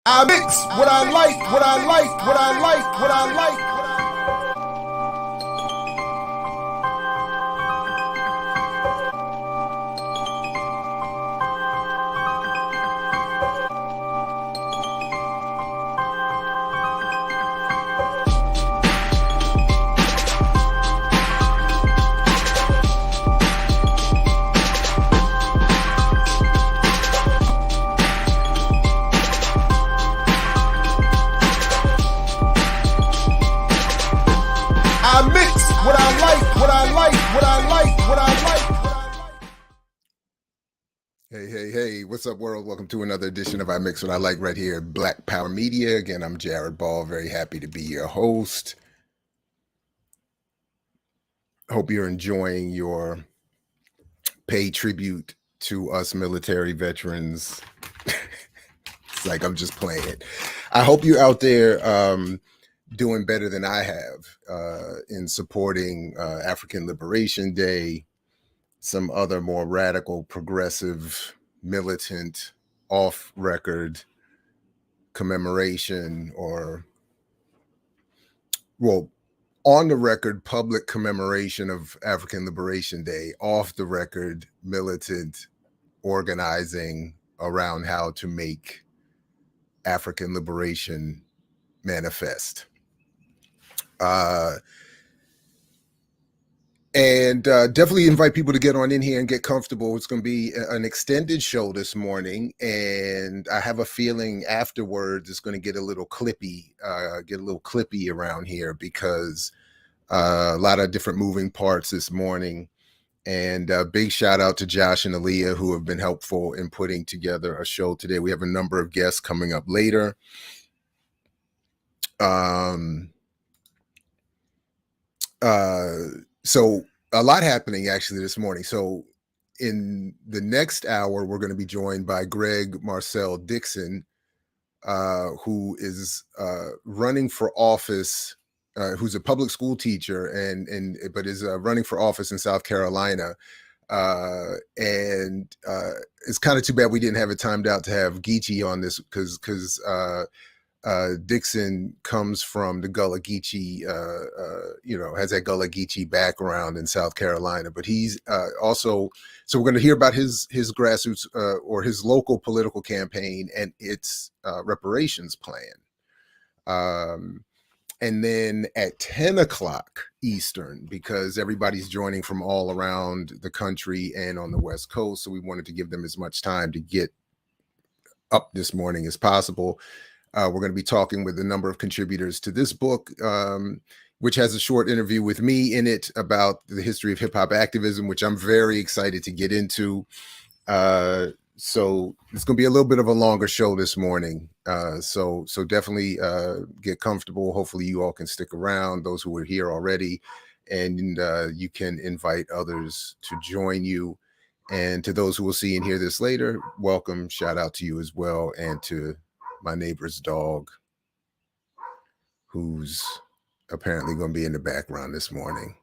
I mix what I like, what I like, what I like, what I like. What I like, what I like, what I like, what I like. Hey, what's up, world? Welcome to another edition of I Mix What I Like right here at Black Power Media. Again, I'm Jared Ball, very happy to be your host. Hope you're enjoying your paid tribute to us military veterans. It's like I'm just playing it. I hope you're out there doing better than I have in supporting African Liberation Day, some other more radical, progressive, militant, off-record commemoration, or, well, on-the-record public commemoration of African Liberation Day, off-the-record militant organizing around how to make African liberation manifest. Definitely invite people to get on in here and get comfortable. It's going to be an extended show this morning, and I have a feeling afterwards it's going to get a little clippy, around here because a lot of different moving parts this morning. And big shout out to Josh and Aaliyah, who have been helpful in putting together a show today. We have a number of guests coming up later. So a lot happening actually this morning. So in the next hour, we're going to be joined by Greg Marcel Dixon, who is running for office, who's a public school teacher but is running for office in South Carolina. It's kind of too bad we didn't have it timed out to have Geechee on this because Dixon comes from the Gullah Geechee, has that Gullah Geechee background in South Carolina, but he's also, so we're going to hear about his grassroots or his local political campaign and its reparations plan. And then at 10 o'clock Eastern, because everybody's joining from all around the country and on the West Coast, so we wanted to give them as much time to get up this morning as possible. We're going to be talking with a number of contributors to this book, which has a short interview with me in it about the history of hip hop activism, which I'm very excited to get into. So it's going to be a little bit of a longer show this morning. So definitely get comfortable. Hopefully you all can stick around, those who are here already, and you can invite others to join you. And to those who will see and hear this later, welcome. Shout out to you as well, and to my neighbor's dog, who's apparently going to be in the background this morning.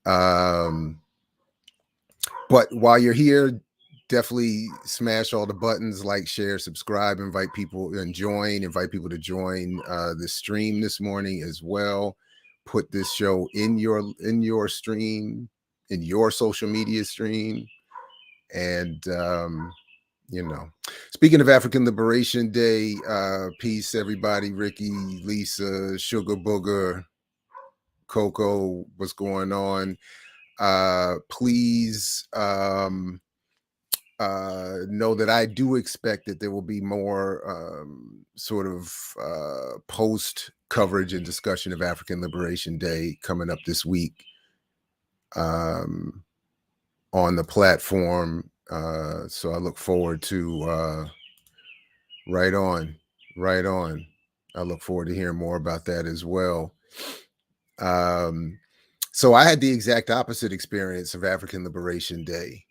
But while you're here, definitely smash all the buttons, like, share, subscribe, invite people to join the stream this morning as well. Put this show in your stream, in your social media stream. And speaking of African Liberation Day, peace, everybody. Ricky, Lisa, Sugar Booger, Coco, what's going on? Please know that I do expect that there will be more post coverage and discussion of African Liberation Day coming up this week on the platform. So I look forward to right on. I look forward to hearing more about that as well. So I had the exact opposite experience of African Liberation Day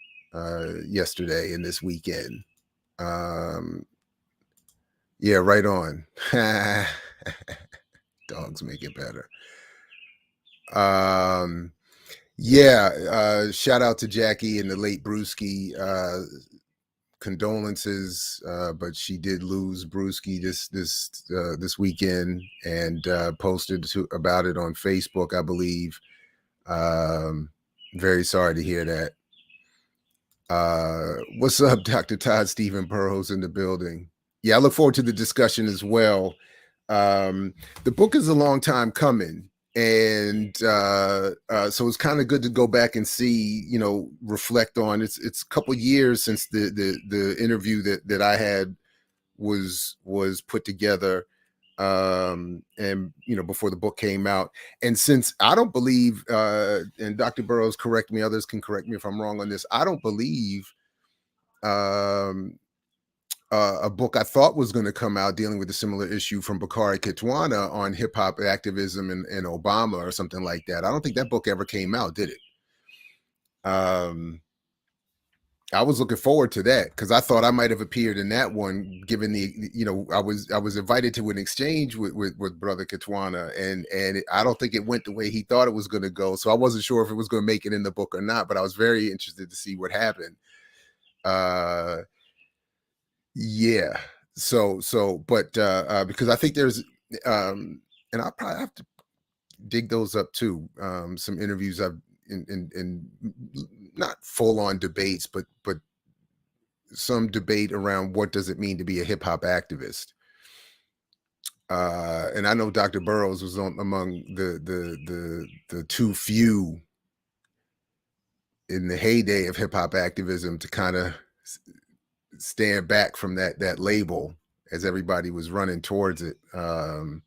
yesterday and this weekend. Yeah, right on. Dogs make it better. Shout out to Jackie and the late Brewski, condolences, but she did lose Brewski this weekend, and posted about it on Facebook, I believe. Very sorry to hear that. What's up, Dr. Todd Stephen Burroughs in the building? Yeah, I look forward to the discussion as well. The book is a long time coming, and so it's kind of good to go back and see, reflect on. It's a couple years since the interview that I had was put together, and before the book came out. And since I don't believe, and Dr. Burroughs, correct me, others can correct me if I'm wrong on this, I don't believe a book I thought was going to come out dealing with a similar issue from Bakari Kitwana on hip hop activism and Obama or something like that. I don't think that book ever came out, did it? I was looking forward to that because I thought I might have appeared in that one, given I was invited to an exchange with Brother Kitwana, and I don't think it went the way he thought it was going to go. So I wasn't sure if it was going to make it in the book or not, but I was very interested to see what happened. Yeah. But because I think there's, and I'll probably have to dig those up too. Some interviews I've in not full on debates, but some debate around what does it mean to be a hip hop activist. And I know Dr. Burroughs was among the too few in the heyday of hip hop activism to kind of stand back from that label as everybody was running towards it. And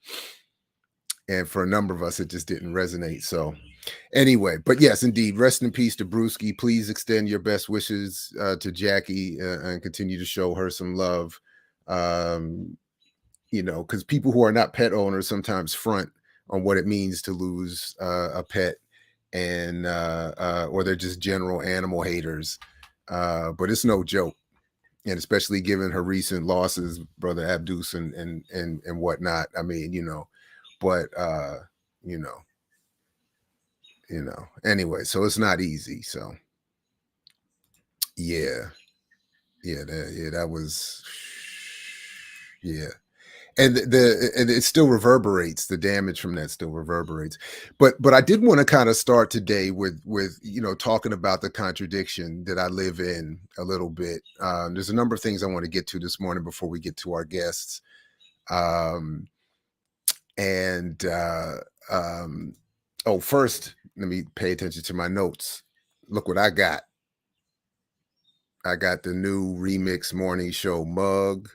for a number of us, it just didn't resonate. So anyway, but yes, indeed, rest in peace to Brewski. Please extend your best wishes to Jackie and continue to show her some love. Because people who are not pet owners sometimes front on what it means to lose a pet, and or they're just general animal haters. But it's no joke. And especially given her recent losses, Brother Abdus and whatnot. I mean, but anyway, so it's not easy. So that was, and and it still reverberates. The damage from that still reverberates. But I did want to kind of start today with talking about the contradiction that I live in a little bit. There's a number of things I want to get to this morning before we get to our guests. First, let me pay attention to my notes. Look what I got. I got the new Remix Morning Show mug.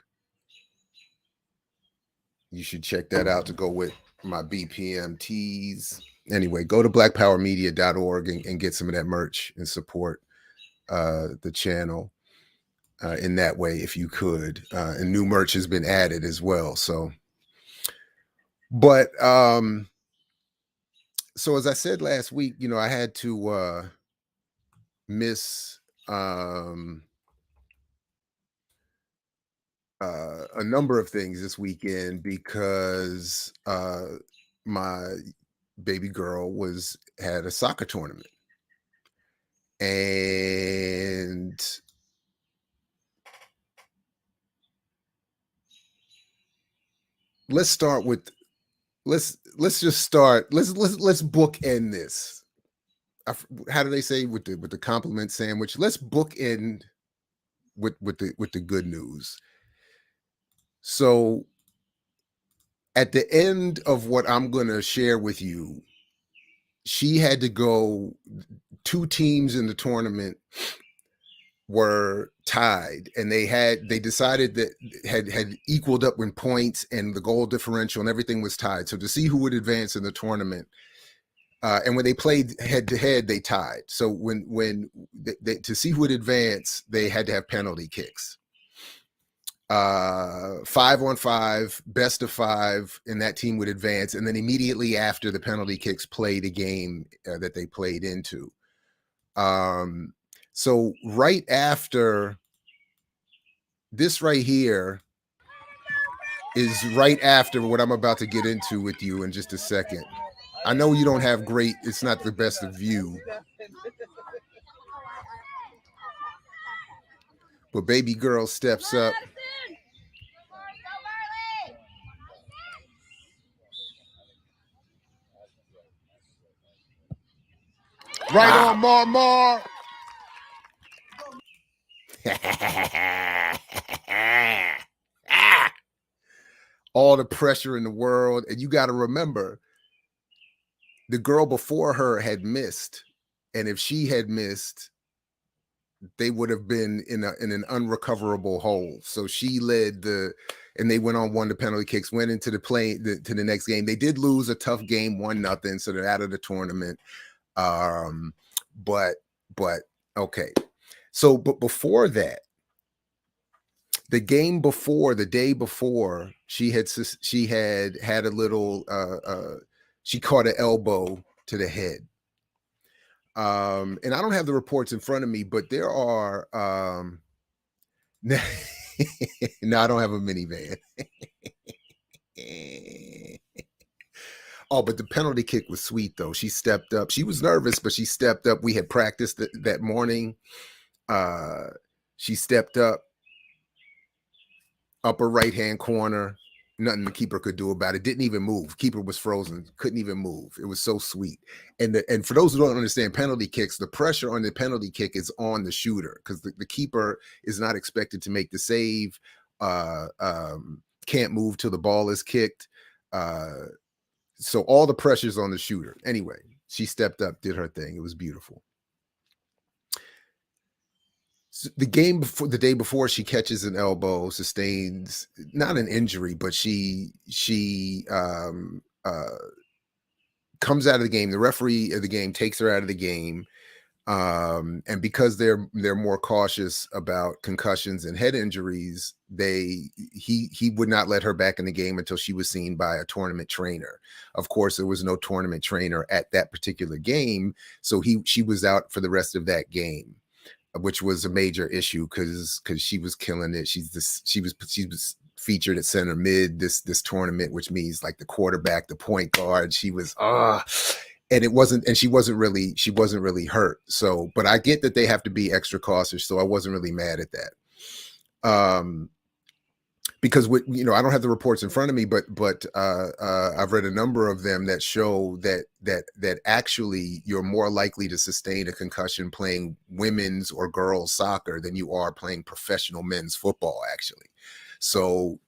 You should check that out to go with my BPM tees. Anyway, go to blackpowermedia.org and get some of that merch and support the channel in that way if you could. And new merch has been added as well. So, but so as I said last week, I had to miss a number of things this weekend because my baby girl had a soccer tournament, and let's bookend this. How do they say with the compliment sandwich? Let's bookend with the good news. So at the end of what I'm going to share with you, she had to go. Two teams in the tournament were tied, and they decided that had equaled up in points, and the goal differential and everything was tied. So to see who would advance in the tournament, and when they played head to head, they tied. So when to see who would advance, they had to have penalty kicks. 5-on-5, best of 5, and that team would advance. And then immediately after the penalty kicks, play the game that they played into. So right after this right here is right after what I'm about to get into with you in just a second. I know you don't have it's not the best of view. But baby girl steps up. Right on, Mar. All the pressure in the world. And you got to remember, the girl before her had missed. And if she had missed, they would have been in an unrecoverable hole. So she led and they went on, won the penalty kicks, went into the to the next game. They did lose a tough game, 1-0, so they're out of the tournament. But okay. So, but before that, the game before, the day before, she had a little, she caught an elbow to the head. And I don't have the reports in front of me, but there are, no, I don't have a minivan. Oh, but the penalty kick was sweet though. She stepped up. She was nervous, but she stepped up. We had practiced that morning. She stepped up, upper right-hand corner. Nothing the keeper could do about it. Didn't even move. Keeper was frozen. Couldn't even move. It was so sweet. And for those who don't understand penalty kicks, the pressure on the penalty kick is on the shooter because the keeper is not expected to make the save. Can't move till the ball is kicked. So all the pressure's on the shooter. Anyway, she stepped up, did her thing. It was beautiful. So the day before, she catches an elbow, sustains not an injury, but she comes out of the game. The referee of the game takes her out of the game, and because they're more cautious about concussions and head injuries, he would not let her back in the game until she was seen by a tournament trainer. Of course, there was no tournament trainer at that particular game, so she was out for the rest of that game, which was a major issue because she was killing it. She was featured at center mid this tournament, which means like the quarterback, the point guard. She was and she wasn't really hurt. So, but I get that they have to be extra cautious, so I wasn't really mad at that. Because I don't have the reports in front of me, but I've read a number of them that show that actually you're more likely to sustain a concussion playing women's or girls soccer than you are playing professional men's football, actually. So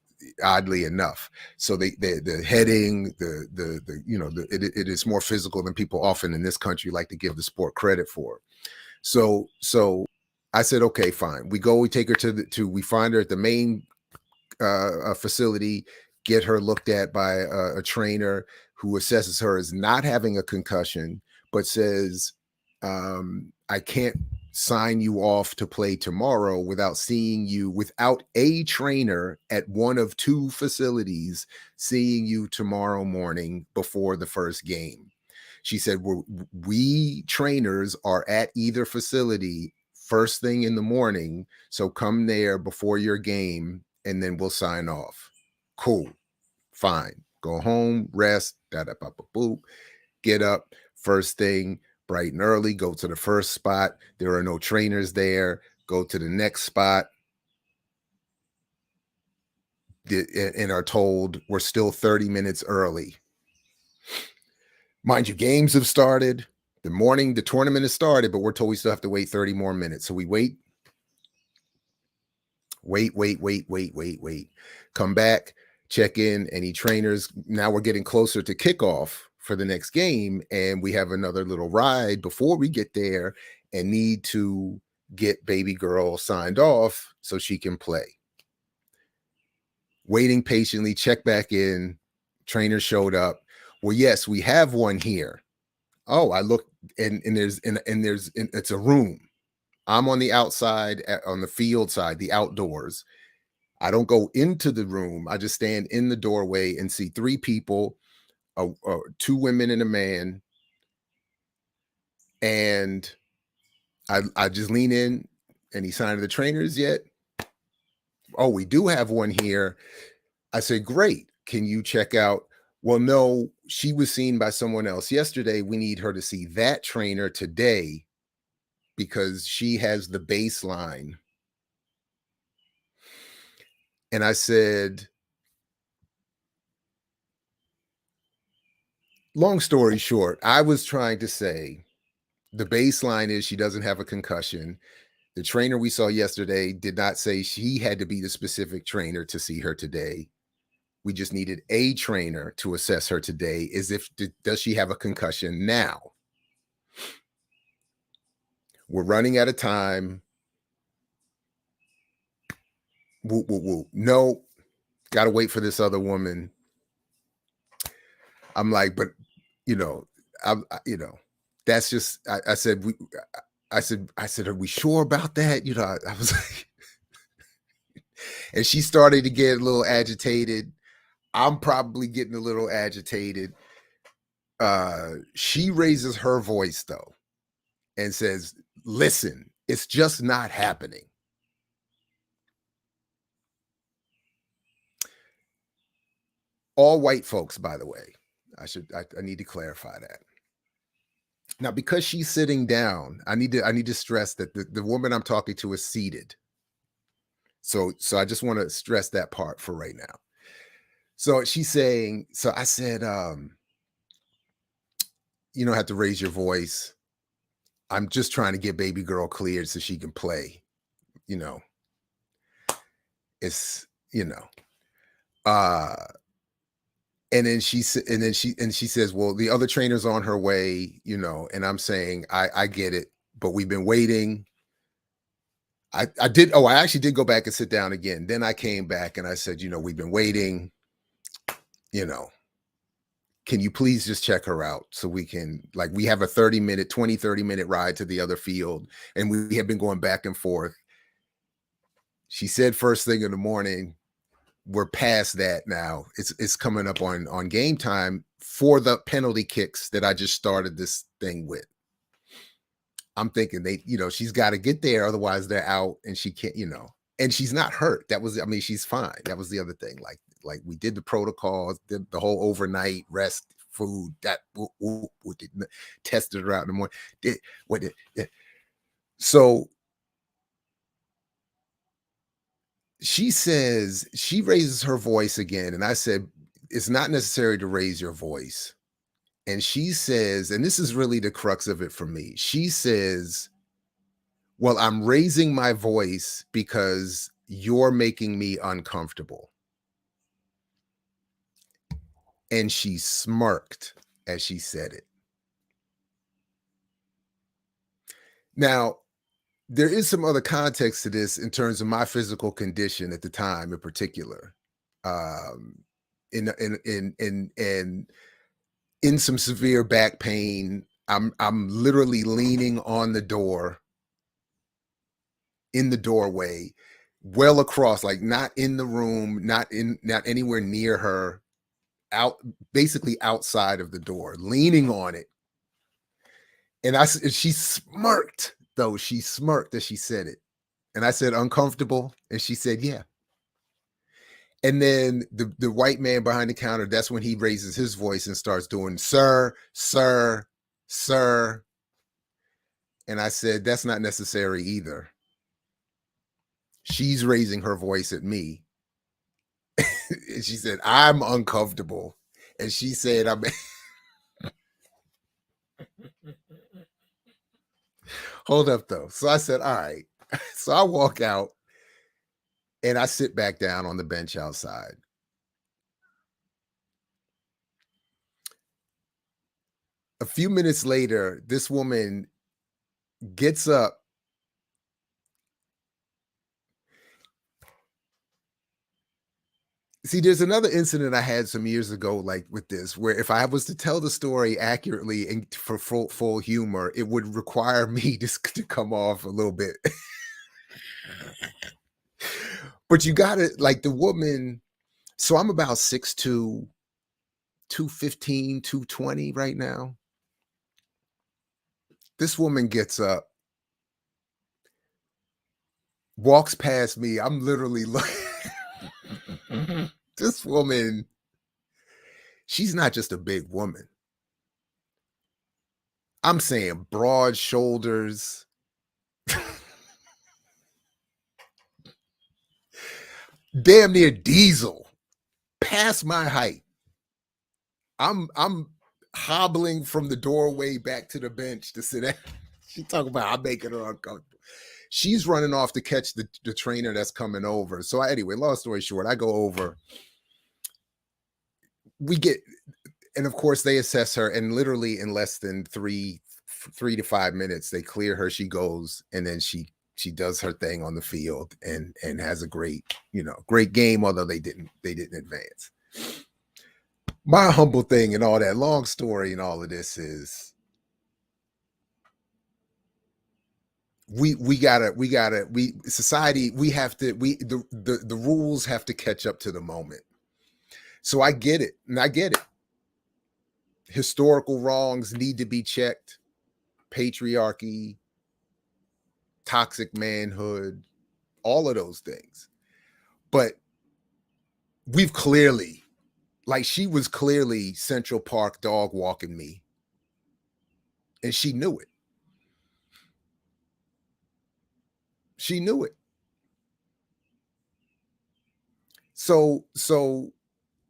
oddly enough, so the heading, it is more physical than people often in this country like to give the sport credit for. So I said, okay, fine. We take her we find her at the main facility, get her looked at by a trainer who assesses her as not having a concussion, but says, I can't sign you off to play tomorrow without a trainer at one of two facilities seeing you tomorrow morning before the first game. She said, we trainers are at either facility first thing in the morning, so come there before your game and then we'll sign off. Cool. Fine. Go home, rest, boop. Get up, first thing, bright and early, go to the first spot. There are no trainers there. Go to the next spot. And are told we're still 30 minutes early. Mind you, games have started. The tournament has started, but we're told we still have to wait 30 more minutes. So we wait. Come back, check in, any trainers. Now we're getting closer to kickoff for the next game, and we have another little ride before we get there and need to get baby girl signed off so she can play. Waiting patiently, check back in. Trainer showed up. Well, yes, we have one here. Oh, I look, and it's a room. I'm on the outside, on the field side, the outdoors. I don't go into the room. I just stand in the doorway and see three people, two women and a man. And I just lean in. Any sign of the trainers yet? Oh, we do have one here. I say, great. Can you check out? Well, no, she was seen by someone else yesterday. We need her to see that trainer today because she has the baseline And I said, long story short, I was trying to say the baseline is she doesn't have a concussion. The trainer we saw yesterday did not say she had to be the specific trainer to see her today. We just needed a trainer to assess her today. Does she have a concussion now? We're running out of time. Woo, woo, woo. No, got to wait for this other woman. I'm like, but that's just. I said, I said, are we sure about that? I was like, and she started to get a little agitated. I'm probably getting a little agitated. She raises her voice though and says, listen, it's just not happening. All white folks, by the way. I need to clarify that. Now, because she's sitting down, I need to stress that the woman I'm talking to is seated. So I just want to stress that part for right now. So she's saying, so I said, you don't have to raise your voice. I'm just trying to get baby girl cleared so she can play. It's, and then she says, well, the other trainer's on her way, and I'm saying, I get it, but we've been waiting. I actually did go back and sit down again. Then I came back and I said, we've been waiting, can you please just check her out so we can, like, we have a 30 minute ride to the other field, and we have been going back and forth. She said first thing in the morning. We're past that now. It's coming up on game time for the penalty kicks that I just started this thing with. I'm thinking she's got to get there, otherwise they're out, and she can't, and she's not hurt. She's fine. That was the other thing. Like we did the protocols, did the whole overnight rest, food, that tested her out in the morning. So she says, she raises her voice again. And I said, it's not necessary to raise your voice. And she says, and this is really the crux of it for me. She says, well, I'm raising my voice because you're making me uncomfortable. And she smirked as she said it. Now, there is some other context to this in terms of my physical condition at the time in particular. In some severe back pain. I'm literally leaning on the door, in the doorway, well across, like not in the room, not anywhere near her, basically outside of the door, leaning on it. And she smirked though. She smirked as she said it. And I said, uncomfortable? And she said, yeah. And then the white man behind the counter, that's when he raises his voice and starts doing, sir, sir, sir. And I said, that's not necessary either. She's raising her voice at me. And she said, I'm uncomfortable. And she said, I'm hold up though. So I said, all right. So I walk out and I sit back down on the bench outside. A few minutes later, this woman gets up. See, there's another incident I had some years ago, like with this, where if I was to tell the story accurately and for full humor, it would require me to come off a little bit. But you got to, like, the woman. So I'm about 6'2", 215, 220 right now. This woman gets up, walks past me. I'm literally like, this woman, she's not just a big woman. I'm saying broad shoulders. damn near diesel, past my height. I'm hobbling from the doorway back to the bench to sit down. She talking about I'm making her uncomfortable. She's running off to catch the trainer that's coming over. So anyway, long story short, I go over. We get, and of course they assess her, and literally in less than 3 to 5 minutes, they clear her. She goes, and then she does her thing on the field and has a great, great game, although they didn't advance. My humble thing and all that long story and all of this is society, the rules have to catch up to the moment. So I get it. And I get it. Historical wrongs need to be checked. Patriarchy, toxic manhood, all of those things. But we've clearly, like, she was clearly Central Park dog walking me. And she knew it. She knew it. So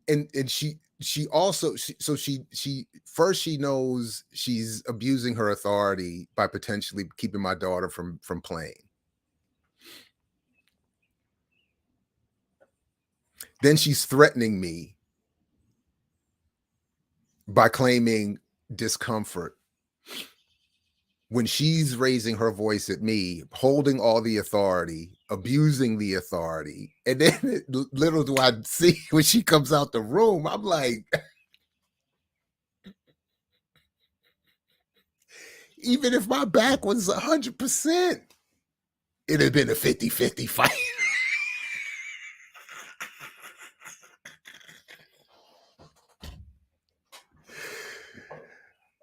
and she also she first, she knows she's abusing her authority by potentially keeping my daughter from playing. Then she's threatening me by claiming discomfort when she's raising her voice at me, holding all the authority, abusing the authority. And then little do I see when she comes out the room, I'm like, even if my back was 100%, it'd have been a 50-50 fight.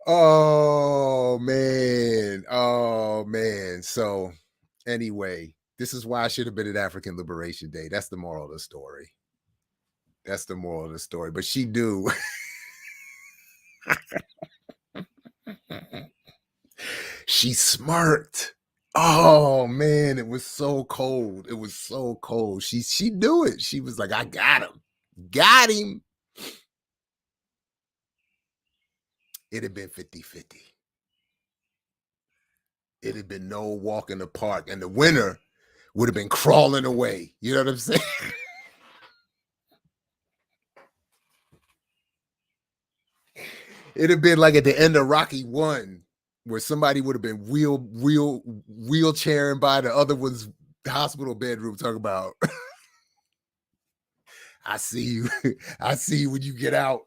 Oh man. So anyway, this is why I should have been at African Liberation Day. That's the moral of the story. That's the moral of the story. But she knew. She smirked. Oh man, it was so cold. It was so cold. She knew it. She was like, I got him. Got him. It'd have been 50-50. It'd have been no walk in the park. And the winner would have been crawling away. You know what I'm saying? It'd have been like at the end of Rocky 1, where somebody would have been wheelchairing by the other one's hospital bedroom talking about, I see you. I see you when you get out.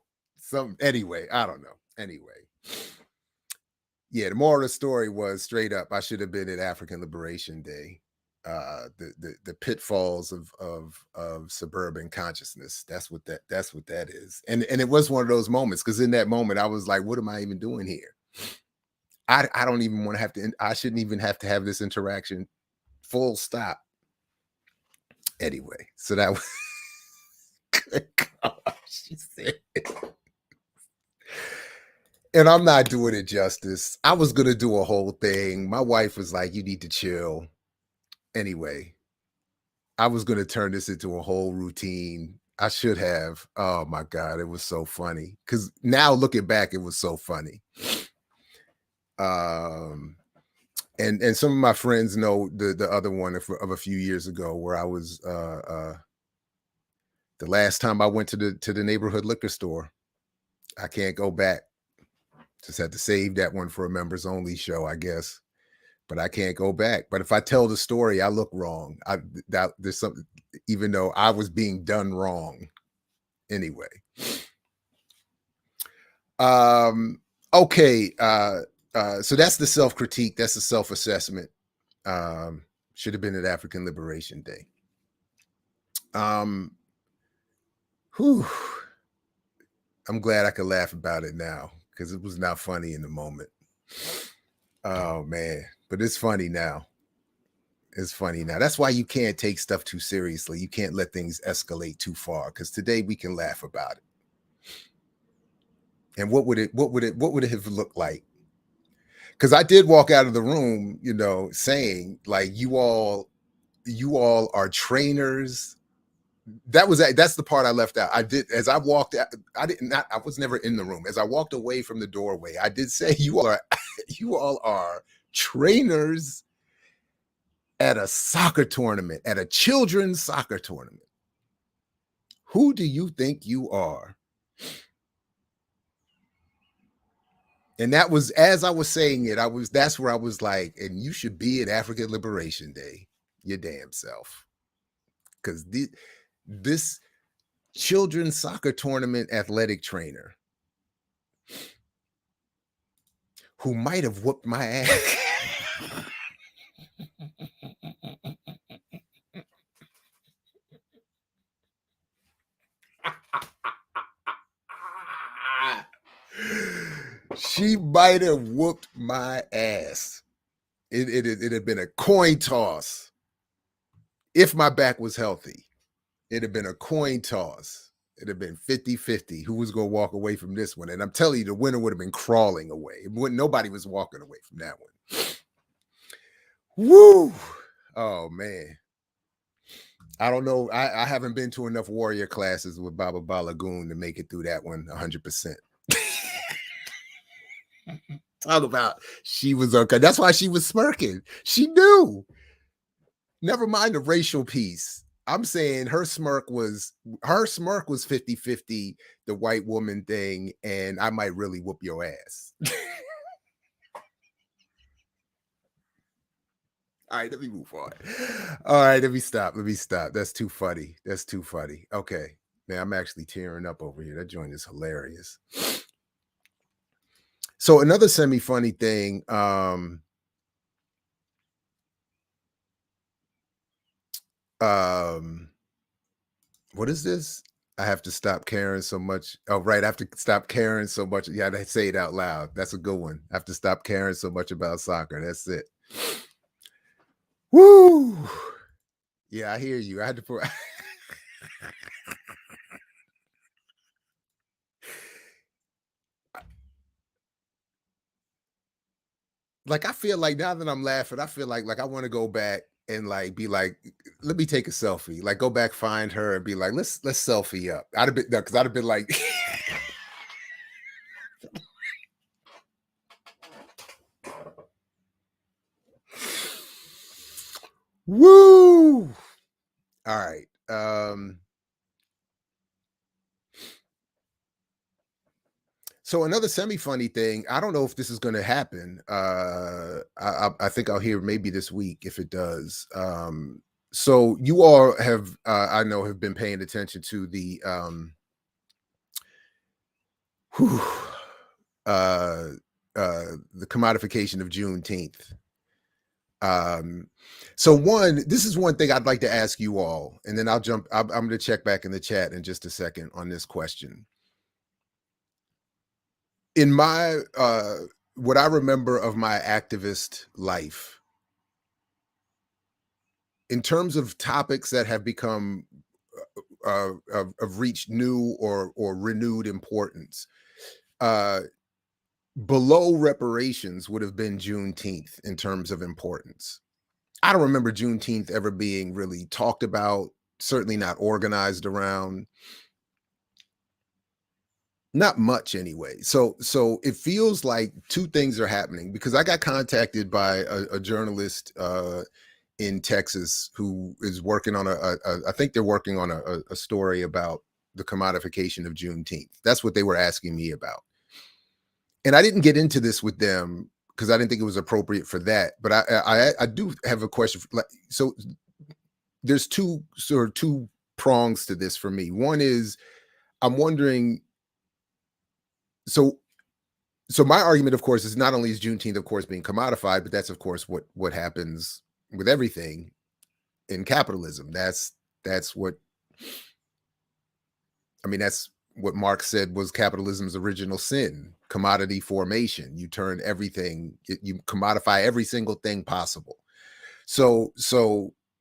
Anyway, I don't know. Anyway. Yeah, the moral of the story was straight up, I should have been at African Liberation Day. The pitfalls of suburban consciousness. That's what that is. And it was one of those moments, because in that moment I was like, what am I even doing here? I don't even want to have to, I shouldn't even have to have this interaction, full stop. Anyway, so that was good gosh, she said. And I'm not doing it justice. I was gonna do a whole thing. My wife was like, you need to chill. Anyway, I was going to turn this into a whole routine. I should have. Oh my God, it was so funny. Because now looking back, it was so funny. And some of my friends know the other one of a few years ago, where I was the last time I went to the neighborhood liquor store. I can't go back. Just had to save that one for a members only show, I guess. But I can't go back. But if I tell the story, I look wrong. There's something, even though I was being done wrong. Anyway. Okay. So that's the self-critique. That's the self-assessment. Should have been at African Liberation Day. Whew. I'm glad I could laugh about it now, because it was not funny in the moment. Oh man, but it's funny now. It's funny now. That's why you can't take stuff too seriously. You can't let things escalate too far, because today we can laugh about it. And what would it have looked like? Because I did walk out of the room, saying, like, you all are trainers that's the part I left out. I did, as I walked out, I was never in the room. As I walked away from the doorway, I did say, you all are you all are trainers at a soccer tournament, at a children's soccer tournament. Who do you think you are? And that was, as I was saying it, that's where I was like, and you should be at African Liberation Day, your damn self. Because this children's soccer tournament athletic trainer who might have whooped my ass. She might have whooped my ass. It had been a coin toss. If my back was healthy, it'd have been a coin toss. It'd have been 50-50 who was going to walk away from this one. And I'm telling you, the winner would have been crawling away. Nobody was walking away from that one. Woo! Oh, man. I don't know. I haven't been to enough warrior classes with Baba Balagoon to make it through that one 100%. Talk about she was okay. That's why she was smirking. She knew. Never mind the racial piece. I'm saying her smirk was 50-50, the white woman thing, and I might really whoop your ass. All right, let me move on. All right, let me stop. That's too funny. Okay. Man, I'm actually tearing up over here. That joint is hilarious. So another semi-funny thing, what is this? I have to stop caring so much. Oh, right. I have to stop caring so much. Yeah, I say it out loud. That's a good one. I have to stop caring so much about soccer. That's it. Woo! Yeah, I hear you. I had to put. Like, I feel like now that I'm laughing, I feel like I want to go back and like be like, let me take a selfie. Like, go back, find her, and be like, let's selfie up. I'd have been because I'd have been like. Woo! All right. So another semi-funny thing, I don't know if this is going to happen. I think I'll hear maybe this week if it does. So you all have, I know, have been paying attention to the whew, the commodification of Juneteenth. So this is one thing I'd like to ask you all, and then I'm going to check back in the chat in just a second on this question. In my what I remember of my activist life, in terms of topics that have become have reached new or renewed importance, below reparations would have been Juneteenth in terms of importance. I don't remember Juneteenth ever being really talked about, certainly not organized around. Not much anyway. So it feels like two things are happening, because I got contacted by a journalist in Texas who is working on I think they're working on a story about the commodification of Juneteenth. That's what they were asking me about. And I didn't get into this with them because I didn't think it was appropriate for that. But I do have a question. So there's two prongs to this for me. One is, I'm wondering, so my argument, of course, is not only is Juneteenth, of course, being commodified, but that's, of course, what happens with everything in capitalism. That's what, I mean, that's what Marx said was capitalism's original sin: commodity formation. You turn everything, you commodify every single thing possible. So,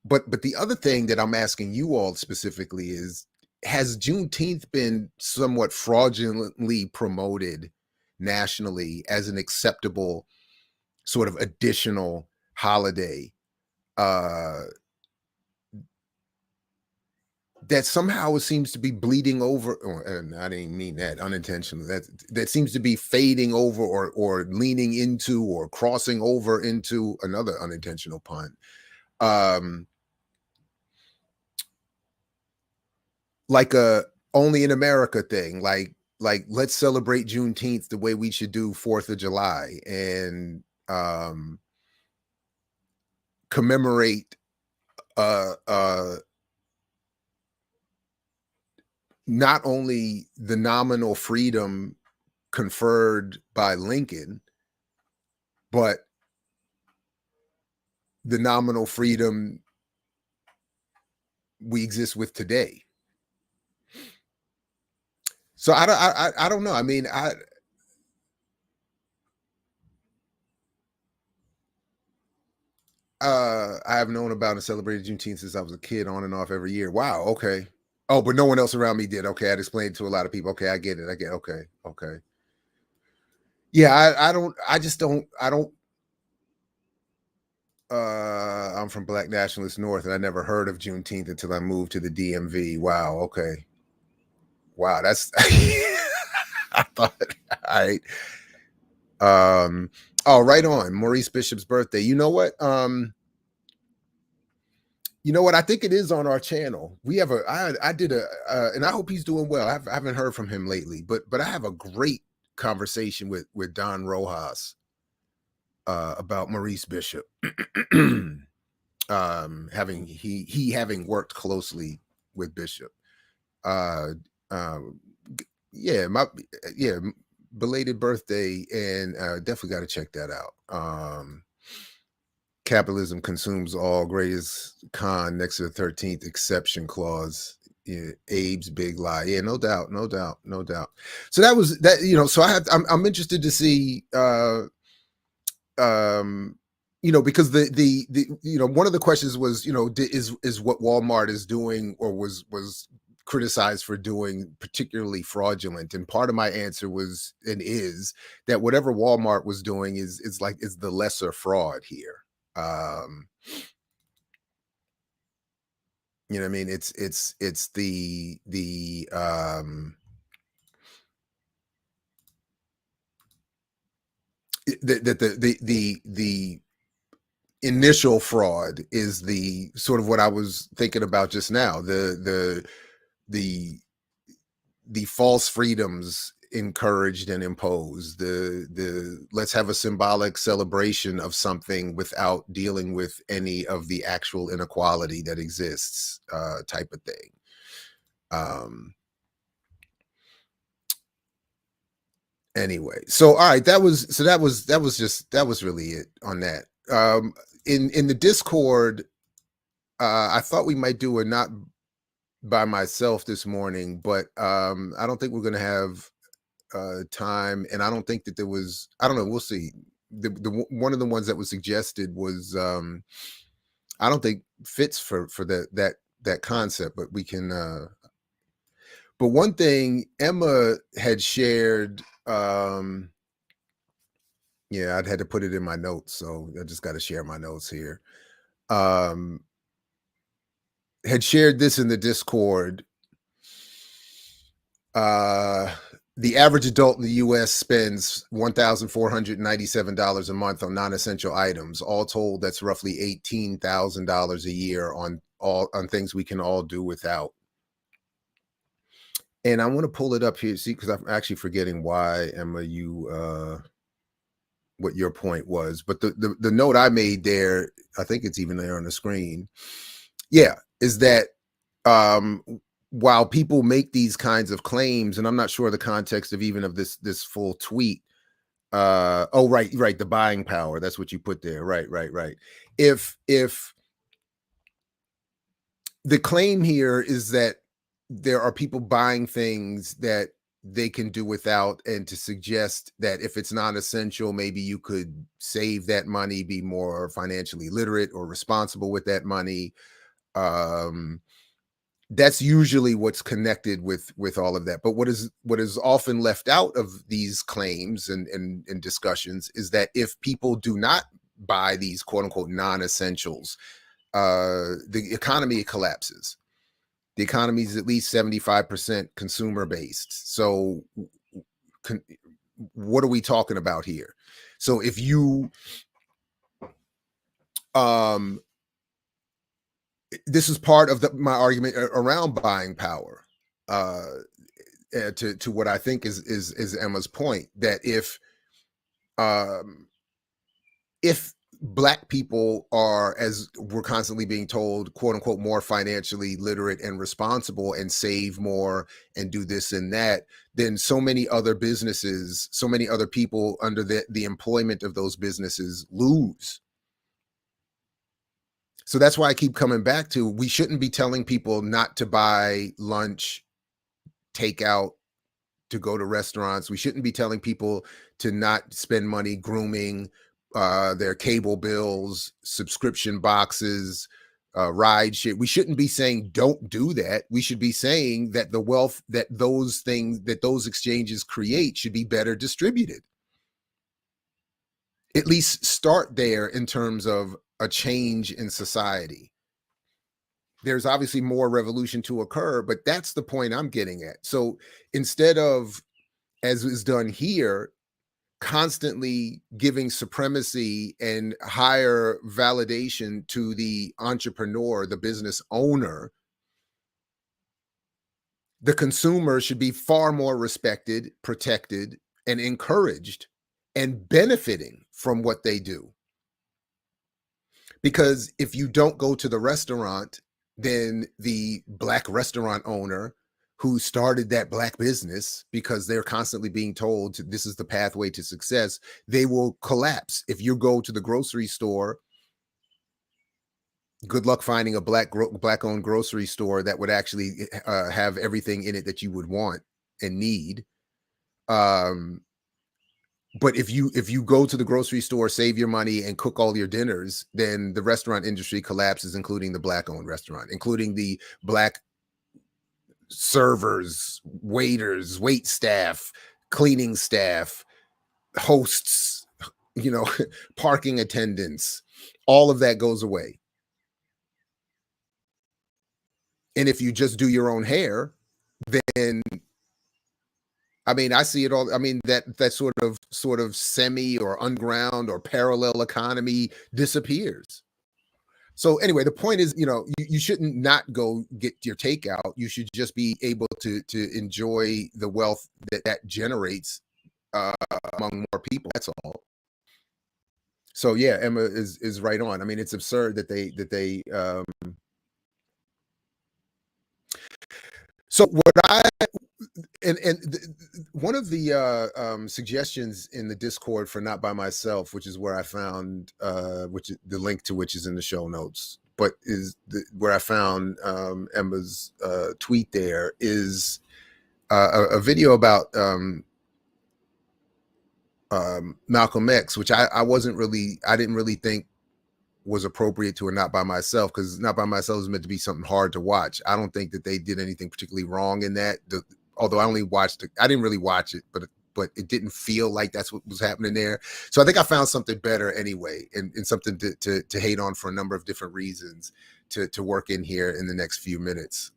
but the other thing that I'm asking you all specifically is, has Juneteenth been somewhat fraudulently promoted nationally as an acceptable sort of additional holiday that somehow it seems to be bleeding over, and I didn't mean that unintentionally. That seems to be fading over, or leaning into, or crossing over into another unintentional pun. Like a only in America thing, like let's celebrate Juneteenth the way we should do 4th of July, and commemorate not only the nominal freedom conferred by Lincoln, but the nominal freedom we exist with today. So I don't know. I mean, I have known about and celebrated Juneteenth since I was a kid, on and off every year. Wow. Okay. Oh, but no one else around me did. Okay, I'd explained to a lot of people. Okay, I get it. I get. Okay. Okay. Yeah, I don't. I just don't. I don't. I'm from Black Nationalist North, and I never heard of Juneteenth until I moved to the DMV. Wow. Okay. Wow. That's. I thought. All right. Oh, right on. Maurice Bishop's birthday. You know what? You know what? I think it is on our channel. We have I did and I hope he's doing well. I haven't heard from him lately, but I have a great conversation with Don Rojas about Maurice Bishop. Having worked closely with Bishop. Yeah, belated birthday, and definitely got to check that out. Capitalism consumes all, greatest con next to the 13th exception clause. Yeah, Abe's big lie. Yeah, no doubt, no doubt, no doubt. So that was that. So I'm interested to see. Because the one of the questions was, is what Walmart is doing, or was criticized for doing, particularly fraudulent? And part of my answer was, and is, that whatever Walmart was doing is the lesser fraud here. You know what I mean? It's the initial fraud is the sort of what I was thinking about just now. The false freedoms encouraged and imposed, the let's have a symbolic celebration of something without dealing with any of the actual inequality that exists, type of thing. Anyway, so all right, that was really it on that. In the Discord, I thought we might do a not by myself this morning, but I don't think we're going to have time, and I don't think that there was. I don't know. We'll see. The one of the ones that was suggested was I don't think fits for that concept, but we can. But one thing Emma had shared. Yeah, I'd had to put it in my notes, so I just got to share my notes here. Had shared this in the Discord. The average adult in the U.S. spends $1,497 a month on non-essential items. All told, that's roughly $18,000 a year on things we can all do without. And I want to pull it up here, see, because I'm actually forgetting why, Emma, what your point was. But the note I made there, I think it's even there on the screen. Yeah, is that while people make these kinds of claims, and I'm not sure the context of even of this full tweet. Oh, right, the buying power. That's what you put there. Right. If the claim here is that there are people buying things that they can do without, and to suggest that if it's not essential, maybe you could save that money, be more financially literate or responsible with that money. That's usually what's connected with all of that. But what is often left out of these claims and discussions is that if people do not buy these quote unquote non-essentials, the economy collapses. The economy is at least 75% consumer based. So what are we talking about here? So if you this is part of my argument around buying power, to what I think is Emma's point, that if Black people are, as we're constantly being told, quote unquote, more financially literate and responsible and save more and do this and that, then so many other businesses, so many other people under the employment of those businesses lose. So that's why I keep coming back to, we shouldn't be telling people not to buy lunch, takeout, to go to restaurants. We shouldn't be telling people to not spend money grooming, their cable bills, subscription boxes, ride shit. We shouldn't be saying don't do that. We should be saying that the wealth that those things, that those exchanges create, should be better distributed. At least start there in terms of a change in society. There's obviously more revolution to occur, but that's the point I'm getting at. So instead of, as is done here, constantly giving supremacy and higher validation to the entrepreneur, the business owner, the consumer should be far more respected, protected, and encouraged, and benefiting from what they do. Because if you don't go to the restaurant, then the Black restaurant owner who started that Black business, because they're constantly being told this is the pathway to success, they will collapse. If you go to the grocery store, good luck finding a Black-owned grocery store that would actually have everything in it that you would want and need. But if you go to the grocery store, save your money, and cook all your dinners, then the restaurant industry collapses, including the Black-owned restaurant, including the Black servers, waiters, wait staff, cleaning staff, hosts, parking attendants. All of that goes away. And if you just do your own hair, then I mean, I see it all. I mean, that sort of semi or underground or parallel economy disappears. So anyway, the point is, you shouldn't not go get your takeout. You should just be able to enjoy the wealth that generates among more people. That's all. So yeah, Emma is right on. I mean, it's absurd that they. So what I one of the suggestions in the Discord for Not By Myself, which is where I found which the link to which is in the show notes, but where I found Emma's tweet, there is a video about Malcolm X, which I didn't really think was appropriate to a Not By Myself, because Not By Myself is meant to be something hard to watch. I don't think that they did anything particularly wrong in that. Although I didn't really watch it, but it didn't feel like that's what was happening there. So I think I found something better anyway, and something to hate on for a number of different reasons to work in here in the next few minutes.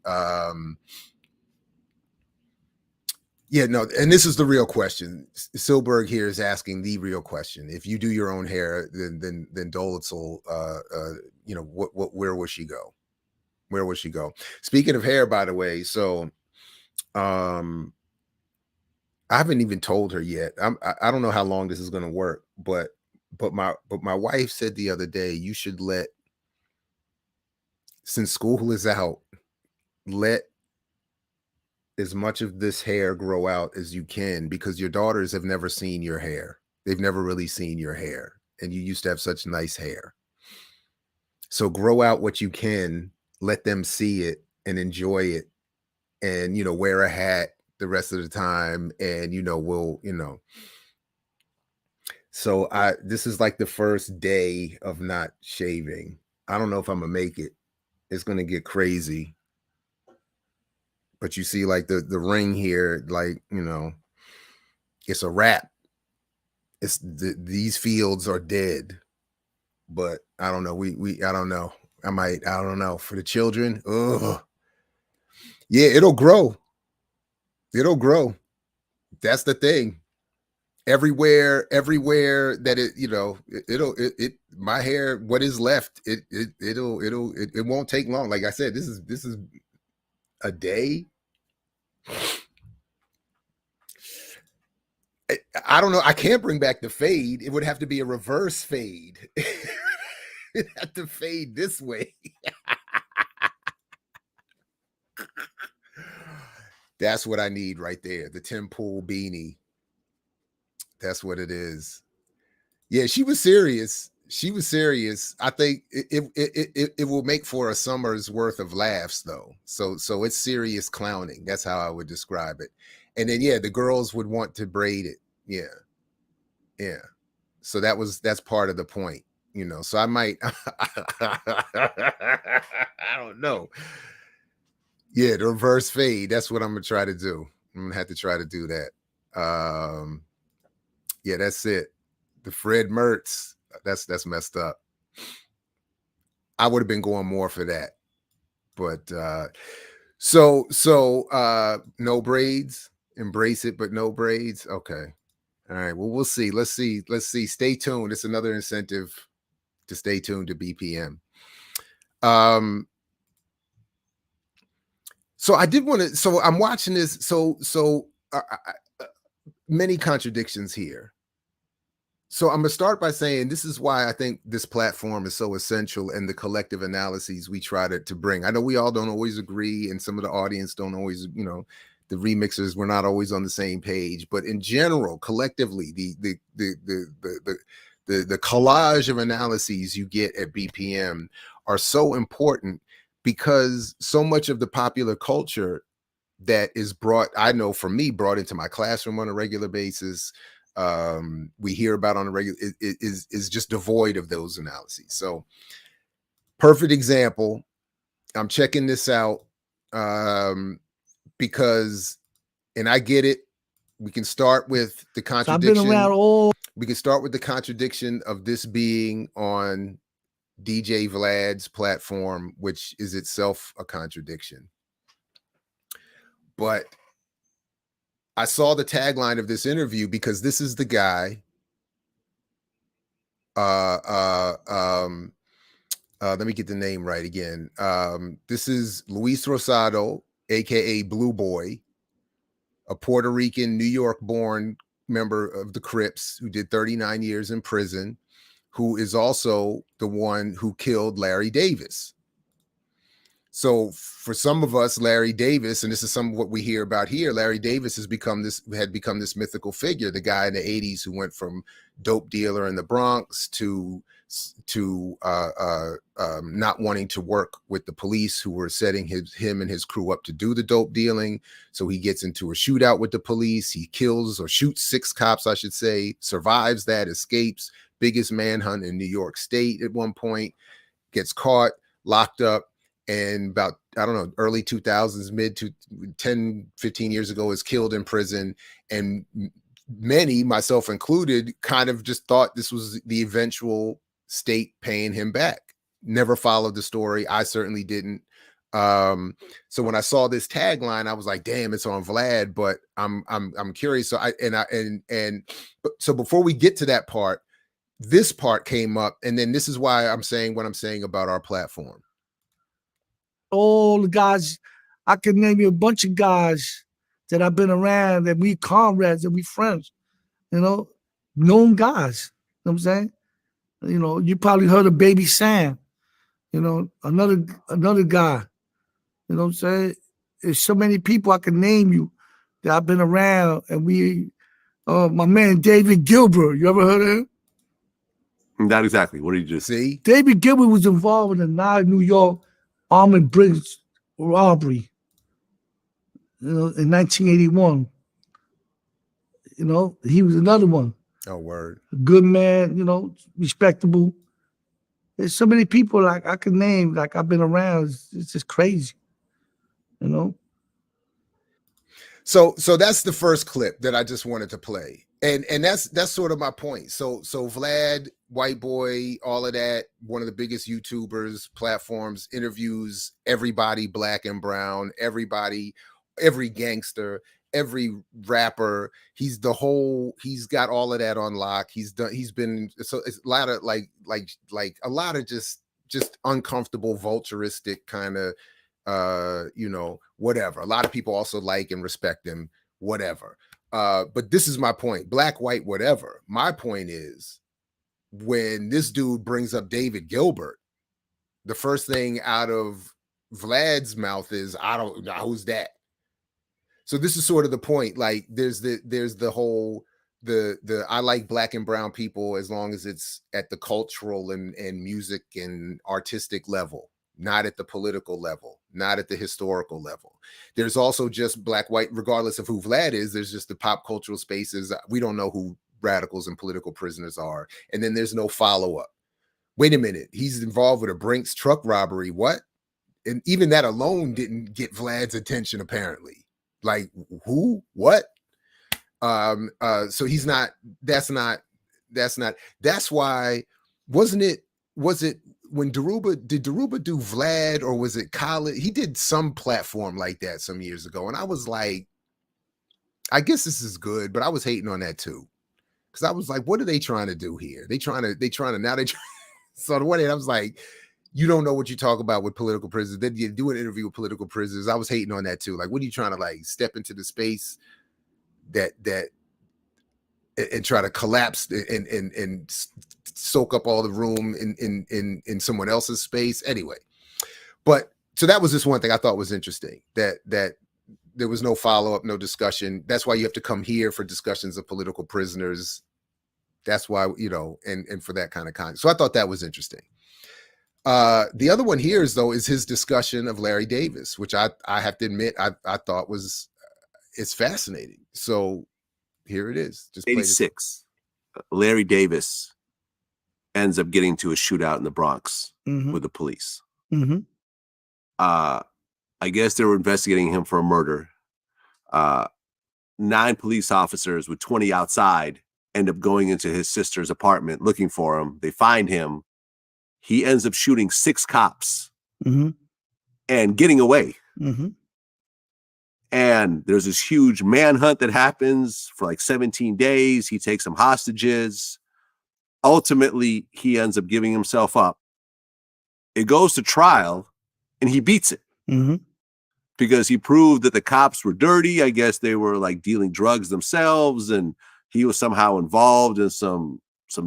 Yeah, no, and this is the real question. Silberg here is asking the real question. If you do your own hair, then Dolittle, where will she go? Where will she go? Speaking of hair, by the way, so I haven't even told her yet. I don't know how long this is going to work, but my wife said the other day, you should since school is out, let as much of this hair grow out as you can, because your daughters have never seen your hair. They've never really seen your hair, and you used to have such nice hair. So grow out what you can, let them see it and enjoy it, and wear a hat the rest of the time, and so this is like the first day of not shaving. I don't know if I'm gonna make it. It's gonna get crazy. But you see, like the ring here, like, it's a wrap. These fields are dead. But I don't know. I don't know. I don't know. For the children, ugh. Yeah, it'll grow. It'll grow. That's the thing. Everywhere that it my hair, what is left, it won't take long. Like I said, this is a day. I don't know. I can't bring back the fade. It would have to be a reverse fade. It'd have to fade this way. That's what I need right there. The Tim Pool beanie. That's what it is. Yeah, she was serious. She was serious. I think it will make for a summer's worth of laughs, though. So it's serious clowning. That's how I would describe it. And then the girls would want to braid it. Yeah. So that's part of the point, So I might. I don't know. Yeah, the reverse fade. That's what I'm gonna try to do. I'm gonna have to try to do that. Yeah, that's it. The Fred Mertz. That's messed up. I would have been going more for that. But so no braids, embrace it, but no braids. Okay. All right. Well, we'll see. Let's see. Stay tuned. It's another incentive to stay tuned to BPM. So I did want to. So I'm watching this. So many contradictions here. So I'm gonna start by saying this is why I think this platform is so essential, and the collective analyses we try to bring. I know we all don't always agree, and some of the audience don't always, the remixers, we're not always on the same page. But in general, collectively, the collage of analyses you get at BPM are so important, because so much of the popular culture that is brought into my classroom on a regular basis, we hear about on a regular, is just devoid of those analyses. So perfect example, I'm checking this out because, and I get it, we can start with the contradiction. We can start with the contradiction of this being on DJ Vlad's platform, which is itself a contradiction. But I saw the tagline of this interview because this is the guy. Let me get the name right again. This is Luis Rosado, aka Blue Boy, a Puerto Rican, New York-born member of the Crips who did 39 years in prison, who is also the one who killed Larry Davis. So for some of us, Larry Davis, and this is some of what we hear about here, Larry Davis had become this mythical figure, the guy in the 80s who went from dope dealer in the Bronx to not wanting to work with the police who were setting him and his crew up to do the dope dealing. So he gets into a shootout with the police. He kills or shoots 6 cops, I should say, survives that, escapes, biggest manhunt in New York State at one point, gets caught, locked up. And about, I don't know, early 2000s, mid to 10, 15 years ago, is killed in prison. And many, myself included, kind of just thought this was the eventual state paying him back. Never followed the story. I certainly didn't. So when I saw this tagline, I was like, damn, it's on Vlad, but I'm curious. So before we get to that part, this part came up, and then this is why I'm saying what I'm saying about our platform. All the guys, I can name you a bunch of guys that I've been around, that we comrades, and we friends, known guys. You know what I'm saying? You probably heard of Baby Sam, another guy. You know what I'm saying? There's so many people I can name you that I've been around, and my man David Gilbert, you ever heard of him? Not exactly. What did you just see? David Gilbert was involved in the New York armed bridge robbery, in 1981. He was another one. Oh, word. A good man, respectable. There's so many people like I can name, like I've been around. It's just crazy, So that's the first clip that I just wanted to play. And that's sort of my point. So Vlad, white boy, all of that, one of the biggest YouTubers, platforms, interviews everybody black and brown, everybody, every gangster, every rapper. He's got all of that on lock. He's been, so it's a lot of like a lot of just uncomfortable vulturistic kind of whatever. A lot of people also like and respect him, whatever. But this is my point. Black, white, whatever. My point is, when this dude brings up David Gilbert, the first thing out of Vlad's mouth is, I don't know who's that. So this is sort of the point. Like there's the whole the I like black and brown people as long as it's at the cultural and music and artistic level, not at the political level, not at the historical level. There's also just black, white, regardless of who Vlad is, there's just the pop cultural spaces. We don't know who radicals and political prisoners are. And then there's no follow-up. Wait a minute, he's involved with a Brinks truck robbery. What? And even that alone didn't get Vlad's attention, apparently. Like, who? What? So he's not, that's why, was it when did Dhoruba do Vlad, or was it Khaled? He did some platform like that some years ago. And I was like, I guess this is good, but I was hating on that too. Cause I was like, what are they trying to do here? So the one day I was like, you don't know what you talk about with political prisoners. Then you do an interview with political prisoners. I was hating on that too. Like, what are you trying to like step into the space that and try to collapse and soak up all the room in someone else's space anyway? But so that was just one thing I thought was interesting, that there was no follow-up, no discussion. That's why you have to come here for discussions of political prisoners. That's why, and for that kind of content. So I thought that was interesting. The other one here is his discussion of Larry Davis, which I have to admit I thought it's fascinating. So here it is. Just 86. Larry Davis ends up getting to a shootout in the Bronx with the police. Mm-hmm. I guess they were investigating him for a murder. 9 police officers with 20 outside end up going into his sister's apartment looking for him. They find him. He ends up shooting 6 cops and getting away. And there's this huge manhunt that happens for like 17 days. He takes some hostages. Ultimately, he ends up giving himself up. It goes to trial and he beats it because he proved that the cops were dirty. I guess they were like dealing drugs themselves, and he was somehow involved in some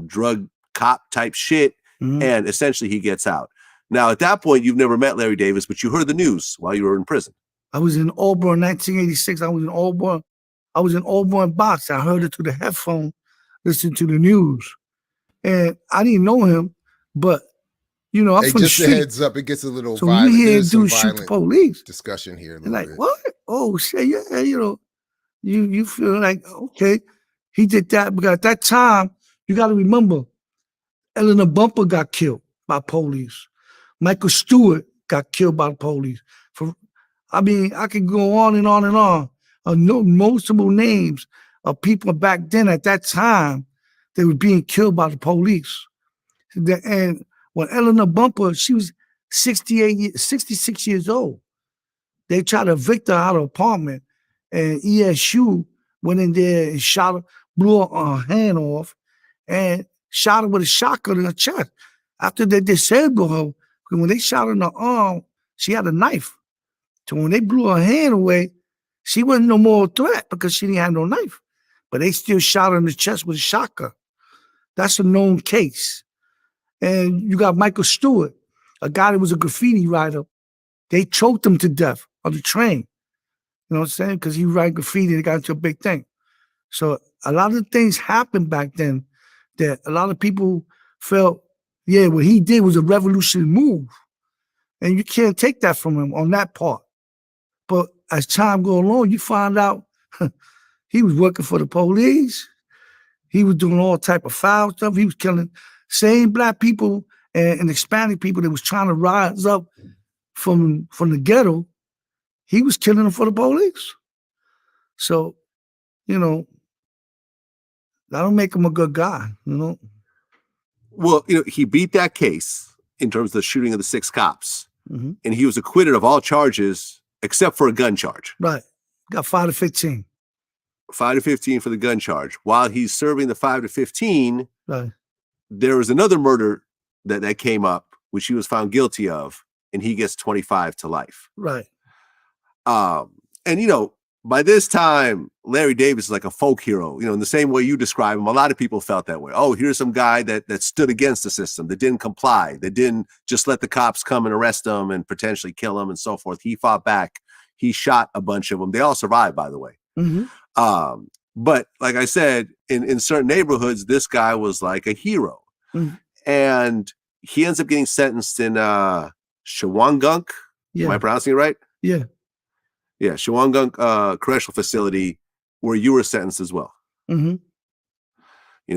drug cop type shit. And essentially he gets out. Now, at that point, you've never met Larry Davis, but you heard the news while you were in prison. I was in Auburn, 1986. I was in Auburn box. I heard it through the headphone, listening to the news. And I didn't know him, but, I'm from the street. Just a heads up, it gets a little so violent. You hear dudes shoot the police. Discussion here. Like, bit. What? Oh, shit, yeah, you feel like, okay, he did that. Because at that time, you got to remember, Eleanor Bumper got killed by police. Michael Stewart got killed by the police. I could go on and on and on. Multiple names of people back then at that time, they were being killed by the police. And when Eleanor Bumper, she was 66 years old. They tried to evict her out of her apartment, and ESU went in there and shot her, blew her hand off, and shot her with a shotgun in her chest. After they disabled her, when they shot her in the arm, she had a knife. So when they blew her hand away, she wasn't no more a threat because she didn't have no knife. But they still shot her in the chest with a shotgun. That's a known case. And you got Michael Stewart, a guy that was a graffiti writer. They choked him to death on the train. You know what I'm saying? Because he wrote graffiti and it got into a big thing. So a lot of things happened back then that a lot of people felt, yeah, what he did was a revolutionary move. And you can't take that from him on that part. But as time goes along, you find out he was working for the police. He was doing all type of foul stuff. He was killing same black people and Hispanic people that was trying to rise up from the ghetto. He was killing them for the police. So, you know, that don't make him a good guy, you know? Well, he beat that case in terms of the shooting of the 6 cops, Mm-hmm. and he was acquitted of all charges except for a gun charge. Right. Got 5 to 15. 5 to 15 for the gun charge. While he's serving the 5 to 15, Right. there was another murder that came up, which he was found guilty of, and he gets 25 to life. Right. And by this time, Larry Davis is like a folk hero, in the same way you describe him. A lot of people felt that way. Oh, here's some guy that stood against the system, that didn't comply, that didn't just let the cops come and arrest him and potentially kill him and so forth. He fought back. He shot a bunch of them. They all survived, by the way. Mm-hmm. But like I said, in certain neighborhoods, this guy was like a hero. Mm-hmm. And he ends up getting sentenced in Shawangunk. Yeah. Am I pronouncing it right? Yeah. Yeah, Shawangunk Correctional Facility, where you were sentenced as well. Mm-hmm.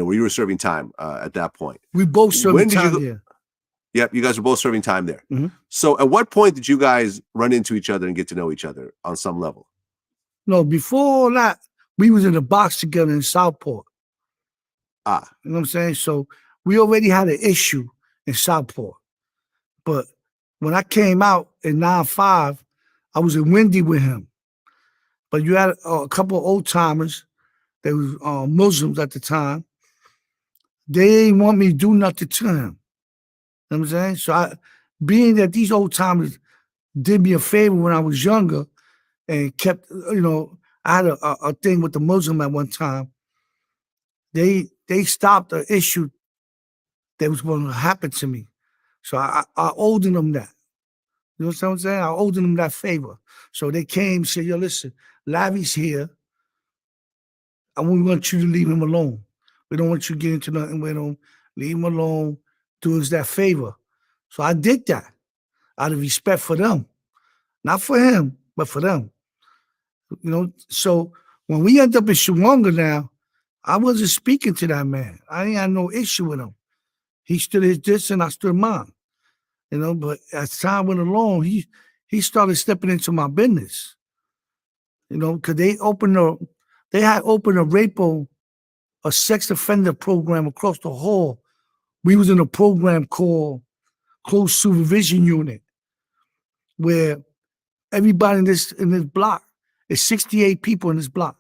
Where you were serving time at that point. We both serving time there. Yep, you guys were both serving time there. Mm-hmm. So at what point did you guys run into each other and get to know each other on some level? No, before that, we was in a box together in Southport. You know what I'm saying? So we already had an issue in Southport. But when I came out in 9-5, I was in Windy with him. But you had a couple of old timers. They was Muslims at the time. They didn't want me to do nothing to him. You know what I'm saying? So being that these old timers did me a favor when I was younger and kept, I had a thing with the Muslim at one time. They stopped the issue that was going to happen to me. So I owed them that. You know what I'm saying? I owed them that favor. So they came and said, yo, listen, Larry's here. And we want you to leave him alone. We don't want you to get into nothing with him. Leave him alone. Do us that favor. So I did that out of respect for them. Not for him, but for them. So when we end up in Shawanga now, I wasn't speaking to that man. I ain't had no issue with him. He stood his distance, I stood mine. But as time went along, he started stepping into my business. Because they had opened a sex offender program across the hall. We was in a program called Close Supervision Unit, where everybody in this block, there's 68 people in this block.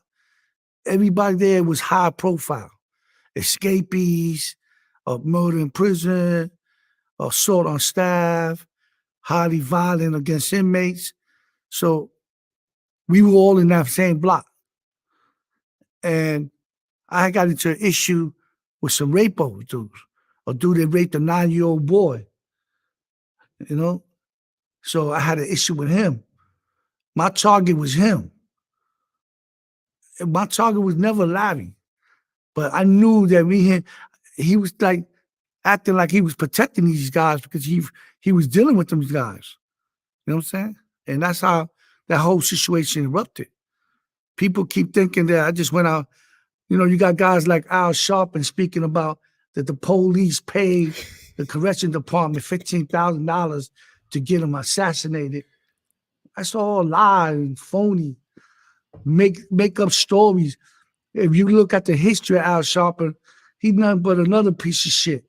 Everybody there was high profile. Escapees, murder in prison, assault on staff, highly violent against inmates. So we were all in that same block. And I got into an issue with some rapo dudes. A dude that raped a 9-year-old boy. So I had an issue with him. My target was him. My target was never Larry. But I knew that he was like acting like he was protecting these guys because he was dealing with them guys. You know what I'm saying? And that's how that whole situation erupted. People keep thinking that I just went out. You got guys like Al Sharpton speaking about that the police paid the correction department $15,000 to get him assassinated. That's all lie and phony. Make up stories. If you look at the history of Al Sharpton, he's nothing but another piece of shit.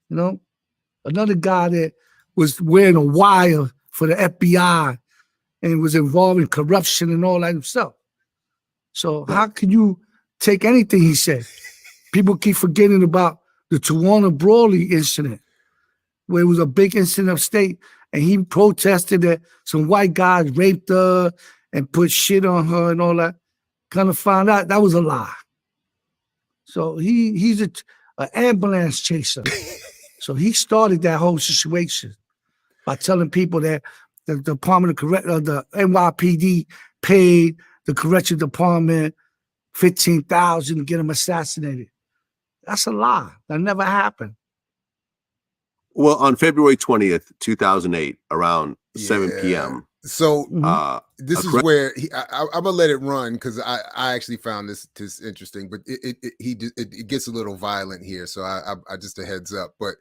Another guy that was wearing a wire for the FBI and was involved in corruption and all that himself. So how can you take anything he said? People keep forgetting about the Tawana Brawley incident, where it was a big incident upstate, and he protested that some white guys raped her and put shit on her and all that. Kind of found out that was a lie. So he's an ambulance chaser. So he started that whole situation by telling people that the Department of the NYPD paid the correction department $15,000 to get him assassinated. That's a lie. That never happened. Well, on February 20th, 2008, around 7 p.m. So this is where I'm gonna let it run because I actually found this interesting, but it gets a little violent here. So I just a heads up, but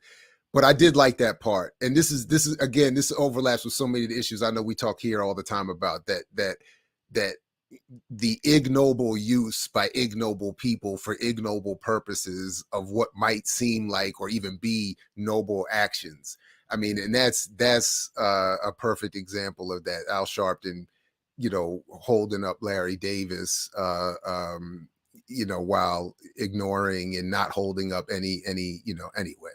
I did like that part. And this is again, this overlaps with so many of the issues I know we talk here all the time about that the ignoble use by ignoble people for ignoble purposes of what might seem like or even be noble actions. I mean, and that's a perfect example of that. Al Sharpton, you know, holding up Larry Davis, you know, while ignoring and not holding up any, you know, anyway.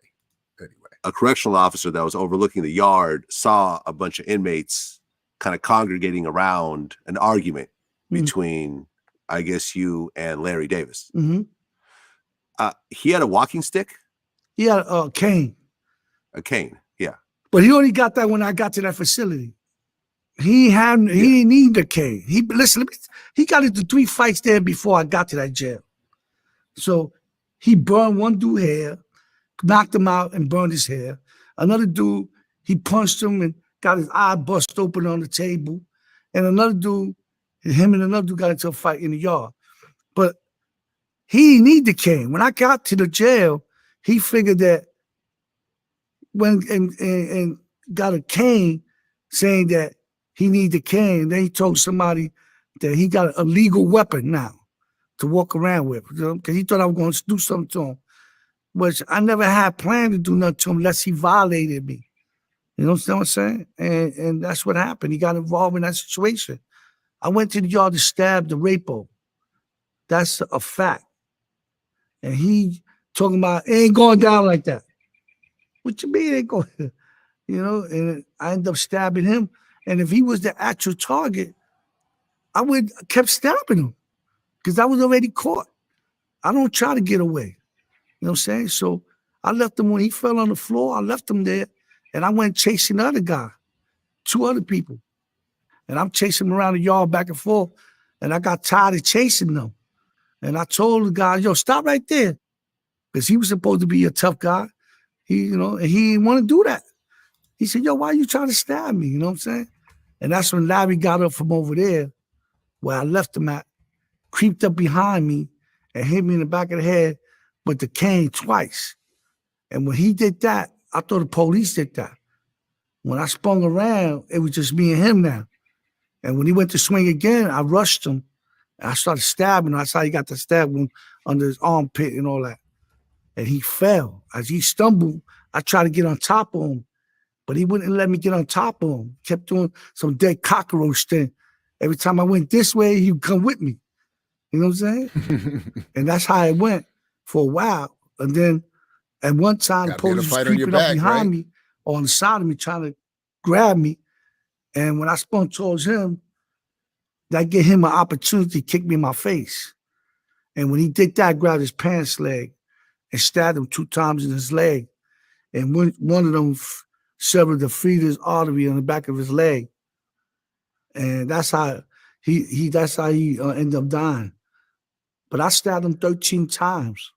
A correctional officer that was overlooking the yard saw a bunch of inmates kind of congregating around an argument between, I guess, you and Larry Davis. He had a walking stick? He had a cane. A cane, yeah. But he only got that when I got to that facility. He didn't need the cane. He got into 3 fights there before I got to that jail. So he burned one dude hair, knocked him out and burned his hair. Another dude, he punched him and got his eye bust open on the table. And another dude, him and another dude got into a fight in the yard. But he didn't need the cane. When I got to the jail, he figured that and got a cane saying that he needed the cane. Then he told somebody that he got a legal weapon now to walk around with, because he thought I was going to do something to him, which I never had planned to do nothing to him unless he violated me. You know what I'm saying? And that's what happened. He got involved in that situation. I went to the yard to stab the rapo. That's a fact. And he talking about, it ain't going down like that. What you mean it ain't going? You know, and I ended up stabbing him. And if he was the actual target, I would kept stabbing him because I was already caught. I don't try to get away. You know what I'm saying? So I left him when he fell on the floor. I left him there, and I went chasing the other guy, 2 other people. And I'm chasing them around the yard back and forth, and I got tired of chasing them. And I told the guy, yo, stop right there, because he was supposed to be a tough guy. He, you know, and he didn't want to do that. He said, yo, why are you trying to stab me? You know what I'm saying? And that's when Larry got up from over there, where I left him at, creeped up behind me and hit me in the back of the head with the cane twice. And when he did that, I thought the police did that. When I spun around, it was just me and him now. And when he went to swing again, I rushed him and I started stabbing him. That's how he got the stab wound under his armpit and all that. And he fell. As he stumbled, I tried to get on top of him, but he wouldn't let me get on top of him. Kept doing some dead cockroach thing. Every time I went this way, he would come with me. You know what I'm saying? And that's how it went for a while. And then at one time, the police was creeping up behind me or on the side of me trying to grab me. And when I spun towards him, that gave him an opportunity to kick me in my face. And when he did that, I grabbed his pants leg and stabbed him 2 times in his leg. And one of them severed the fetus artery on the back of his leg. And that's how he ended up dying. But I stabbed him 13 times.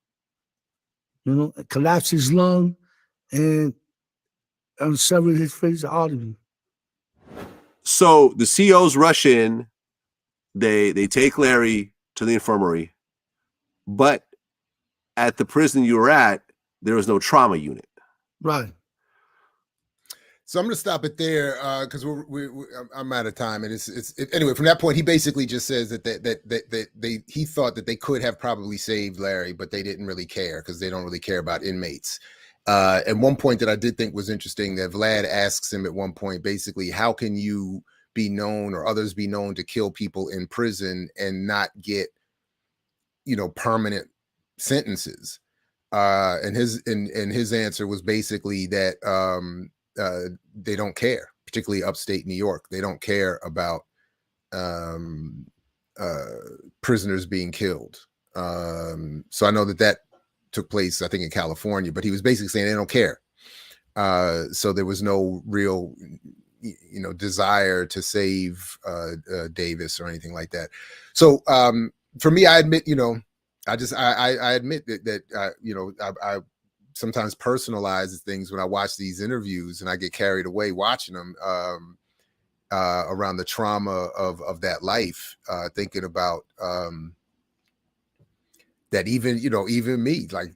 You know, collapsed his lung and severed his fetus artery. So the COs rush in, they take Larry to the infirmary, but at the prison you were at, there was no trauma unit. Right. So I'm going to stop it there because I'm out of time. And anyway. From that point, he basically just says that he thought that they could have probably saved Larry, but they didn't really care because they don't really care about inmates. And one point that I did think was interesting, that Vlad asks him at one point, basically, how can you be known or others be known to kill people in prison and not get, you know, permanent sentences? And his answer was basically that they don't care, particularly upstate New York. They don't care about prisoners being killed. So I know that took place, I think, in California, but he was basically saying they don't care. So there was no real, you know, desire to save Davis or anything like that. So for me, I admit, you know, I admit that you know, I sometimes personalize things when I watch these interviews, and I get carried away watching them around the trauma of that life, thinking about that even, you know, even me, like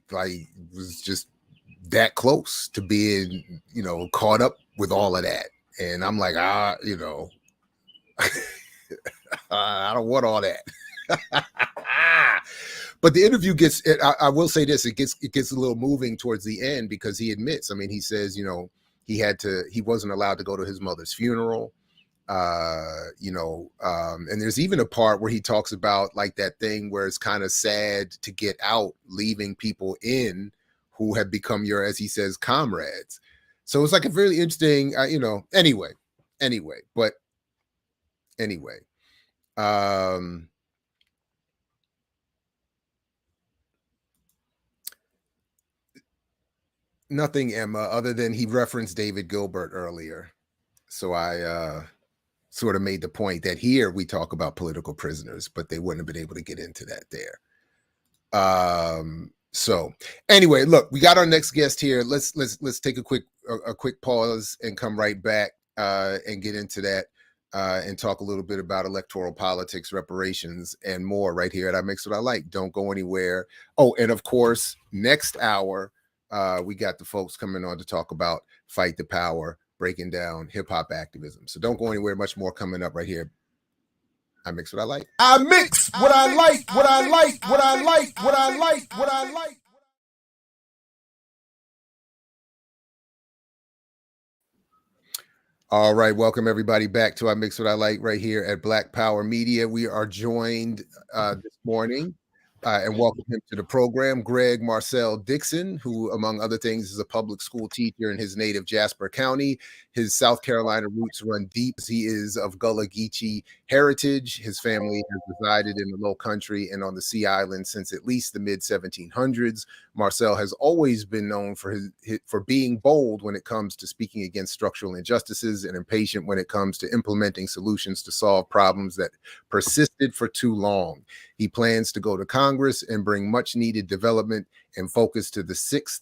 was just that close to being, you know, caught up with all of that. And I'm like, you know, I don't want all that. But the interview gets, I will say this, it gets a little moving towards the end because he admits, I mean, he says, you know, he wasn't allowed to go to his mother's funeral. And there's even a part where he talks about like that thing where it's kind of sad to get out, leaving people in who have become your, as he says, comrades. So it's like a really interesting, anyway. Nothing, Emma, other than he referenced David Gilbert earlier. So I sort of made the point that here we talk about political prisoners, but they wouldn't have been able to get into that there. So anyway, look, we got our next guest here. Let's take a quick pause and come right back and get into that and talk a little bit about electoral politics, reparations, and more right here at I Mix What I Like. Don't go anywhere. Oh, and of course, next hour, we got the folks coming on to talk about Fight the Power, breaking down hip hop activism. So don't go anywhere. Much more coming up right here. I mix what I like. I mix what I like, what I like, what I like, what I like, what I like. All right, welcome everybody back to I Mix What I Like right here at Black Power Media. We are joined this morning and welcome him to the program, Greg Marcel Dixon, who, among other things, is a public school teacher in his native Jasper County. His South Carolina roots run deep. He is of Gullah Geechee heritage. His family has resided in the Low Country and on the Sea Island since at least the mid-1700s. Marcel has always been known for being bold when it comes to speaking against structural injustices and impatient when it comes to implementing solutions to solve problems that persisted for too long. He plans to go to Congress and bring much needed development and focus to the 6th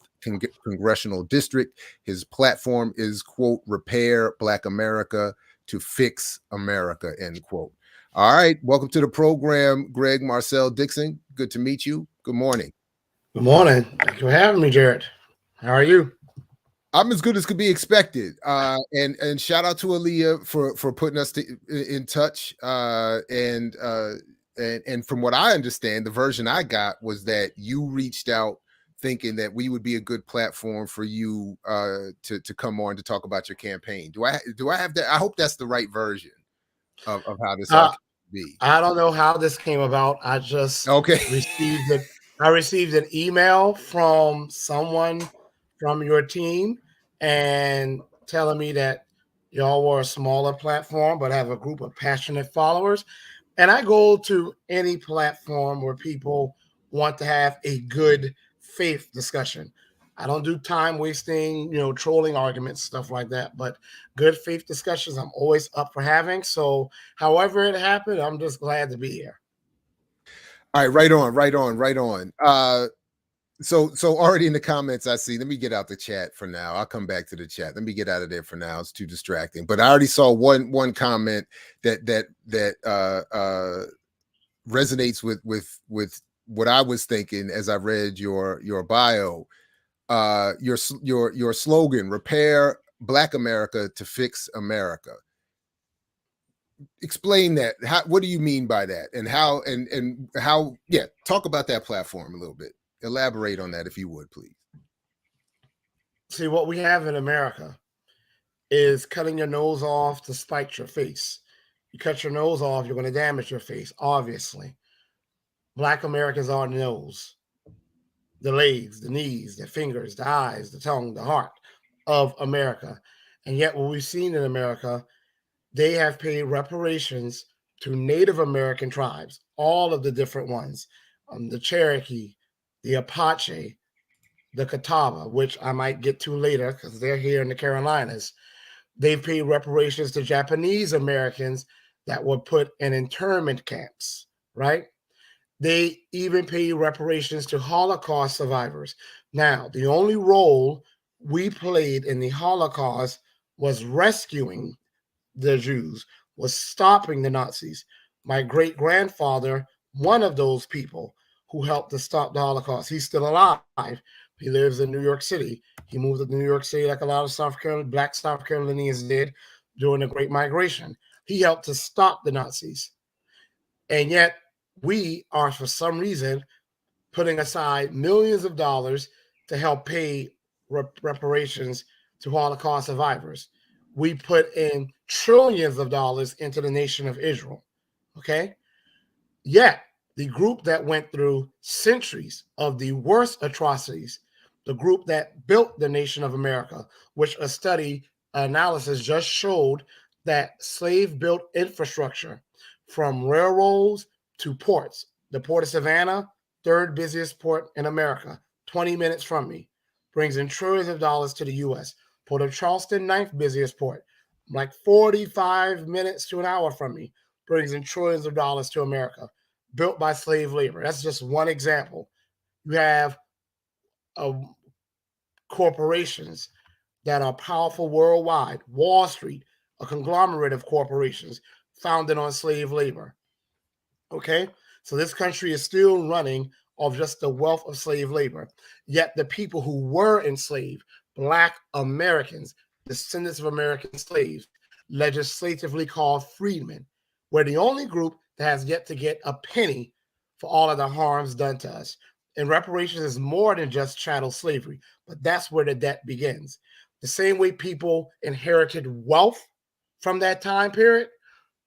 congressional district. His platform is, quote, repair Black America to fix America, end quote. All right. Welcome to the program, Greg Marcel Dixon. Good to meet you. Good morning. Good morning. Thank you for having me, Jared. How are you? I'm as good as could be expected. And shout out to Aaliyah for putting us in touch. And from what I understand, the version I got was that you reached out thinking that we would be a good platform for you to come on to talk about your campaign. Do I have that? I hope that's the right version of how this all can be. I don't know how this came about. I just received it. I received an email from someone from your team and telling me that y'all were a smaller platform but have a group of passionate followers. And I go to any platform where people want to have a good faith discussion. I don't do time wasting, trolling arguments, stuff like that. But good faith discussions, I'm always up for having. So however it happened, I'm just glad to be here. All right, right on. So already in the comments I see, let me get out the chat for now. I'll come back to the chat. Let me get out of there for now. It's too distracting. But I already saw one comment that resonates with what I was thinking as I read your bio. Your slogan, repair Black America to fix America. Explain that. What do you mean by that? And how talk about that platform a little bit. Elaborate on that if you would, please. See, what we have in America is cutting your nose off to spite your face. You cut your nose off, you're going to damage your face, obviously. Black Americans are the nose, the legs, the knees, the fingers, the eyes, the tongue, the heart of America. And yet what we've seen in America, they have paid reparations to Native American tribes, all of the different ones, the Cherokee, the Apache, the Catawba, which I might get to later because they're here in the Carolinas. They've paid reparations to Japanese Americans that were put in internment camps, right? They even paid reparations to Holocaust survivors. Now, the only role we played in the Holocaust was rescuing the Jews, was stopping the Nazis. My great-grandfather, one of those people who helped to stop the Holocaust, he's still alive. He lives in New York City. He moved to New York City like a lot of Black South Carolinians did during the Great Migration. He helped to stop the Nazis. And yet we are, for some reason, putting aside millions of dollars to help pay reparations to Holocaust survivors. We put in trillions of dollars into the nation of Israel. Okay? Yet, the group that went through centuries of the worst atrocities, the group that built the nation of America, which a study analysis just showed that slave built infrastructure from railroads to ports. The Port of Savannah, third busiest port in America, 20 minutes from me, brings in trillions of dollars to the U.S. Port of Charleston, ninth busiest port, like 45 minutes to an hour from me, brings in trillions of dollars to America, built by slave labor. That's just one example. You have corporations that are powerful worldwide. Wall Street, a conglomerate of corporations founded on slave labor. Okay? So this country is still running off just the wealth of slave labor. Yet the people who were enslaved, Black Americans, descendants of American slaves, legislatively called freedmen, we're the only group that has yet to get a penny for all of the harms done to us. And reparations is more than just chattel slavery, but that's where the debt begins. The same way people inherited wealth from that time period,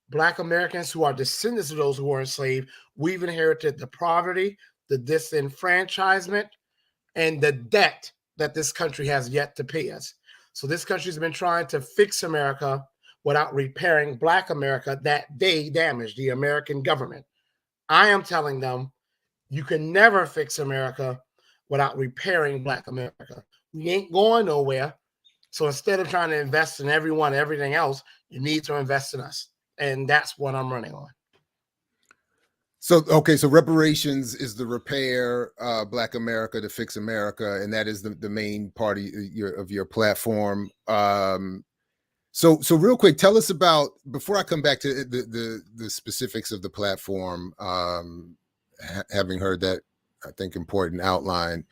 Black Americans who are descendants of those who were enslaved, we've inherited the poverty, the disenfranchisement, and the debt that this country has yet to pay us. So this country's been trying to fix America without repairing Black America that they damaged, the American government. I am telling them, you can never fix America without repairing Black America. We ain't going nowhere. So instead of trying to invest in everyone, everything else, you need to invest in us. And that's what I'm running on. So, okay, so reparations is the repair Black America to fix America, and that is the main part of your platform. So real quick, tell us about, before I come back to the specifics of the platform, having heard that, I think, important outline,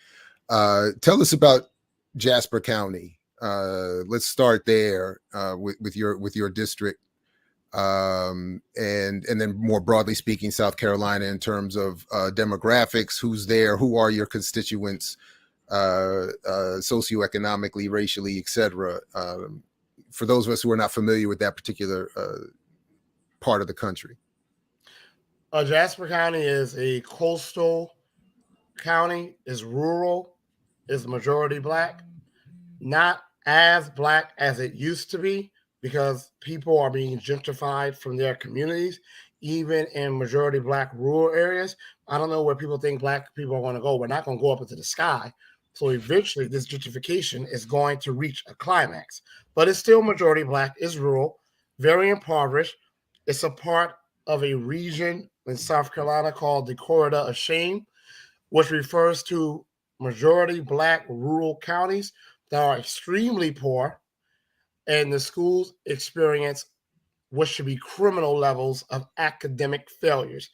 tell us about Jasper County. Let's start there with your district. And then more broadly speaking, South Carolina, in terms of demographics, who's there, who are your constituents, socioeconomically, racially, etc. For those of us who are not familiar with that particular part of the country. Jasper County is a coastal county, is rural, is majority Black, not as Black as it used to be, because people are being gentrified from their communities, even in majority Black rural areas. I don't know where people think Black people are going to go. We're not going to go up into the sky. So eventually this gentrification is going to reach a climax, but it's still majority Black, is rural, very impoverished. It's a part of a region in South Carolina called the Corridor of Shame, which refers to majority Black rural counties that are extremely poor, and the schools experience what should be criminal levels of academic failures.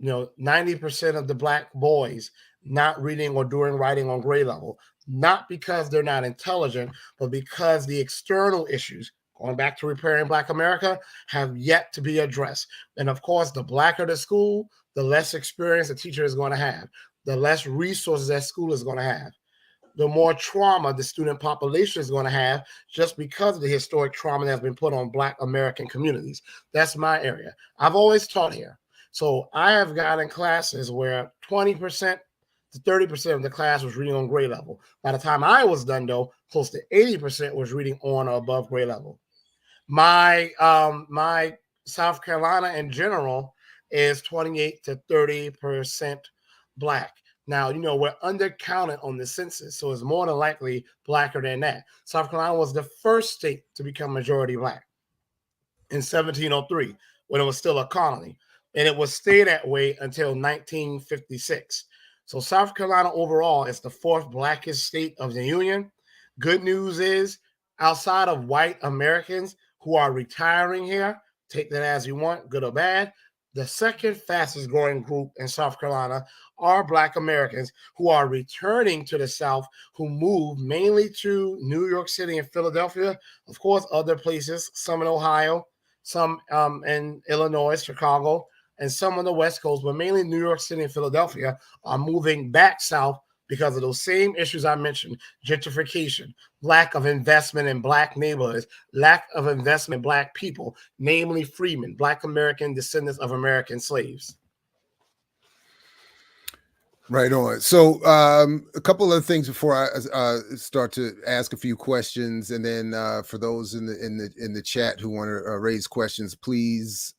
90% of the Black boys not reading or doing writing on grade level, not because they're not intelligent, but because the external issues, going back to repairing Black America, have yet to be addressed. And of course, the Blacker the school, the less experience the teacher is going to have, the less resources that school is going to have, the more trauma the student population is going to have, just because of the historic trauma that has been put on Black American communities. That's my area. I've always taught here. So I have gotten classes where 20% to 30% of the class was reading on grade level. By the time I was done, though, close to 80% was reading on or above grade level. My South Carolina in general is 28 to 30% Black. Now, we're undercounted on the census, so it's more than likely Blacker than that. South Carolina was the first state to become majority Black in 1703, when it was still a colony, and it would stay that way until 1956. So South Carolina overall is the fourth Blackest state of the Union. Good news is, outside of white Americans who are retiring here, take that as you want, good or bad, the second fastest growing group in South Carolina are Black Americans who are returning to the South, who move mainly to New York City and Philadelphia, of course, other places, some in Ohio, some in Illinois, Chicago, and some on the West Coast, but mainly New York City and Philadelphia, are moving back south because of those same issues I mentioned: gentrification, lack of investment in Black neighborhoods, lack of investment in Black people, namely freedmen, Black American descendants of American slaves. Right on. So a couple of things before I start to ask a few questions, and then for those in the chat who want to raise questions, please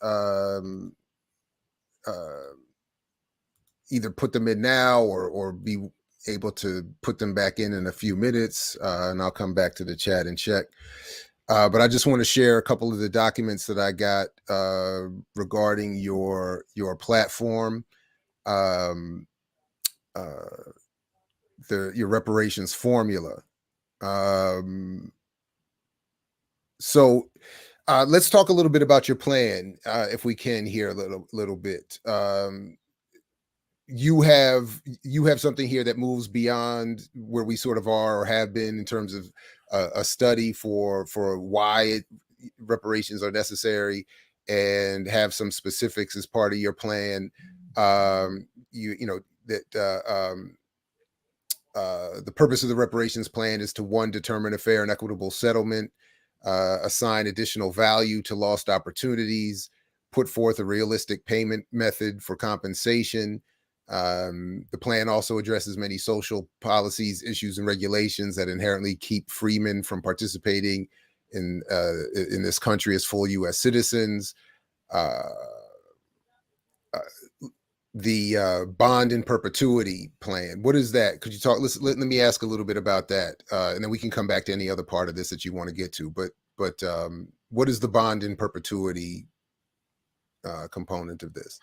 either put them in now or be able to put them back in a few minutes, and I'll come back to the chat and check. But I just want to share a couple of the documents that I got regarding your platform. Your reparations formula. So let's talk a little bit about your plan, if we can here a little bit. You have something here that moves beyond where we sort of are or have been in terms of a study for why reparations are necessary, and have some specifics as part of your plan. You know that the purpose of the reparations plan is to, one, determine a fair and equitable settlement, assign additional value to lost opportunities, put forth a realistic payment method for compensation. The plan also addresses many social policies, issues, and regulations that inherently keep freemen from participating in this country as full U.S. citizens. The bond in perpetuity plan. What is that? Could you talk? Let me ask a little bit about that, and then we can come back to any other part of this that you want to get to. But what is the bond in perpetuity component of this?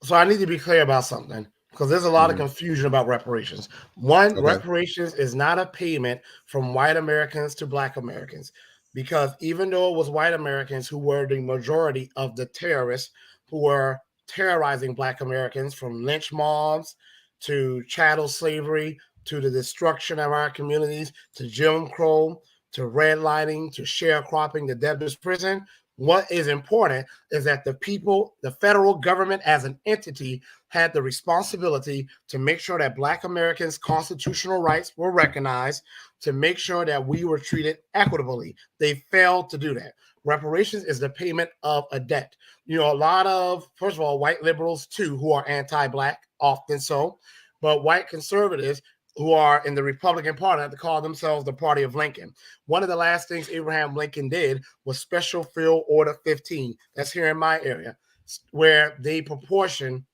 So I need to be clear about something, because there's a lot of confusion about reparations. One, reparations is not a payment from white Americans to Black Americans, because even though it was white Americans who were the majority of the terrorists who were terrorizing Black Americans, from lynch mobs to chattel slavery to the destruction of our communities to Jim Crow to redlining to sharecropping to debtor's prison, what is important is that the people, the federal government as an entity, had the responsibility to make sure that Black Americans' constitutional rights were recognized, to make sure that we were treated equitably. They failed to do that. Reparations is the payment of a debt. You know, a lot of, first of all, white liberals too, who are anti-Black, often so, but white conservatives who are in the Republican Party have to call themselves the Party of Lincoln. One of the last things Abraham Lincoln did was Special Field Order 15. That's here in my area, where they proportion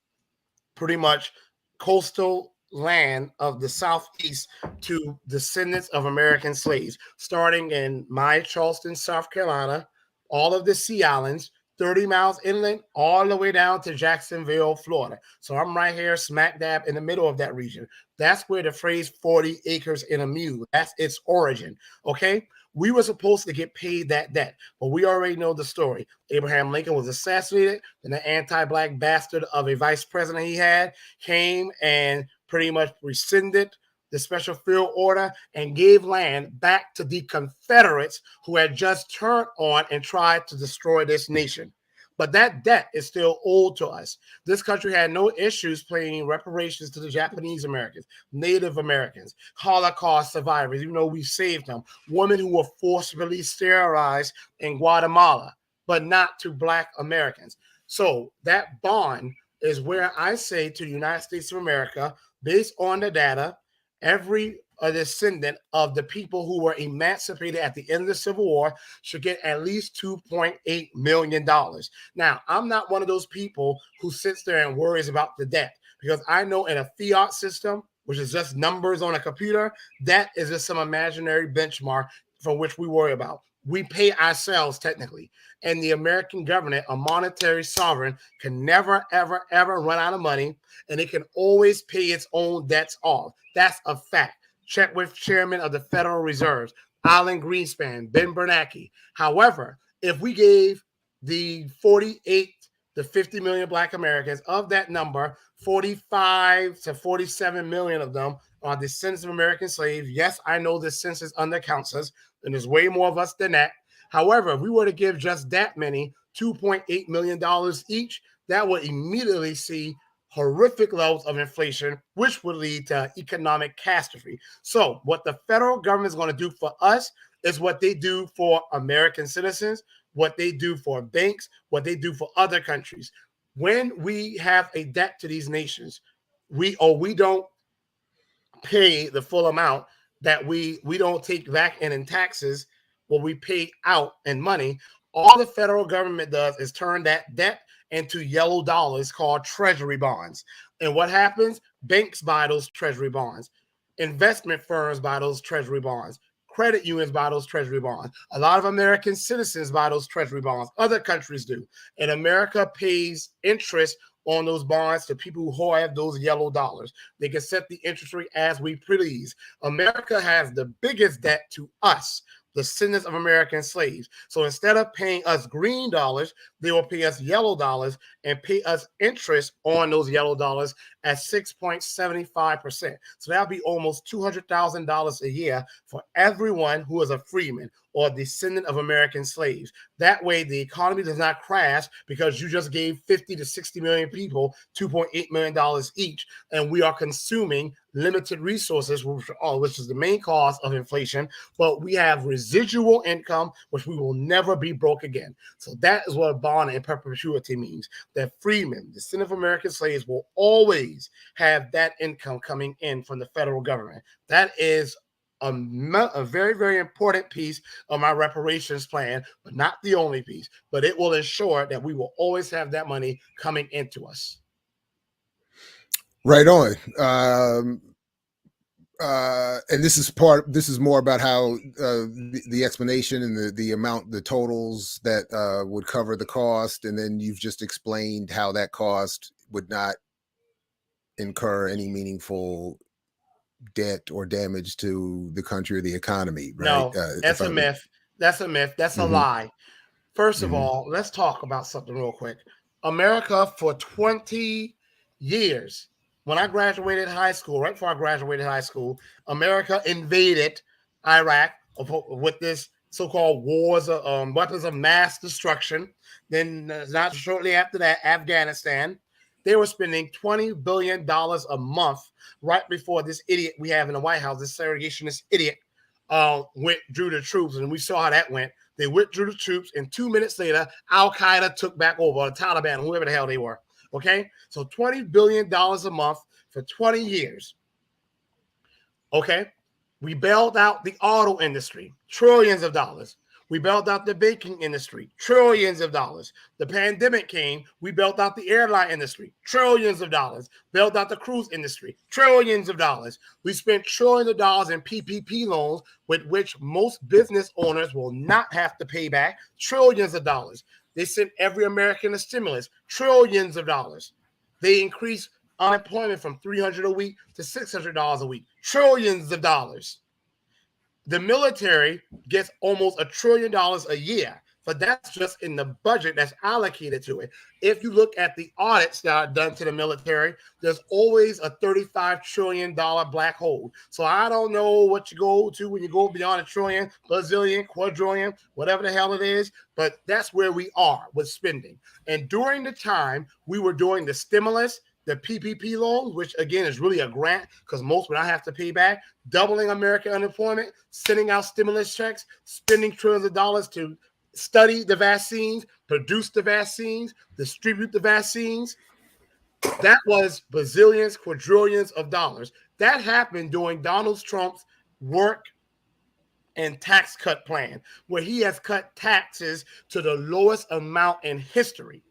pretty much coastal land of the Southeast to descendants of American slaves, starting in my Charleston, South Carolina, all of the Sea Islands, 30 miles inland, all the way down to Jacksonville, Florida. So I'm right here, smack dab in the middle of that region. That's where the phrase 40 acres in a mule, that's its origin, okay? We were supposed to get paid that debt, but we already know the story. Abraham Lincoln was assassinated, and the anti-Black bastard of a vice president he had came and pretty much rescinded the special field order and gave land back to the Confederates who had just turned on and tried to destroy this nation. But that debt is still owed to us. This country had no issues paying reparations to the Japanese Americans, Native Americans, Holocaust survivors, even though we saved them, women who were forcibly sterilized in Guatemala, but not to Black Americans. So that bond is where I say to the United States of America, based on the data, every descendant of the people who were emancipated at the end of the Civil War should get at least $2.8 million. Now, I'm not one of those people who sits there and worries about the debt, because I know in a fiat system, which is just numbers on a computer, that is just some imaginary benchmark for which we worry about. We pay ourselves technically, and the American government, a monetary sovereign, can never, ever, ever run out of money, and it can always pay its own debts off. That's a fact. Check with Chairman of the Federal Reserve, Alan Greenspan, Ben Bernanke. However, if we gave the 48 to 50 million Black Americans, of that number, 45 to 47 million of them are descendants of American slaves. Yes, I know the census undercounts us, and there's way more of us than that. However, if we were to give just that many, $2.8 million each, that would immediately see horrific levels of inflation, which would lead to economic catastrophe. So what the federal government is going to do for us is what they do for American citizens, what they do for banks, what they do for other countries. When we have a debt to these nations, we don't pay the full amount that we don't take back in taxes, what we pay out in money. All the federal government does is turn that debt into yellow dollars called treasury bonds. And what happens? Banks buy those treasury bonds. Investment firms buy those treasury bonds. Credit unions buy those treasury bonds. A lot of American citizens buy those treasury bonds. Other countries do. And America pays interest on those bonds to people who have those yellow dollars. They can set the interest rate as we please. America has the biggest debt to us, the descendants of American slaves. So instead of paying us green dollars, they will pay us yellow dollars and pay us interest on those yellow dollars at 6.75%. So that'll be almost $200,000 a year for everyone who is a freeman or descendant of American slaves. That way, the economy does not crash because you just gave 50 to 60 million people $2.8 million each, and we are consuming limited resources, which is the main cause of inflation. But we have residual income, which we will never be broke again. So that is what bond in perpetuity means. That freemen, descendant of American slaves, will always have that income coming in from the federal government. That is a very, very important piece of my reparations plan, but not the only piece. But it will ensure that we will always have that money coming into us. Right on. And this is more about how the explanation and the amount, the totals that would cover the cost. And then you've just explained how that cost would not incur any meaningful debt or damage to the country or the economy, right? No, that's a myth. That's a myth. That's a lie. First of all, let's talk about something real quick. America, for 20 years, when I graduated high school, right before I graduated high school, America invaded Iraq with this so-called wars of weapons of mass destruction. Then not shortly after that, Afghanistan. They were spending $20 billion a month right before this idiot we have in the White House, this segregationist idiot, withdrew the troops. And we saw how that went. They withdrew the troops, and 2 minutes later, Al-Qaeda took back over, the Taliban, whoever the hell they were. Okay? So $20 billion a month for 20 years. Okay? We bailed out the auto industry, trillions of dollars. We bailed out the banking industry, trillions of dollars. The pandemic came, we bailed out the airline industry, trillions of dollars. Bailed out the cruise industry, trillions of dollars. We spent trillions of dollars in PPP loans, with which most business owners will not have to pay back, trillions of dollars. They sent every American a stimulus, trillions of dollars. They increased unemployment from $300 a week to $600 a week, trillions of dollars. The military gets almost $1 trillion a year, but that's just in the budget that's allocated to it. If you look at the audits that are done to the military, there's always a $35 trillion black hole. So I don't know what you go to when you go beyond $1 trillion, bazillion, quadrillion, whatever the hell it is, but that's where we are with spending. And during the time we were doing the stimulus, the PPP loans, which again is really a grant because most would not have to pay back, doubling American unemployment, sending out stimulus checks, spending trillions of dollars to study the vaccines, produce the vaccines, distribute the vaccines. That was bazillions, quadrillions of dollars. That happened during Donald Trump's work and tax cut plan, where he has cut taxes to the lowest amount in history.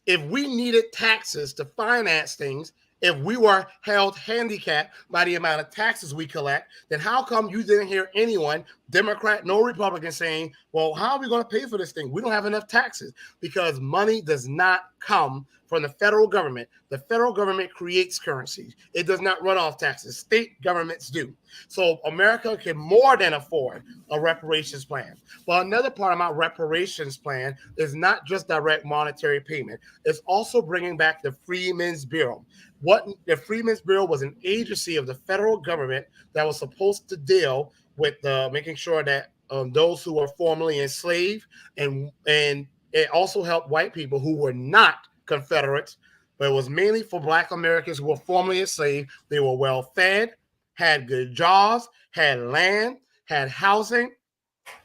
If we needed taxes to finance things, if we were held handicapped by the amount of taxes we collect, then how come you didn't hear anyone, Democrat, no Republican, saying, well, how are we going to pay for this thing? We don't have enough taxes. Because money does not come from the federal government. The federal government creates currencies. It does not run off taxes. State governments do. So America can more than afford a reparations plan. But another part of my reparations plan is not just direct monetary payment. It's also bringing back the Freedmen's Bureau. What the Freedmen's Bureau was an agency of the federal government that was supposed to deal with making sure that those who were formerly enslaved, and it also helped white people who were not Confederates, but it was mainly for Black Americans who were formerly enslaved. They were well fed, had good jobs, had land, had housing,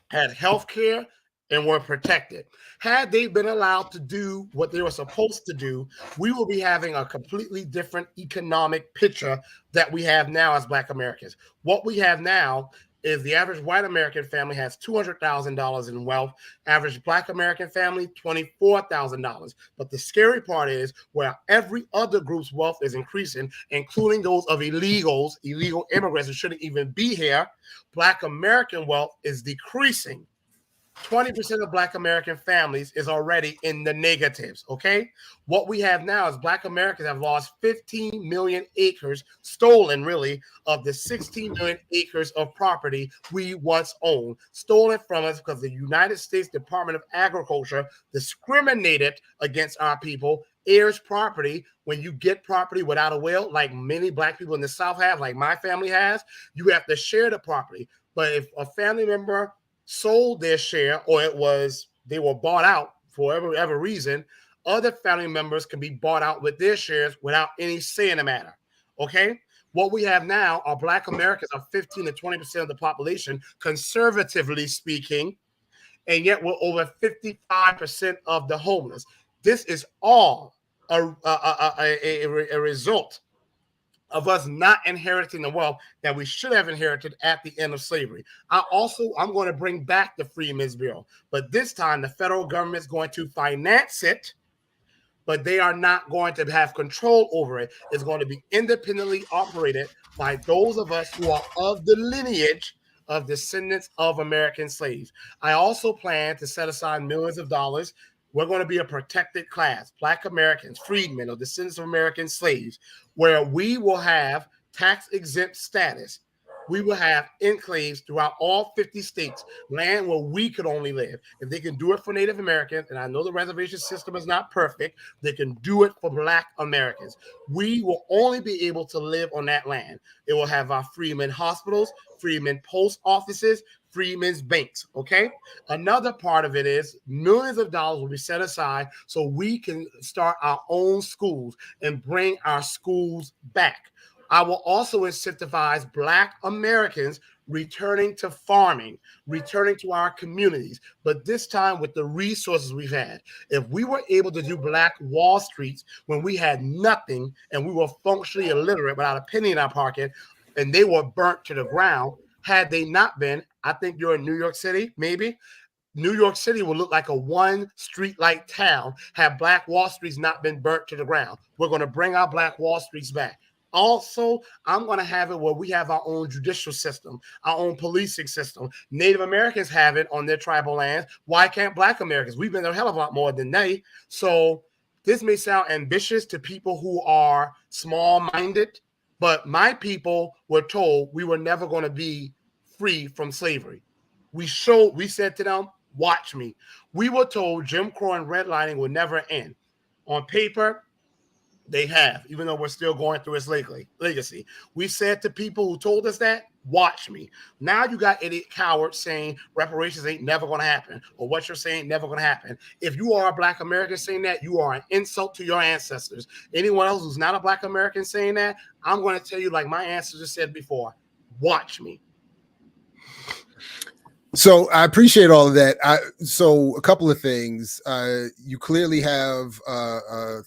had health care, and were protected. Had they been allowed to do what they were supposed to do, we will be having a completely different economic picture that we have now as Black Americans. What we have now is the average white American family has $200,000 in wealth. Average Black American family, $24,000. But the scary part is where every other group's wealth is increasing, including those of illegal immigrants who shouldn't even be here, Black American wealth is decreasing. 20% of Black American families is already in the negatives, okay? What we have now is Black Americans have lost 15 million acres, stolen really, of the 16 million acres of property we once owned, stolen from us because the United States Department of Agriculture discriminated against our people, heirs property. When you get property without a will, like many Black people in the South have, like my family has, you have to share the property. But if a family member sold their share, or they were bought out for whatever reason, other family members can be bought out with their shares without any say in the matter. Okay, what we have now are Black Americans are 15 to 20% of the population, conservatively speaking, and yet we're over 55% of the homeless. This is all a result of us not inheriting the wealth that we should have inherited at the end of slavery. I'm going to bring back the Freedmen's Bureau, but this time the federal government is going to finance it, but they are not going to have control over it. It's going to be independently operated by those of us who are of the lineage of descendants of American slaves. I also plan to set aside millions of dollars. We're going to be a protected class, Black Americans, freedmen, or descendants of American slaves, where we will have tax-exempt status. We will have enclaves throughout all 50 states, land where we could only live. If they can do it for Native Americans, and I know the reservation system is not perfect, they can do it for Black Americans. We will only be able to live on that land. It will have our freedmen hospitals, freedmen post offices, freedmen's banks, okay? Another part of it is millions of dollars will be set aside so we can start our own schools and bring our schools back. I will also incentivize Black Americans returning to farming, returning to our communities, but this time with the resources we've had. If we were able to do Black Wall Streets when we had nothing and we were functionally illiterate without a penny in our pocket, and they were burnt to the ground, had they not been, I think you're in New York City, maybe. New York City will look like a one street light town had Black Wall Streets not been burnt to the ground. We're going to bring our Black Wall Streets back. Also, I'm going to have it where we have our own judicial system, our own policing system. Native Americans have it on their tribal lands. Why can't Black Americans? We've been there a hell of a lot more than they. So this may sound ambitious to people who are small-minded, but my people were told we were never going to be free from slavery. We said to them, watch me. We were told Jim Crow and redlining would never end. On paper, they have, even though we're still going through its legacy. We said to people who told us that, watch me. Now you got idiot cowards saying reparations ain't never going to happen, or what you're saying never going to happen. If you are a Black American saying that, you are an insult to your ancestors. Anyone else who's not a Black American saying that, I'm going to tell you, like my ancestors said before, watch me. So I appreciate all of that. So a couple of things. You clearly have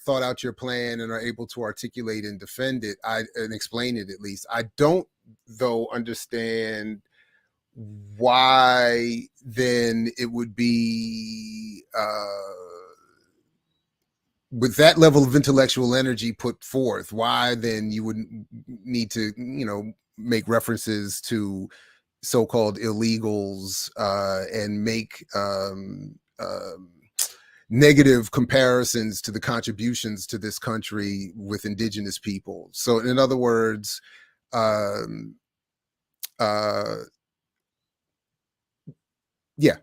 thought out your plan and are able to articulate and defend it and explain it at least. I don't, though, understand why then it would be with that level of intellectual energy put forth, why then you would need to, make references to so-called illegals and make negative comparisons to the contributions to this country with indigenous people. So in other words, yeah,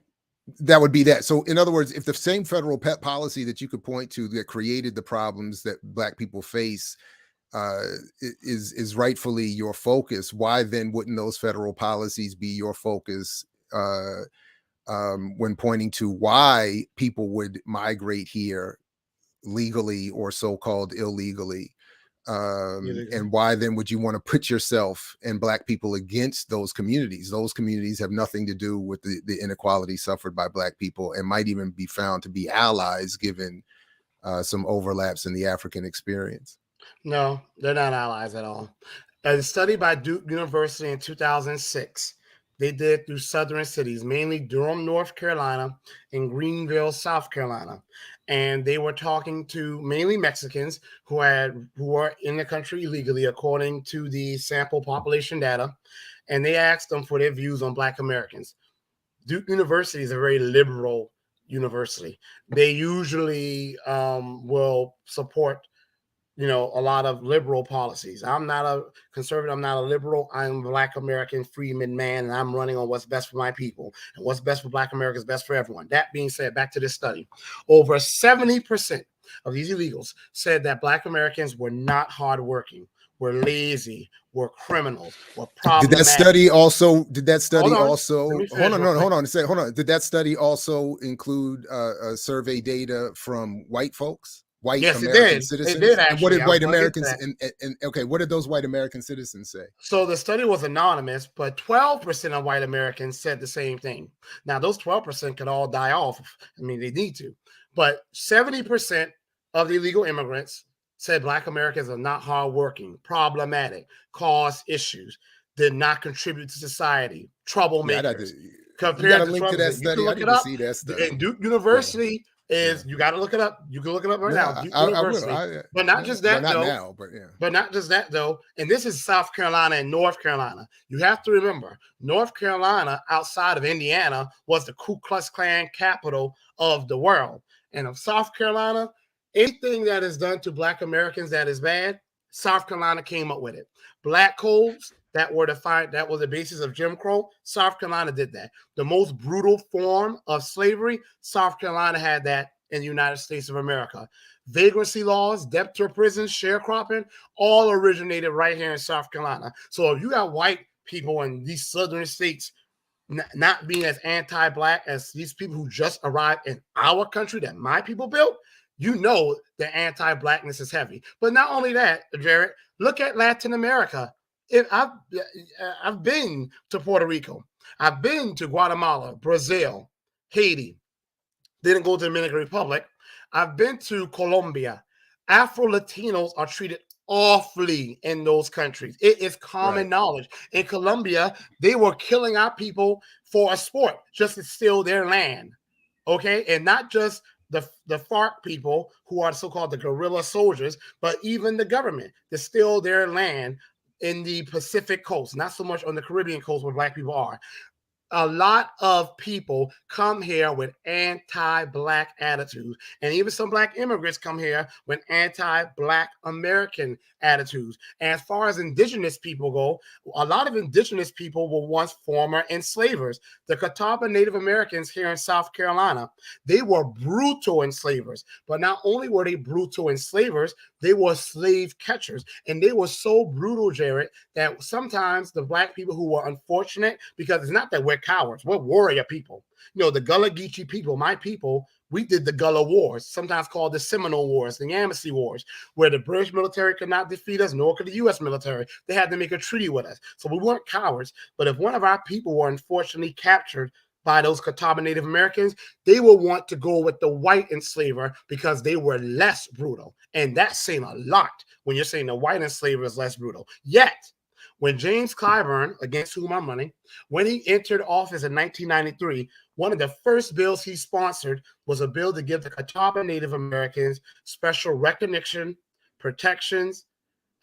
that would be that. So in other words, if the same federal pet policy that you could point to that created the problems that Black people face is rightfully your focus, why then wouldn't those federal policies be your focus when pointing to why people would migrate here legally or so-called illegally. Illegal. And why then would you want to put yourself and Black people against those communities? Those communities have nothing to do with the inequality suffered by Black people, and might even be found to be allies given some overlaps in the African experience. No, they're not allies at all. A study by Duke University in 2006, they did through southern cities, mainly Durham, North Carolina, and Greenville, South Carolina. And they were talking to mainly Mexicans who were in the country illegally, according to the sample population data. And they asked them for their views on Black Americans. Duke University is a very liberal university. They usually will support, a lot of liberal policies. I'm not a conservative. I'm not a liberal. I'm a Black American freeman man, and I'm running on what's best for my people. And what's best for Black America is best for everyone. That being said, back to this study, over 70% of these illegals said that Black Americans were not hardworking, were lazy, were criminals, were problematic. Did that study also? Did that study Hold on. also? Let me finish Hold on, real no, hold quick. on. Did that study also include survey data from white folks? White Yes, American it citizens. did And what actually. did white Americans and okay, what did those white American citizens say? So the study was anonymous, but 12% of white Americans said the same thing. Now, those 12% could all die off. I mean, they need to. But 70% of the illegal immigrants said Black Americans are not hardworking, problematic, cause issues, did not contribute to society, troublemakers. You got a link to that You study. can I look need it to up. see that study. And Duke University you got to look it up. You can look it up right now. Duke University. I will. But not just that, not though. now, but yeah. But not just that, though. And this is South Carolina and North Carolina. You have to remember, North Carolina, outside of Indiana, was the Ku Klux Klan capital of the world. And of South Carolina, anything that is done to Black Americans that is bad, South Carolina came up with it. Black codes that were defined, that was the basis of Jim Crow, South Carolina did that. The most brutal form of slavery, South Carolina had that in the United States of America. Vagrancy laws, debtor prisons, sharecropping, all originated right here in South Carolina. So if you got white people in these southern states not being as anti-Black as these people who just arrived in our country that my people built, you know the anti-Blackness is heavy. But not only that, Jared, look at Latin America. I've been to Puerto Rico. I've been to Guatemala, Brazil, Haiti. Didn't go to the Dominican Republic. I've been to Colombia. Afro-Latinos are treated awfully in those countries. It is common knowledge. In Colombia, they were killing our people for a sport, just to steal their land. Okay? And not just the FARC people who are so-called the guerrilla soldiers, but even the government to steal their land in the Pacific coast, not so much on the Caribbean coast where Black people are. A lot of people come here with anti-Black attitudes, and even some Black immigrants come here with anti-Black American attitudes. And as far as indigenous people go, a lot of indigenous people were once former enslavers. The Catawba Native Americans here in South Carolina, they were brutal enslavers. But not only were they brutal enslavers, they were slave catchers. And they were so brutal, Jared, that sometimes the Black people who were unfortunate, because it's not that we're cowards, we're warrior people. The Gullah Geechee people, my people, we did the Gullah Wars, sometimes called the Seminole Wars, the Yamasee Wars, where the British military could not defeat us, nor could the U.S. military. They had to make a treaty with us. So we weren't cowards. But if one of our people were unfortunately captured by those Catawba Native Americans, they will want to go with the white enslaver because they were less brutal. And that's saying a lot when you're saying the white enslaver is less brutal. Yet, when James Clyburn, against whom I'm running, when he entered office in 1993, one of the first bills he sponsored was a bill to give the Catawba Native Americans special recognition, protections,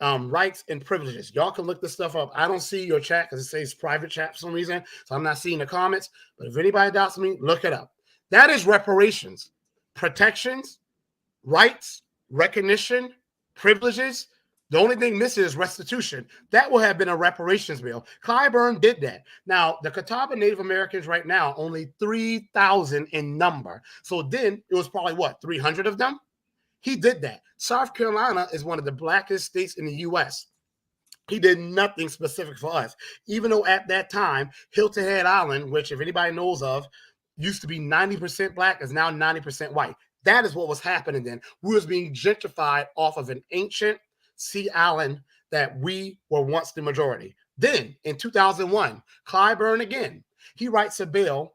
rights, and privileges. Y'all can look this stuff up. I don't see your chat because it says private chat for some reason, so I'm not seeing the comments. But if anybody doubts me, look it up. That is reparations, protections, rights, recognition, privileges. The only thing missing is restitution. That will have been a reparations bill. Clyburn did that. Now, the Catawba Native Americans right now, only 3,000 in number. So then it was probably, 300 of them? He did that. South Carolina is one of the blackest states in the U.S. He did nothing specific for us. Even though at that time, Hilton Head Island, which if anybody knows of, used to be 90% Black, is now 90% white. That is what was happening then. We was being gentrified off of an ancient sea island that we were once the majority. Then in 2001, Clyburn again, he writes a bill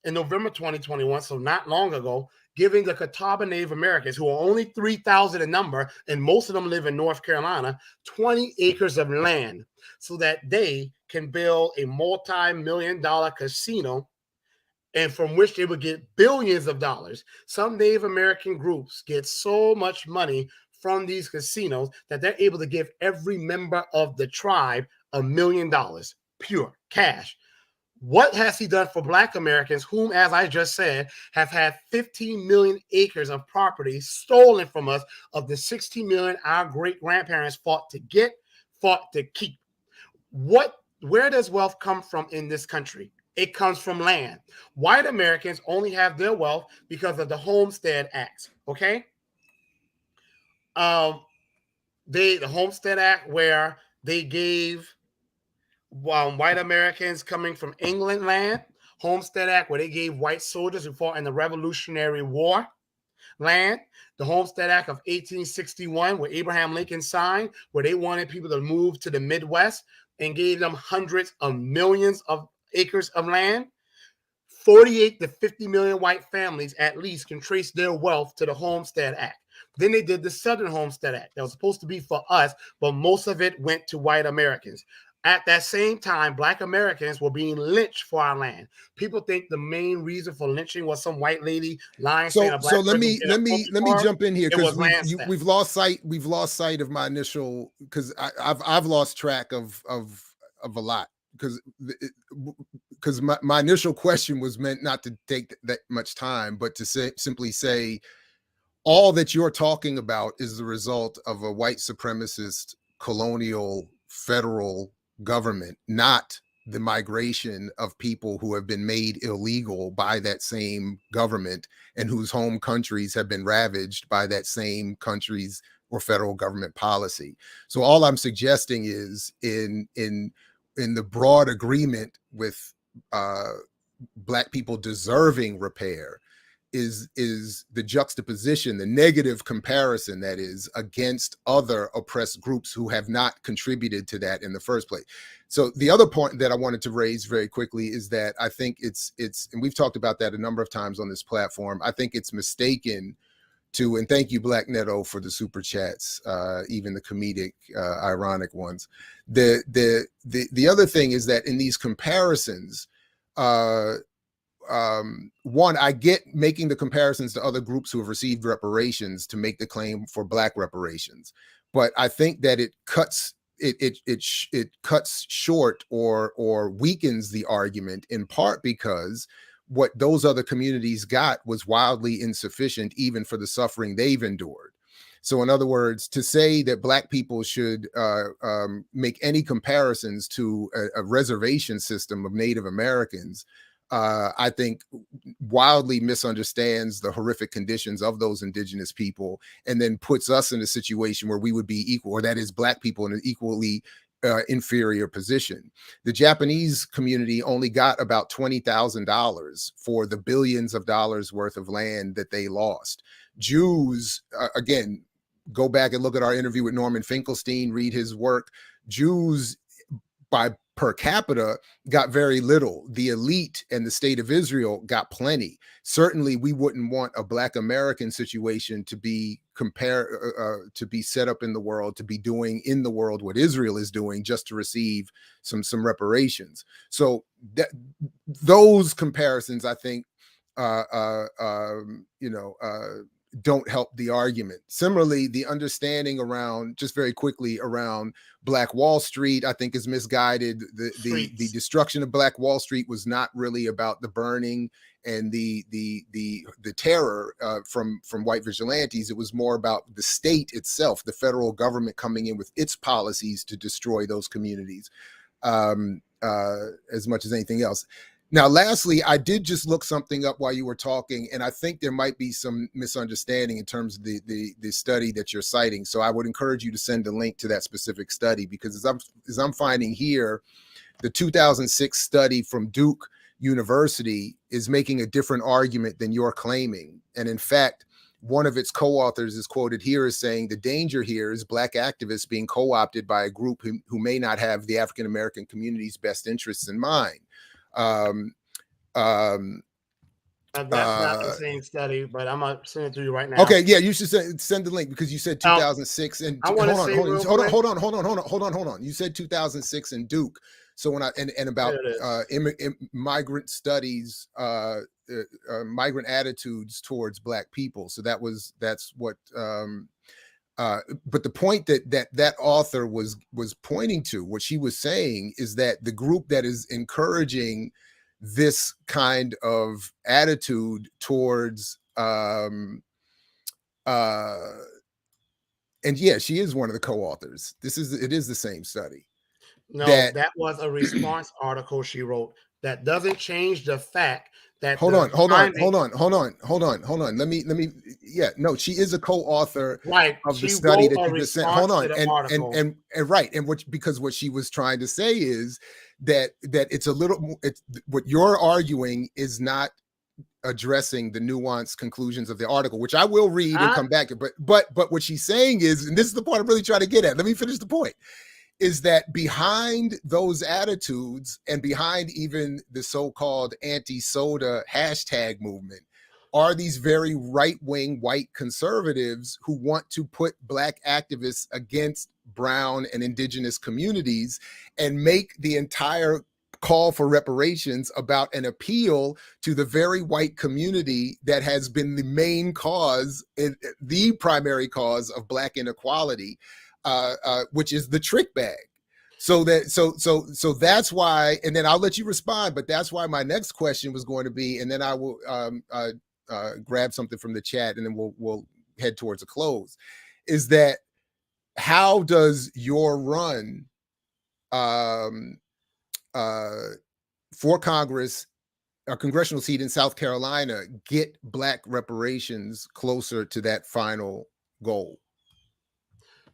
in November 2021, so not long ago, giving the Catawba Native Americans, who are only 3,000 in number, and most of them live in North Carolina, 20 acres of land so that they can build a multi-million-dollar casino, and from which they would get billions of dollars. Some Native American groups get so much money from these casinos that they're able to give every member of the tribe $1 million, pure cash. What has he done for Black Americans, whom, as I just said, have had 15 million acres of property stolen from us of the 60 million our great-grandparents fought to get, fought to keep? Where does wealth come from in this country? It comes from land. White Americans only have their wealth because of the Homestead Act, okay? The Homestead Act, where they gave white Americans coming from England land, Homestead Act, where they gave white soldiers who fought in the Revolutionary War land, the Homestead Act of 1861, where Abraham Lincoln signed, where they wanted people to move to the Midwest and gave them hundreds of millions of acres of land. 48 to 50 million white families at least can trace their wealth to the Homestead Act. Then they did the Southern Homestead Act that was supposed to be for us, but most of it went to white Americans. At that same time, Black Americans were being lynched for our land. People think the main reason for lynching was some white lady lying. So let me jump in here, because we've lost sight of my initial, because I've lost track of a lot, because my initial question was meant not to take that much time, but to simply say all that you're talking about is the result of a white supremacist colonial federal government, not the migration of people who have been made illegal by that same government and whose home countries have been ravaged by that same country's or federal government policy. So all I'm suggesting is in the broad agreement with Black people deserving repair is the juxtaposition, the negative comparison, that is, against other oppressed groups who have not contributed to that in the first place. So the other point that I wanted to raise very quickly is that I think it's, and we've talked about that a number of times on this platform, I think it's mistaken to, and thank you, Black Netto, for the super chats, even the comedic, ironic ones. The other thing is that in these comparisons, one, I get making the comparisons to other groups who have received reparations to make the claim for Black reparations, but I think that it cuts short or weakens the argument, in part because what those other communities got was wildly insufficient even for the suffering they've endured. So in other words, to say that Black people should make any comparisons to a reservation system of Native Americans, I think wildly misunderstands the horrific conditions of those indigenous people, and then puts us in a situation where we would be equal, or that is Black people in an equally inferior position. The Japanese community only got about $20,000 for the billions of dollars worth of land that they lost. Jews, again, go back and look at our interview with Norman Finkelstein, read his work. Jews by per capita got very little. The elite and the state of Israel got plenty. Certainly we wouldn't want a Black American situation to be to be set up in the world, to be doing in the world what Israel is doing just to receive some reparations. So those comparisons, I think, don't help the argument. Similarly, the understanding around, just very quickly, around Black Wall Street, I think is misguided. The destruction of Black Wall Street was not really about the burning and the terror from white vigilantes. It was more about the state itself, the federal government coming in with its policies to destroy those communities as much as anything else. Now, lastly, I did just look something up while you were talking, and I think there might be some misunderstanding in terms of the study that you're citing. So I would encourage you to send a link to that specific study, because as I'm finding here, the 2006 study from Duke University is making a different argument than you're claiming. And in fact, one of its co-authors is quoted here as saying, the danger here is Black activists being co-opted by a group who may not have the African-American community's best interests in mind. That's not the same study, but I'm gonna send it to you right now. Okay, yeah, you should send the link, because you said 2006 and hold on. You said 2006 in Duke. So when and about migrant studies, migrant attitudes towards Black people. So that's what. But the point that author was pointing to, what she was saying is that the group that is encouraging this kind of attitude towards and yeah, she is one of the co-authors. It is the same study. No, that was a response article she wrote. That doesn't change the fact that hold on. Let me yeah, no, she is a co-author of the study that you just sent. Hold on. And right. And because what she was trying to say is that it's a little, what you're arguing is not addressing the nuanced conclusions of the article, which I will read and come back to. But what she's saying is, and this is the part I'm really trying to get at, let me finish the point, is that behind those attitudes and behind even the so-called anti-soda hashtag movement are these very right-wing white conservatives who want to put Black activists against brown and indigenous communities and make the entire call for reparations about an appeal to the very white community that has been the main cause, the primary cause of Black inequality, which is the trick bag. So that's why, and then I'll let you respond, but that's why my next question was going to be, and then I will grab something from the chat, and then we'll head towards a close, is that how does your run for Congress, a congressional seat in South Carolina, get Black reparations closer to that final goal?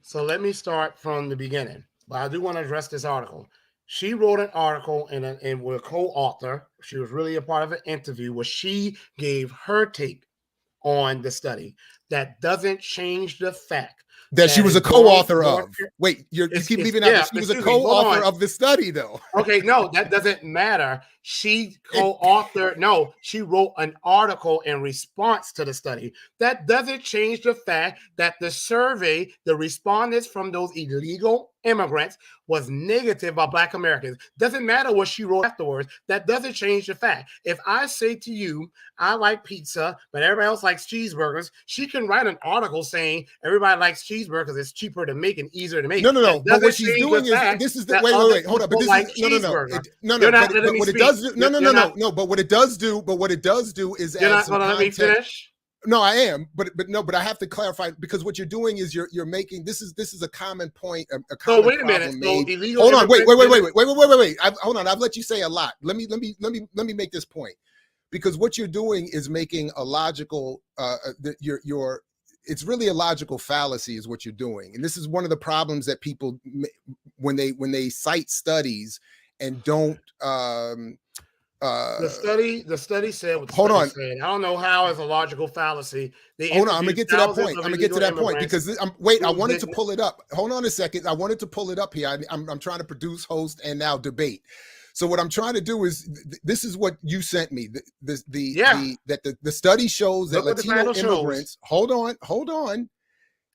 So let me start from the beginning, but I do want to address this article. She wrote an article and with a co-author. She was really a part of an interview where she gave her take on the study. That doesn't change the fact that she was a co-author of. Wait, you keep leaving out that she was a co-author of the study, though. Okay, no, that doesn't matter. She co-authored, no, she wrote an article in response to the study. That doesn't change the fact that the survey, the respondents from those illegal immigrants was negative about Black Americans. Doesn't matter what she wrote afterwards. That doesn't change the fact. If I say to you, I like pizza, but everybody else likes cheeseburgers, she can write an article saying everybody likes cheeseburgers. It's cheaper to make and easier to make. No. But what she's doing is, this is the wait. Hold up. But this is no. What it does do, no. But what it does do is you're not going to let me finish. No, I am, but I have to clarify, because what you're doing is you're making this is a common point. A common wait a minute. Hold on, wait. Hold on. I've let you say a lot. Let me make this point, because what you're doing is making a logical. It's really a logical fallacy, is what you're doing, and this is one of the problems that people, when they cite studies and don't. The study said what the study said. I don't know how it's a logical fallacy. Hold on, I'm gonna get to that point. Because I wanted to pull it up. Hold on a second. I wanted to pull it up here. I'm trying to produce, host, and now debate. So what I'm trying to do is, this is what you sent me. The study shows that Latino immigrants, hold on,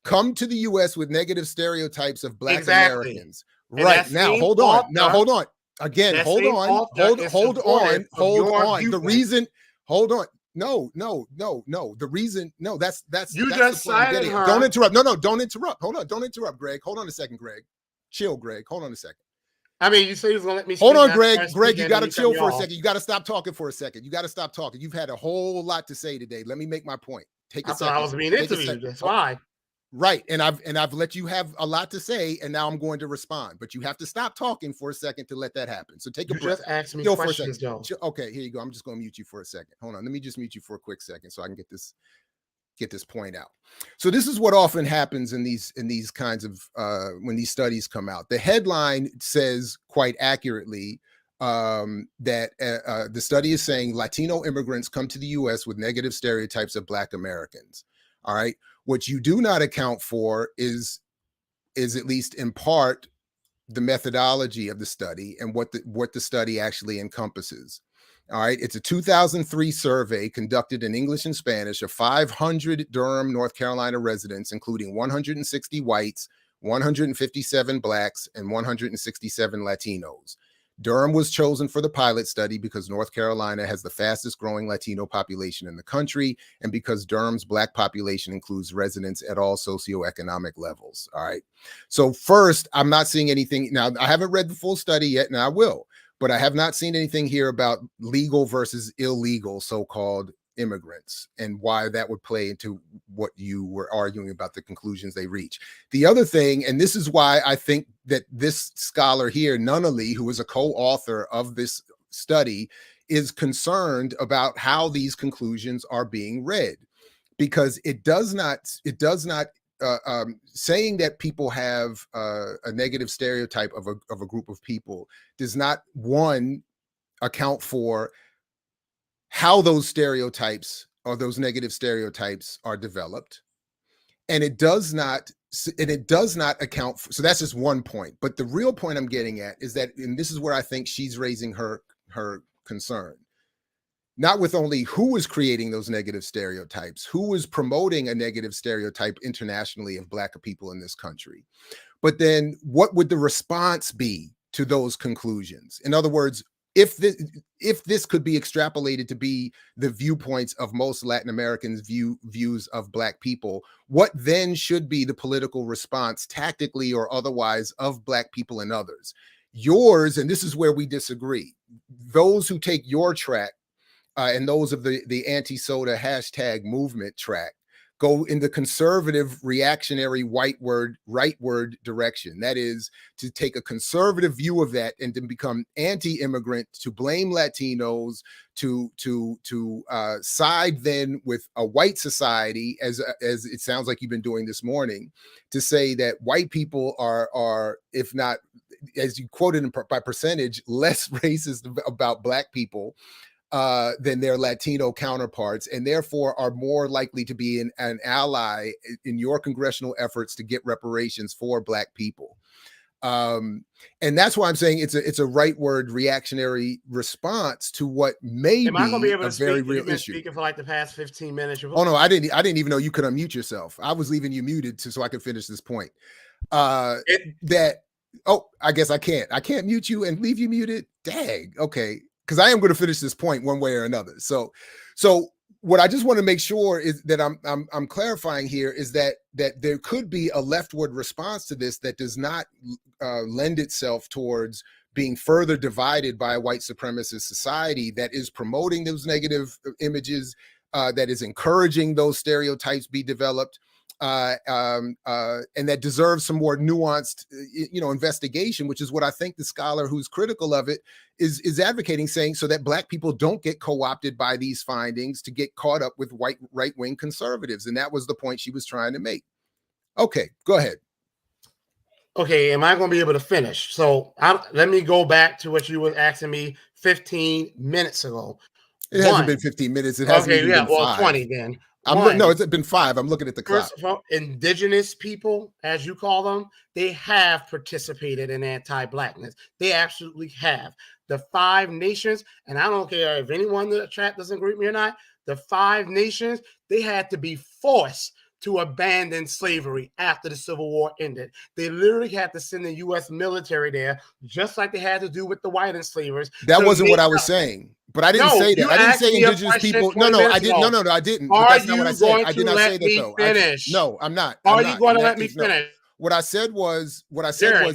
come to the U.S. with negative stereotypes of Black Americans. Right now, hold on. Again, hold on. The reason, hold on. No. The reason, no, that's you that's just cited her. Don't interrupt. No, don't interrupt. Hold on. Don't interrupt, Greg. Hold on a second, Greg. Chill, Greg. Hold on a second. I mean, you say you was gonna let me. Hold on, Greg. Greg, you got to chill for a second. You got to stop talking for a second. You got to stop talking. You've had a whole lot to say today. Let me make my point. Take a second. I was being interviewed. That's why. Right, and I've let you have a lot to say, and now I'm going to respond. But you have to stop talking for a second to let that happen. So take a breath. Just ask me questions, though. Okay, here you go. I'm just going to mute you for a second. Hold on. Let me just mute you for a quick second so I can get this point out. So this is what often happens in these kinds of when these studies come out. The headline says quite accurately that the study is saying Latino immigrants come to the U.S. with negative stereotypes of Black Americans. All right. What you do not account for is at least in part the methodology of the study and what the study actually encompasses. All right. It's a 2003 survey conducted in English and Spanish of 500 Durham, North Carolina residents, including 160 whites, 157 blacks, and 167 Latinos. Durham was chosen for the pilot study because North Carolina has the fastest growing Latino population in the country, and because Durham's black population includes residents at all socioeconomic levels. All right. So first, I'm not seeing anything. Now, I haven't read the full study yet, and I will, but I have not seen anything here about legal versus illegal so-called immigrants and why that would play into what you were arguing about the conclusions they reach. The other thing, and this is why I think that this scholar here, Nunnally, who is a co-author of this study, is concerned about how these conclusions are being read, because it does not saying that people have a negative stereotype of a group of people does not, one, account for how those stereotypes or those negative stereotypes are developed. And it does not account for, so that's just one point. But the real point I'm getting at is that, and this is where I think she's raising her concern, not with only who is creating those negative stereotypes, who is promoting a negative stereotype internationally of Black people in this country, but then what would the response be to those conclusions? In other words, if this could be extrapolated to be the viewpoints of most Latin Americans' views of Black people, what then should be the political response, tactically or otherwise, of Black people and others? Yours, and this is where we disagree, those who take your track and those of the anti-soda hashtag movement track go in the conservative, reactionary, rightward direction. That is, to take a conservative view of that and to become anti-immigrant, to blame Latinos, to side then with a white society, as it sounds like you've been doing this morning, to say that white people are, if not, as you quoted by percentage, less racist about Black people than their Latino counterparts, and therefore are more likely to be an ally in your congressional efforts to get reparations for Black people. And that's why I'm saying it's a rightward reactionary response to what may be a very real issue. Speaking for like the past 15 minutes. Oh no, I didn't even know you could unmute yourself. I was leaving you muted so I could finish this point. I guess I can't mute you and leave you muted. Dang. Okay. Because I am going to finish this point one way or another. So what I just want to make sure is that I'm clarifying here is that there could be a leftward response to this that does not lend itself towards being further divided by a white supremacist society that is promoting those negative images, that is encouraging those stereotypes be developed, and that deserves some more nuanced, investigation, which is what I think the scholar who's critical of it is advocating, saying so that Black people don't get co-opted by these findings to get caught up with white right-wing conservatives. And that was the point she was trying to make. Okay, go ahead. Okay, am I going to be able to finish? So let me go back to what you were asking me 15 minutes ago. It hasn't been 15 minutes. It hasn't even been 5. 20 then. No, it's been 5. I'm looking at the clock. First of all, indigenous people, as you call them, they have participated in anti-Blackness. They absolutely have. The 5 nations, and I don't care if anyone in the chat doesn't agree with me or not, the 5 nations, they had to be forced to abandon slavery after the Civil War ended. They literally had to send the U.S. military there, just like they had to do with the white enslavers. That wasn't what I was saying. But I didn't say that. I didn't say indigenous people. No, I didn't. No, I didn't. That's not what I said. I did not say that though. No, I'm not. Are you going to let me finish? What I said was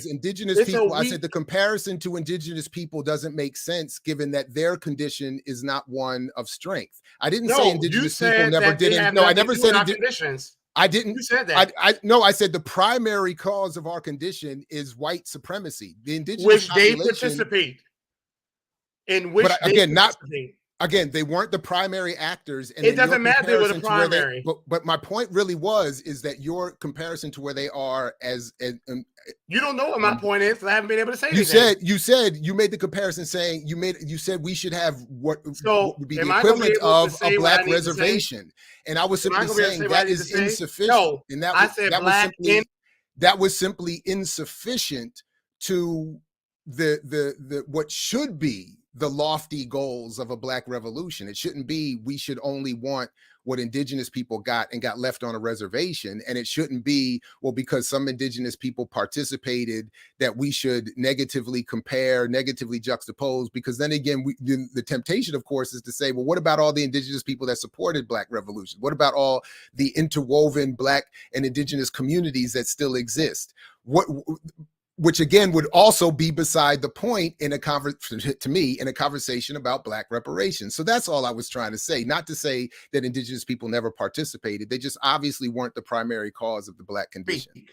indigenous people. I said the comparison to indigenous people doesn't make sense given that their condition is not one of strength. I didn't say indigenous people never did it. No, I never said conditions. I didn't. You said that. I said the primary cause of our condition is white supremacy. The indigenous which they participate in. Which but again, not Again, they weren't the primary actors. And it doesn't matter they were the primary. But my point really is that your comparison to where they are you don't know what my point is, because I haven't been able to say anything. You made the comparison saying you said we should have what would be the equivalent of a black reservation. And I was simply saying that is insufficient. No, and I said black that was simply insufficient to the what should be the lofty goals of a black revolution. It shouldn't be we should only want what indigenous people got and got left on a reservation. And it shouldn't be, well, because some indigenous people participated, that we should negatively compare, negatively juxtapose, because then again, the temptation, of course, is to say, well, what about all the indigenous people that supported black revolution? What about all the interwoven black and indigenous communities that still exist? Which again would also be beside the point in a conversation about black reparations. So that's all I was trying to say. Not to say that indigenous people never participated. They just obviously weren't the primary cause of the black condition.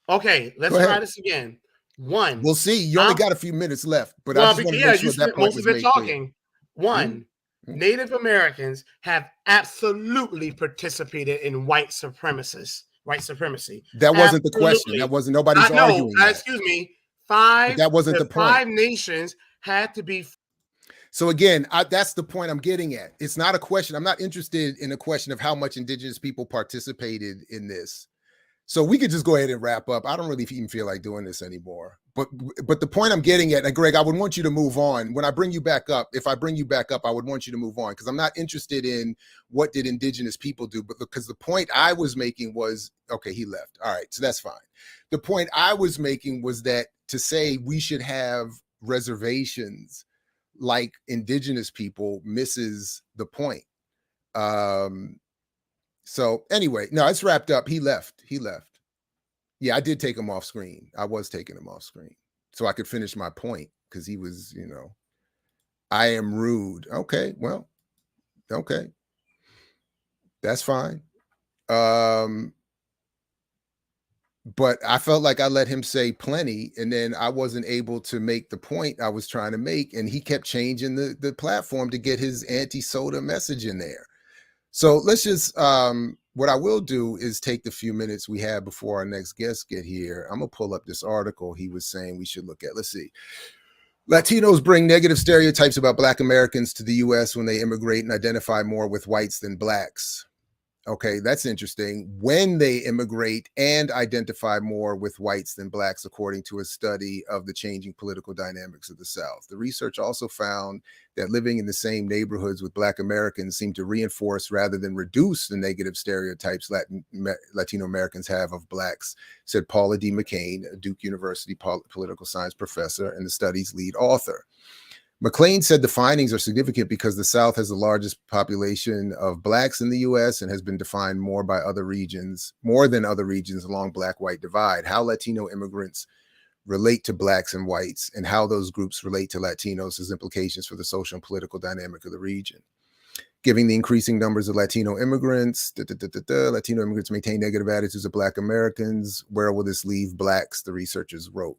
Okay, let's try this again. One. We'll see. You only got a few minutes left, but I just want to make sure that point was made clear. One, Native Americans have absolutely participated in white supremacy. That wasn't the question. That wasn't nobody's arguing. Excuse me. That wasn't the point. 5 nations had to be. So again, that's the point I'm getting at. It's not a question. I'm not interested in a question of how much indigenous people participated in this. So we could just go ahead and wrap up. I don't really even feel like doing this anymore. But the point I'm getting at, and Greg, I would want you to move on. When I bring you back up, if I bring you back up, I would want you to move on, because I'm not interested in what did indigenous people do, but because the point I was making was, okay, he left. All right, so that's fine. The point I was making was that to say we should have reservations like indigenous people misses the point. So anyway, no, it's wrapped up. He left. Yeah, I did take him off screen. I was taking him off screen so I could finish my point, because he was, I am rude. Okay, well, okay. That's fine. But I felt like I let him say plenty, and then I wasn't able to make the point I was trying to make, and he kept changing the platform to get his anti-soda message in there. So let's just, what I will do is take the few minutes we have before our next guests get here. I'm going to pull up this article he was saying we should look at. Let's see. Latinos bring negative stereotypes about Black Americans to the U.S. when they immigrate and identify more with whites than Blacks. Okay, that's interesting. When they immigrate and identify more with whites than Blacks, according to a study of the changing political dynamics of the South. The research also found that living in the same neighborhoods with Black Americans seem to reinforce rather than reduce the negative stereotypes Latino Americans have of Blacks, said Paula D. McCain, a Duke University political science professor and the study's lead author. McLean said the findings are significant because the South has the largest population of Blacks in the U.S. and has been defined more than other regions along Black-white divide. How Latino immigrants relate to Blacks and whites and how those groups relate to Latinos has implications for the social and political dynamic of the region. Given the increasing numbers of Latino immigrants, Latino immigrants maintain negative attitudes of Black Americans. Where will this leave Blacks? The researchers wrote.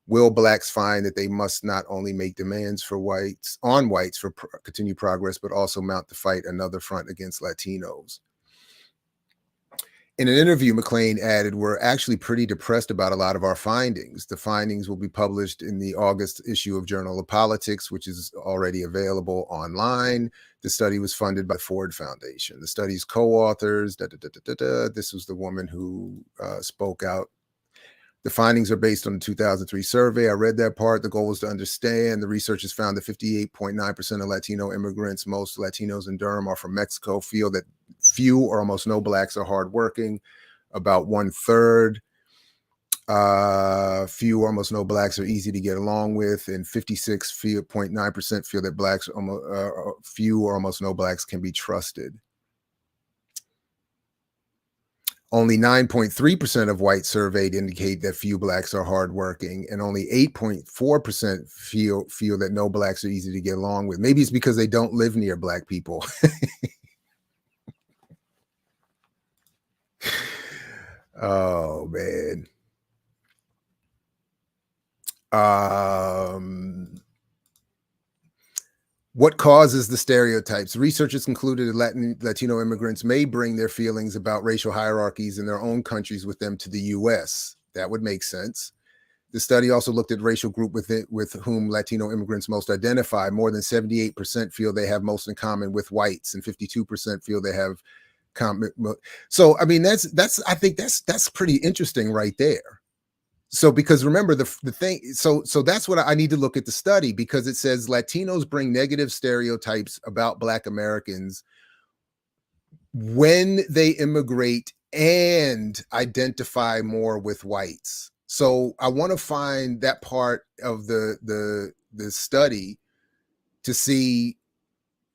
Will Blacks find that they must not only make demands for whites for continued progress, but also mount the fight another front against Latinos? In an interview, McLean added, we're actually pretty depressed about a lot of our findings. The findings will be published in the August issue of Journal of Politics, which is already available online. The study was funded by Ford Foundation. The study's co-authors, this was the woman who spoke out. The findings are based on the 2003 survey. I read that part. The goal was to understand. The researchers found that 58.9% of Latino immigrants, most Latinos in Durham, are from Mexico, feel that few or almost no Blacks are hardworking. About 1/3, few or almost no Blacks are easy to get along with, and 56.9% feel that Blacks, few or almost no Blacks can be trusted. Only 9.3% of whites surveyed indicate that few Blacks are hardworking, and only 8.4% feel that no Blacks are easy to get along with. Maybe it's because they don't live near Black people. Oh, man. What causes the stereotypes? Researchers concluded that Latino immigrants may bring their feelings about racial hierarchies in their own countries with them to the US. That would make sense. The study also looked at racial group with whom Latino immigrants most identify. More than 78% feel they have most in common with whites, and 52% feel they have common. So, I mean, I think that's pretty interesting right there. So, because remember the thing, so that's what I need to look at the study, because it says Latinos bring negative stereotypes about Black Americans when they immigrate and identify more with whites. So I want to find that part of the study to see,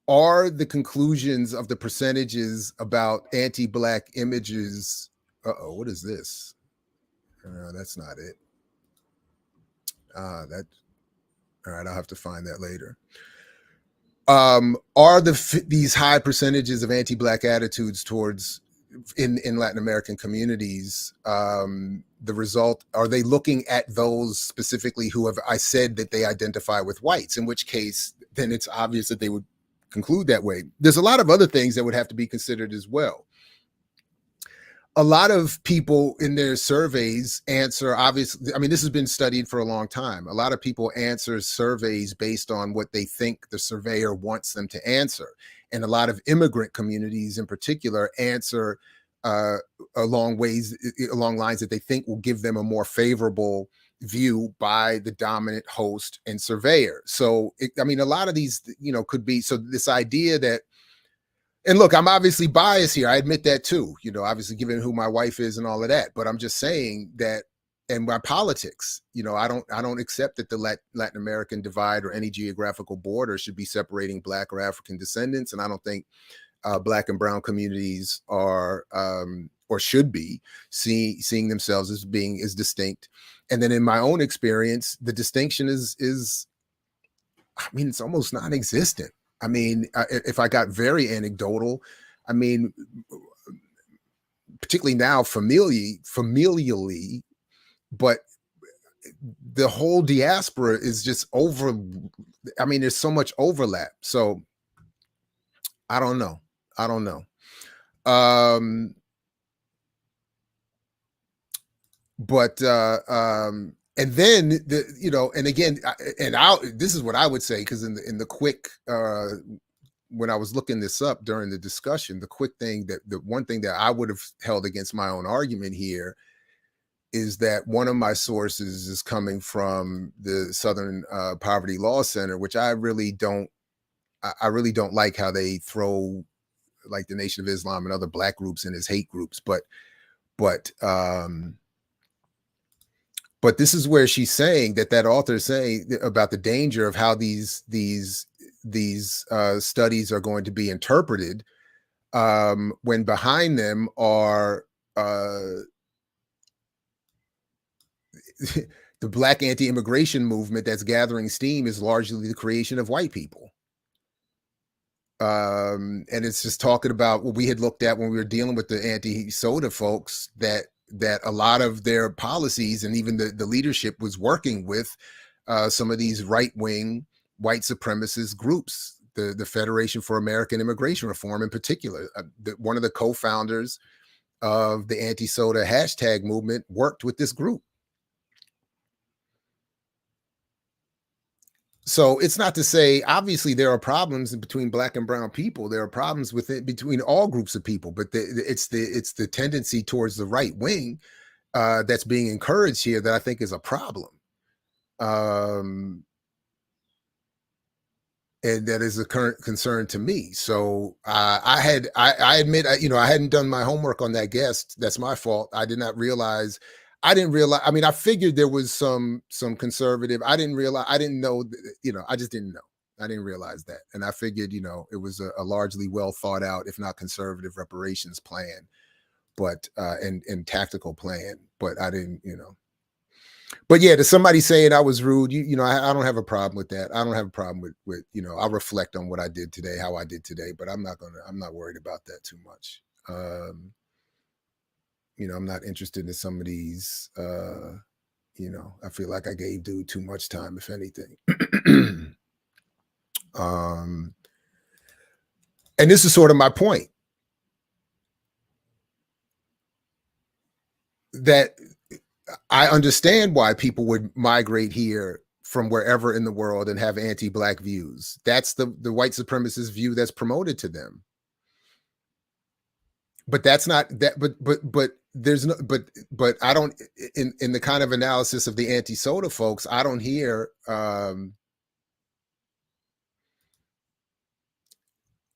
are the conclusions of the percentages about anti-Black images. Uh-oh, what is this? That's not it. All right, I'll have to find that later. Are these high percentages of anti-Black attitudes towards in Latin American communities the result? Are they looking at those specifically who have I said that they identify with whites? In which case, then it's obvious that they would conclude that way. There's a lot of other things that would have to be considered as well. A lot of people in their surveys answer, obviously, I mean, this has been studied for a long time. A lot of people answer surveys based on what they think the surveyor wants them to answer. And a lot of immigrant communities in particular answer along lines that they think will give them a more favorable view by the dominant host and surveyor. So, I mean, a lot of these, could be, so this idea that, and look, I'm obviously biased here. I admit that too, obviously given who my wife is and all of that, but I'm just saying that, and my politics, I don't accept that the Latin American divide or any geographical border should be separating Black or African descendants. And I don't think Black and brown communities are, or should be seeing themselves as being as distinct. And then in my own experience, the distinction is, I mean, it's almost non-existent. I mean, if I got very anecdotal, I mean, particularly now familially, but the whole diaspora is just I mean, there's so much overlap. So I don't know. And then and again, this is what I would say, because in the quick, when I was looking this up during the discussion, the one thing that I would have held against my own argument here is that one of my sources is coming from the Southern Poverty Law Center, which I really don't like how they throw like the Nation of Islam and other Black groups in as hate groups, but this is where she's saying that author is saying about the danger of how these studies are going to be interpreted when behind them are the Black anti-immigration movement that's gathering steam is largely the creation of white people. And it's just talking about what we had looked at when we were dealing with the anti-soda folks, that a lot of their policies and even the leadership was working with some of these right-wing white supremacist groups, the Federation for American Immigration Reform in particular. One of the co-founders of the anti-soda hashtag movement worked with this group. So it's not to say, obviously there are problems between Black and brown people. There are problems between all groups of people, but it's the tendency towards the right wing that's being encouraged here that I think is a problem. And that is a current concern to me. So I admit, I hadn't done my homework on that guest. That's my fault. I didn't realize, I mean, I figured there was some conservative. I didn't know, I just didn't know. I didn't realize that. And I figured, it was a largely well thought out, if not conservative reparations plan, but, and tactical plan, but I didn't, But yeah, to somebody saying I was rude, I don't have a problem with that. I don't have a problem with I'll reflect on what I did today, how I did today, but I'm not worried about that too much. I'm not interested in some of these, I feel like I gave dude too much time, if anything. And this is sort of my point, that I understand why people would migrate here from wherever in the world and have anti-Black views. That's the white supremacist view that's promoted to them. But that's not that. But there's no. But I don't. In the kind of analysis of the anti-soda folks, I don't hear.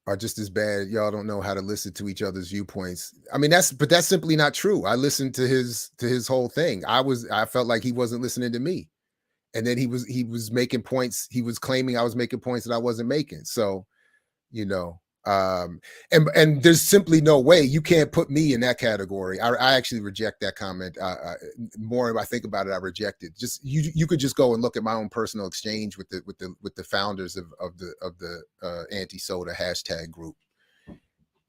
Are just as bad. Y'all don't know how to listen to each other's viewpoints. I mean, that's simply not true. I listened to his whole thing. I felt like he wasn't listening to me. And then he was making points. He was claiming I was making points that I wasn't making. So, you know, and there's simply no way you can't put me in that category. I actually reject that comment. More I think about it, I reject it. Just you could just go and look at my own personal exchange with the founders of the anti-soda hashtag group,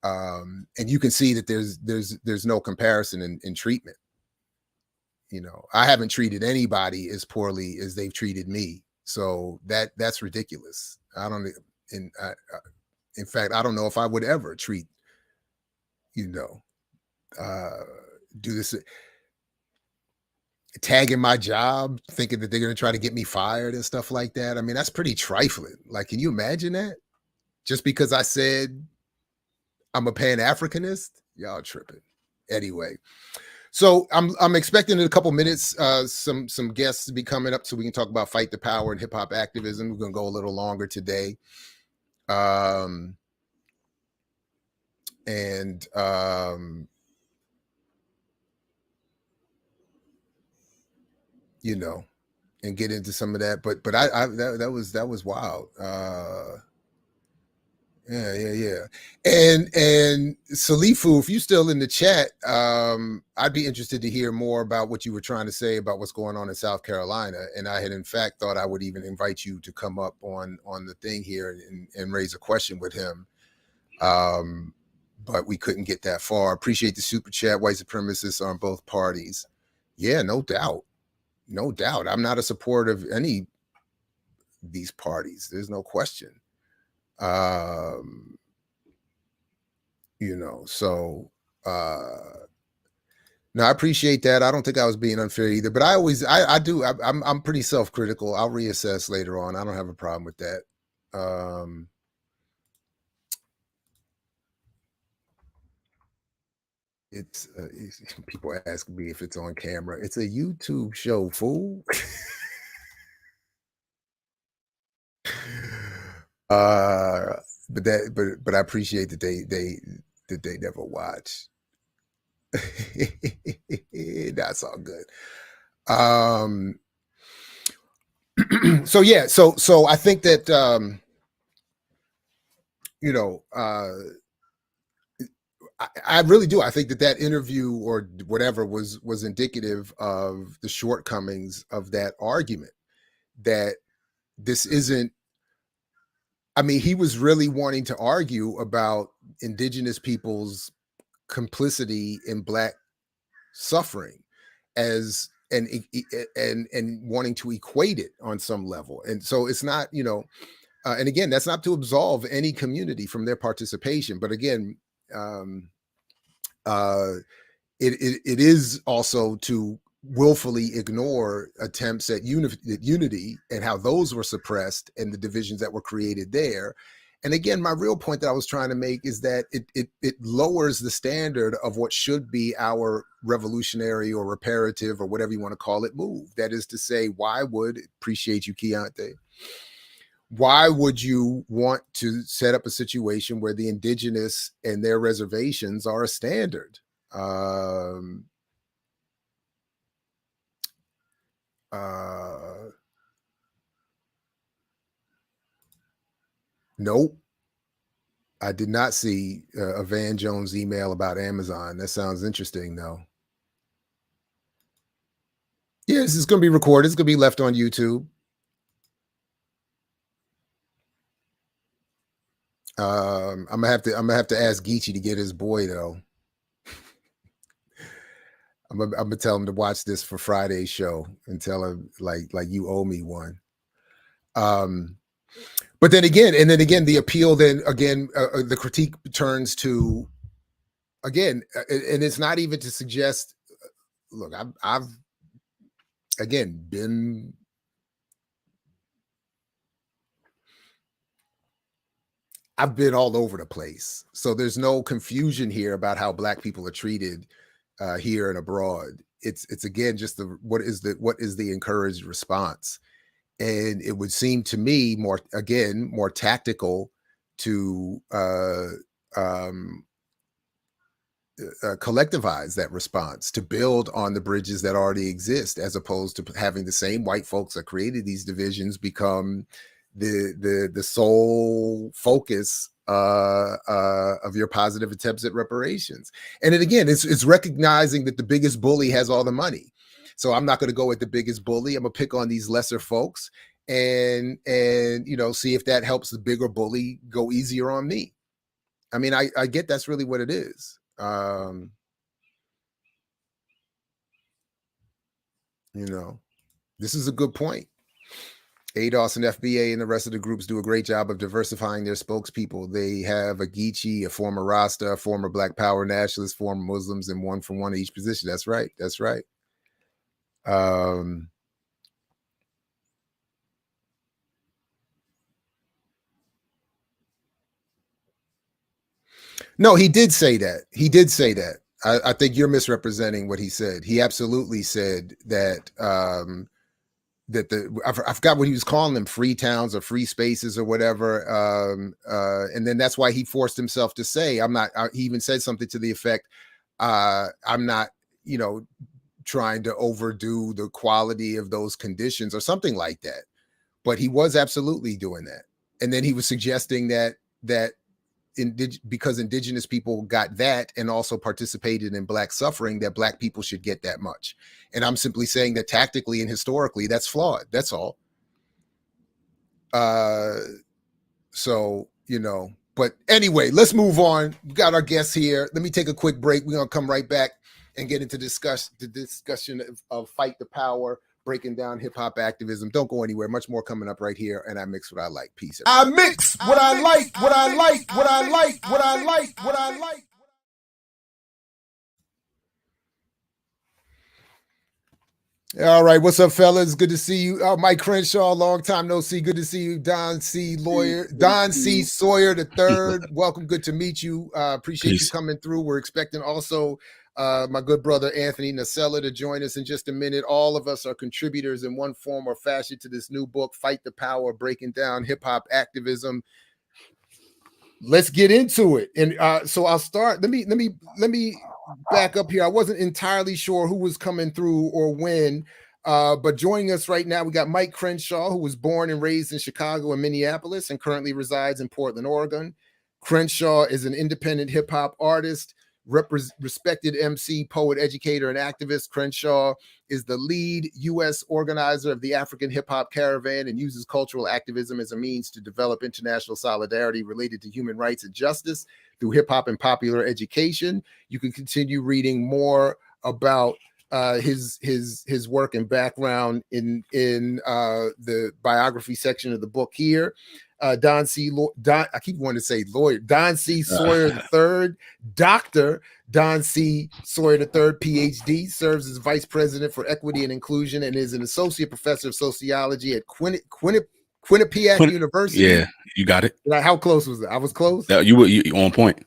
and you can see that there's no comparison in treatment. You know, I haven't treated anybody as poorly as they've treated me. So that's ridiculous. I don't, in fact, I don't know if I would ever treat, you know, do this, tagging my job, thinking that they're going to try to get me fired and stuff like that. I mean, that's pretty trifling. Like, can you imagine that? Just because I said I'm a pan-Africanist? Y'all tripping. Anyway. So I'm expecting in a couple minutes some guests to be coming up so we can talk about fight the power and hip hop activism. We're gonna go a little longer today, you know, and get into some of that. But that was wild. Yeah. And Salifu, if you're still in the chat, I'd be interested to hear more about what you were trying to say about what's going on in South Carolina. And I had in fact thought I would even invite you to come up on the thing here and raise a question with him. But we couldn't get that far. Appreciate the super chat. White supremacists on both parties. Yeah, no doubt. No doubt. I'm not a supporter of any of these parties. There's no question. You know, so no, I appreciate that. I don't think I was being unfair either, but I'm pretty self-critical. I'll reassess later on. I don't have a problem with that. It's people ask me if it's on camera. It's a YouTube show, fool. But I appreciate that they never watch. That's all good. So yeah, so I think that you know, I really do. I think that interview or whatever was indicative of the shortcomings of that argument, that this isn't, I mean, he was really wanting to argue about indigenous people's complicity in Black suffering as and wanting to equate it on some level. And so it's not, you know, and again, that's not to absolve any community from their participation, but again, it is also to willfully ignore attempts at unity and how those were suppressed and the divisions that were created there. And again, my real point that I was trying to make is that it lowers the standard of what should be our revolutionary or reparative or whatever you want to call it move. That is to say, appreciate you, Keontae. Why would you want to set up a situation where the indigenous and their reservations are a standard? Nope. I did not see a Van Jones email about Amazon. That sounds interesting, though. Yeah, this is going to be recorded. It's going to be left on YouTube. I'm gonna have to ask Geechee to get his boy though. I'm gonna tell him to watch this for Friday's show and tell him like you owe me one. But then again, the appeal, the critique turns to, again, and it's not even to suggest, look, I've again been, all over the place. So there's no confusion here about how Black people are treated here and abroad. It's again just what is the encouraged response. And it would seem to me more tactical to collectivize that response, to build on the bridges that already exist, as opposed to having the same white folks that created these divisions become the sole focus of your positive attempts at reparations. And then again, it's recognizing that the biggest bully has all the money. So I'm not going to go at the biggest bully. I'm gonna pick on these lesser folks and see if that helps the bigger bully go easier on me. I mean, I get that's really what it is. This is a good point. ADOS and FBA and the rest of the groups do a great job of diversifying their spokespeople. They have a Geechee, a former Rasta, a former Black Power nationalist, former Muslims, and one from one of each position. That's right. That's right. No, he did say that. He did say that. I think you're misrepresenting what he said. He absolutely said that I forgot what he was calling them, free towns or free spaces or whatever. And then that's why he forced himself to say, he even said something to the effect, I'm not, trying to overdo the quality of those conditions or something like that. But he was absolutely doing that. And then he was suggesting that because indigenous people got that and also participated in Black suffering, that Black people should get that much. And I'm simply saying that tactically and historically, that's flawed. That's all. But anyway, let's move on. We got our guests here. Let me take a quick break. We're going to come right back and get into the discussion of Fight the Power, breaking down hip hop activism. Don't go anywhere. Much more coming up right here. And I mix what I like. Peace. I mix what I like, what I like, what I like, what I like, what I like. All right, what's up, fellas? Good to see you. Mike Crenshaw, long time no see. Good to see you. Don C. Sawyer III. Welcome. Good to meet you. Appreciate you coming through. We're expecting also my good brother Anthony Nocella to join us in just a minute. All of us are contributors in one form or fashion to this new book, Fight the Power, breaking down hip hop activism. Let's get into it. And so I'll start. Let me back up here. I wasn't entirely sure who was coming through or when, but joining us right now, we got Mike Crenshaw, who was born and raised in Chicago and Minneapolis and currently resides in Portland, Oregon. Crenshaw is an independent hip hop artist, respected MC, poet, educator, and activist. Crenshaw is the lead U.S. organizer of the African Hip Hop Caravan and uses cultural activism as a means to develop international solidarity related to human rights and justice through hip hop and popular education. You can continue reading more about his work and background in the biography section of the book here. Don C. Sawyer III, Dr. Don C. Sawyer III, PhD, serves as Vice President for Equity and Inclusion and is an Associate Professor of Sociology at Quinnipiac University. Yeah, you got it. How close was that? I was close? You were on point.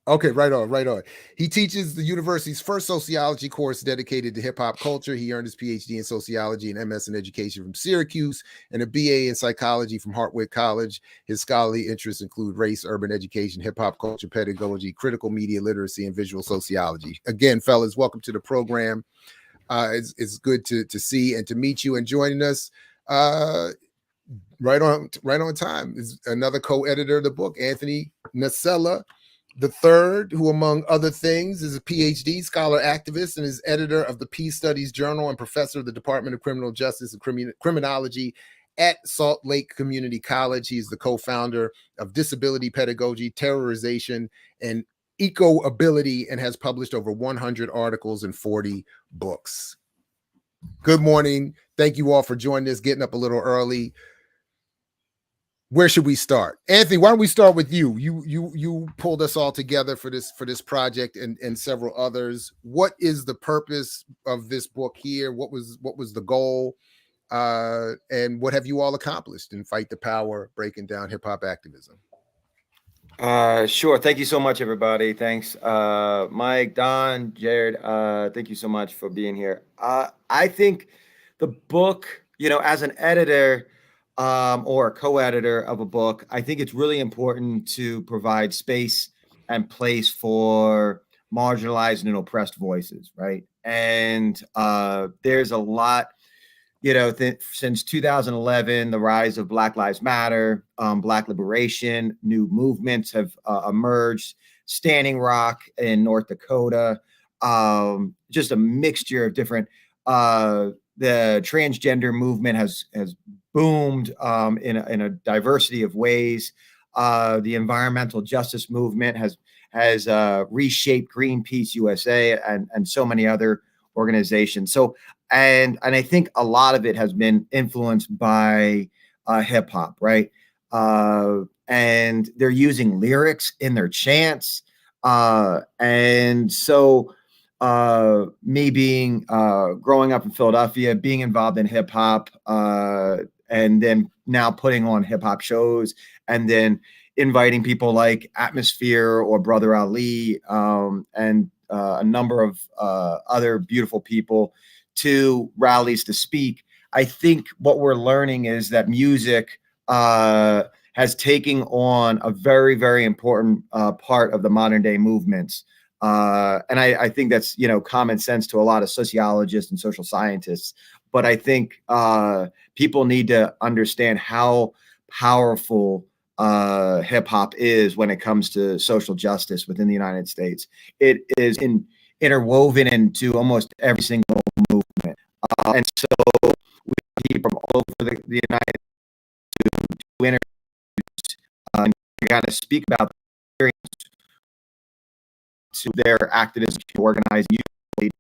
Okay, right on. He teaches the university's first sociology course dedicated to hip-hop culture. He earned his PhD in sociology and MS in education from Syracuse and a BA in psychology from Hartwick College. His scholarly interests include race, urban education, hip-hop culture, pedagogy, critical media literacy, and visual sociology. Again, fellas, welcome to the program. It's good to see and to meet you, and joining us right on time is another co-editor of the book, Anthony Nocella III, who, among other things, is a PhD scholar activist and is editor of the Peace Studies Journal and professor of the Department of Criminal Justice and Criminology at Salt Lake Community College. He is the co-founder of Disability Pedagogy, Terrorization, and Eco-Ability, and has published over 100 articles and 40 books. Good morning. Thank you all for joining us, getting up a little early. where should we start? Anthony, why don't we start with you? You pulled us all together for this project and several others. What is the purpose of this book here? What was the goal? And what have you all accomplished in Fight the Power, breaking down hip hop activism? Sure. Thank you so much, everybody. Thanks, Mike, Don, Jared. Thank you so much for being here. I think the book, as an editor or a co-editor of a book, I think it's really important to provide space and place for marginalized and oppressed voices, right? And there's a lot. Since 2011, the rise of Black Lives Matter, Black liberation, new movements have emerged. Standing Rock in North Dakota, just a mixture of different. The transgender movement has boomed in a diversity of ways. The environmental justice movement has reshaped Greenpeace USA and so many other organizations. So. And I think a lot of it has been influenced by hip hop, right? And they're using lyrics in their chants. And so me being growing up in Philadelphia, being involved in hip hop, and then now putting on hip hop shows, and then inviting people like Atmosphere or Brother Ali, and a number of other beautiful people to rallies to speak. I think what we're learning is that music has taken on a very, very important part of the modern day movements. And I think that's, common sense to a lot of sociologists and social scientists. But I think people need to understand how powerful hip hop is when it comes to social justice within the United States. It is interwoven into almost every single movement. And so we have people from all over the United States to interviews and kind of speak about their experience to their activism to organize youth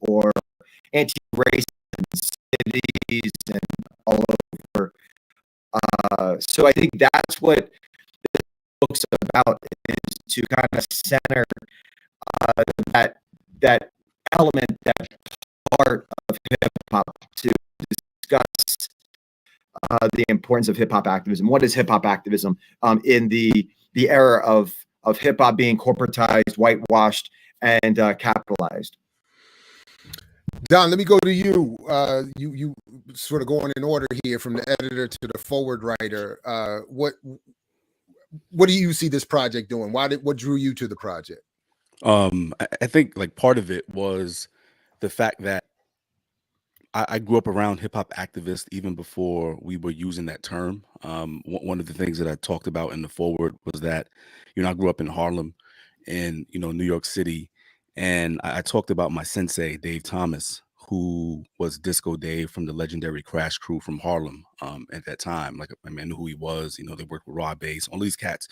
or anti-racist cities and all over. So I think that's what this book's about, is to kind of center that element, that part of hip hop, to discuss the importance of hip hop activism. What is hip hop activism in the era of hip hop being corporatized, whitewashed, and capitalized? Don, let me go to you. You sort of going in order here from the editor to the forward writer. What do you see this project doing? What drew you to the project? I think like part of it was the fact that I grew up around hip hop activists even before we were using that term. One of the things that I talked about in the forward was that, I grew up in Harlem in, New York City. And I talked about my sensei, Dave Thomas, who was Disco Dave from the legendary Crash Crew from Harlem at that time. Like, I knew who he was. They worked with Raw Bass, all these cats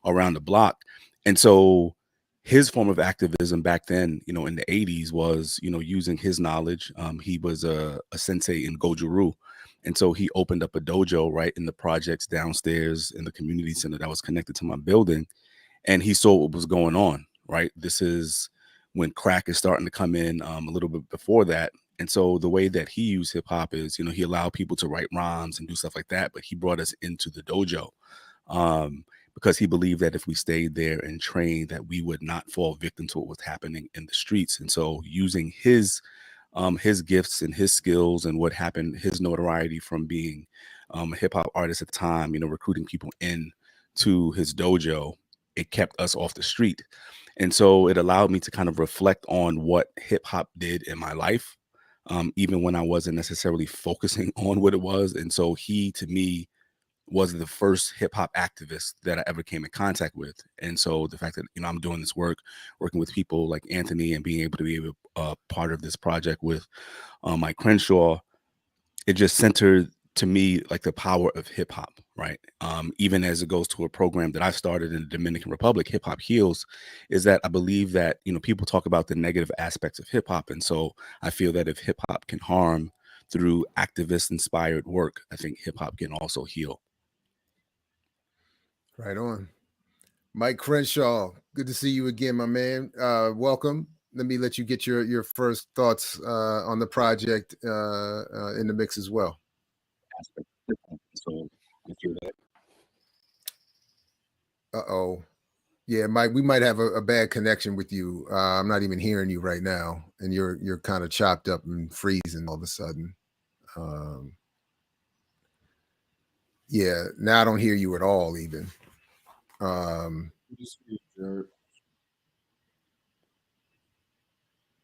around the block. And so his form of activism back then, in the 80s was, using his knowledge. He was a sensei in Goju-Ryu. And so he opened up a dojo right in the projects downstairs in the community center that was connected to my building. And he saw what was going on, right? This is when crack is starting to come in a little bit before that. And so the way that he used hip hop is, he allowed people to write rhymes and do stuff like that, but he brought us into the dojo because he believed that if we stayed there and trained, that we would not fall victim to what was happening in the streets. And so using his gifts and his skills and what happened, his notoriety from being a hip hop artist at the time, recruiting people in to his dojo, it kept us off the street. And so it allowed me to kind of reflect on what hip hop did in my life, even when I wasn't necessarily focusing on what it was. And so he, to me, was the first hip hop activist that I ever came in contact with. And so the fact that, I'm doing this work, working with people like Anthony and being able to be a part of this project with Mike Crenshaw, it just centered to me like the power of hip hop, right? Even as it goes to a program that I started in the Dominican Republic, Hip Hop Heals, is that I believe that, people talk about the negative aspects of hip hop. And so I feel that if hip hop can harm through activist inspired work, I think hip hop can also heal. Right on. Mike Crenshaw, good to see you again, my man. Welcome. Let me let you get your first thoughts on the project in the mix as well. So I feel that. Uh-oh. Yeah, Mike, we might have a bad connection with you. I'm not even hearing you right now, and you're kind of chopped up and freezing all of a sudden. Yeah, now I don't hear you at all even.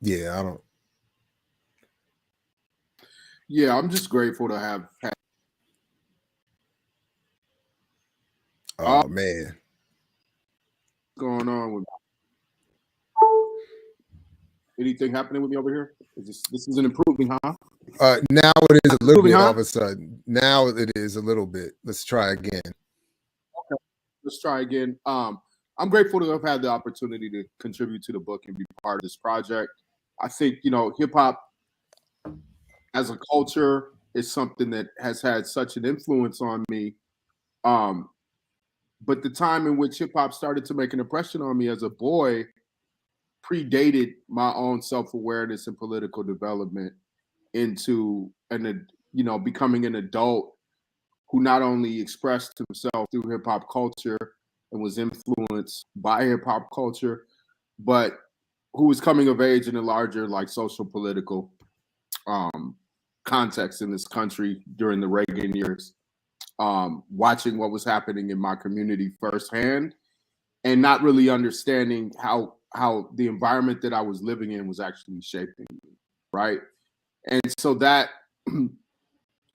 Yeah, I don't. Yeah, I'm just grateful to have had. Oh man, Going on with anything happening with me over here? This isn't improving, huh? now it is a little bit. Huh? All of a sudden, now it is a little bit. Let's try again. Okay, let's try again. I'm grateful to have had the opportunity to contribute to the book and be part of this project. I think, hip hop as a culture is something that has had such an influence on me. But the time in which hip hop started to make an impression on me as a boy predated my own self-awareness and political development into becoming an adult who not only expressed himself through hip hop culture and was influenced by hip hop culture, but who was coming of age in a larger social political context in this country during the Reagan years, watching what was happening in my community firsthand and not really understanding how the environment that I was living in was actually shaping me, right? And so that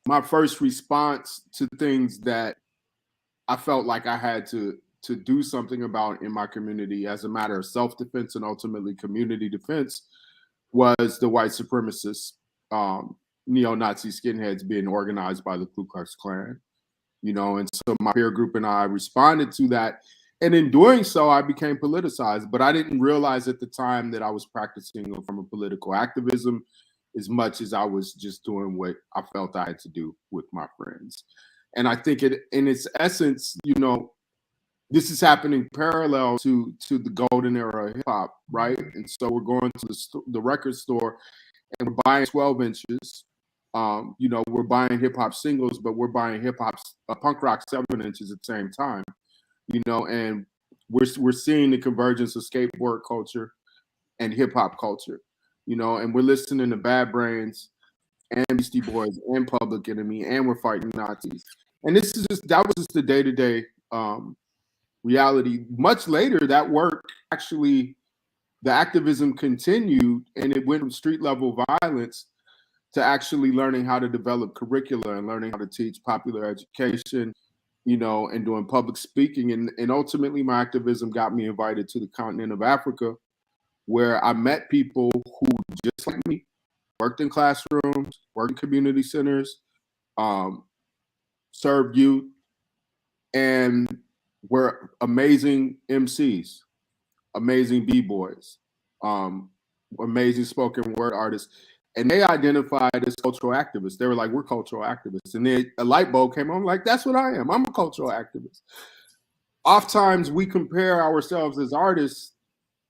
my first response to things that I felt like I had to do something about in my community as a matter of self-defense and ultimately community defense was the white supremacist neo-Nazi skinheads being organized by the Ku Klux Klan, and so my peer group and I responded to that. And in doing so, I became politicized, but I didn't realize at the time that I was practicing from a political activism as much as I was just doing what I felt I had to do with my friends. And I think in its essence, this is happening parallel to the golden era of hip hop, right? And so we're going to the record store and we're buying 12 inches. We're buying hip hop singles, but we're buying hip hop punk rock 7 inches at the same time. And we're seeing the convergence of skateboard culture and hip hop culture, and we're listening to Bad Brains and Beastie Boys and Public Enemy, and we're fighting Nazis. And that was just the day-to-day reality. Much later, that work actually, the activism continued, and it went from street level violence to actually learning how to develop curricula and learning how to teach popular education, and doing public speaking. And ultimately, my activism got me invited to the continent of Africa, where I met people who, just like me, worked in classrooms, worked in community centers, served youth, and were amazing MCs, amazing B-boys, amazing spoken word artists. And they identified as cultural activists. They were like, we're cultural activists. And then a light bulb came on, like, that's what I am. I'm a cultural activist. Oftentimes we compare ourselves as artists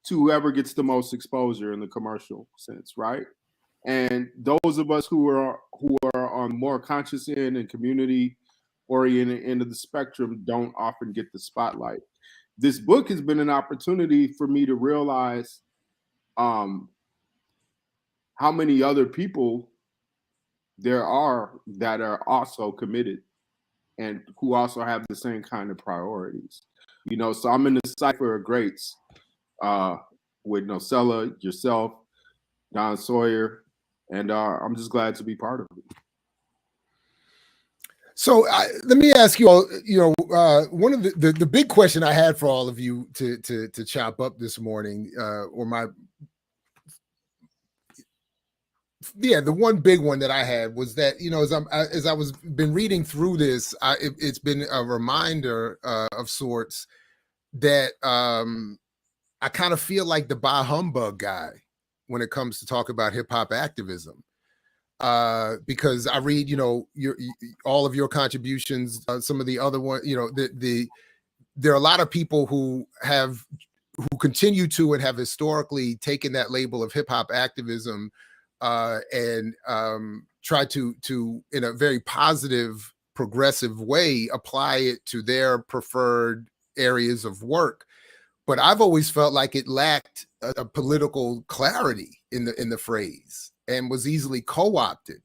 to whoever gets the most exposure in the commercial sense, right? And those of us who are on more conscious end and community oriented end of the spectrum don't often get the spotlight. This book has been an opportunity for me to realize how many other people there are that are also committed and who also have the same kind of priorities. So I'm in the cipher of greats with Nocella, yourself, Don Sawyer, and I'm just glad to be part of it. So let me ask you all, one of the big question I had for all of you to chop up this morning, the one big one that I had was that, as I was been reading through this, it's been a reminder of sorts that I kind of feel like the bah humbug guy when it comes to talk about hip hop activism. because I read, you know, all of your contributions, some of the other one, you know, there are a lot of people who continue to and have historically taken that label of hip hop activism and try to in a very positive, progressive way apply it to their preferred areas of work. But I've always felt like it lacked a political clarity in the phrase and was easily co-opted.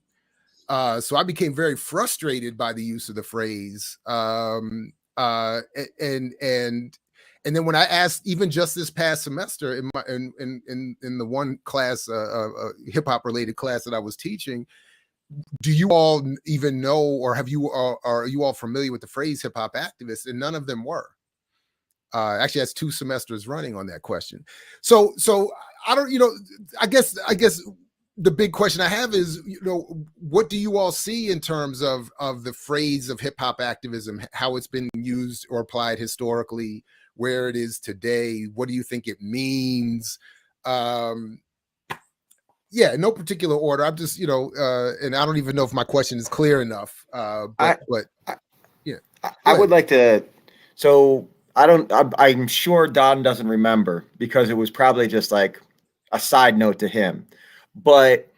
So I became very frustrated by the use of the phrase. And then when I asked, even just this past semester in the one class, hip hop related class that I was teaching, do you all even know, or are you all familiar with the phrase hip hop activist? And none of them were. Actually, that's 2 semesters running on that question. So I don't, you know, I guess the big question I have is, you know, what do you all see in terms of the phrase of hip hop activism, how it's been used or applied historically, where it is today? What do you think it means? Yeah, in no particular order. I'm just, you know, and I don't even know if my question is clear enough. But yeah, I would like to. So I'm sure Don doesn't remember because it was probably just like a side note to him. But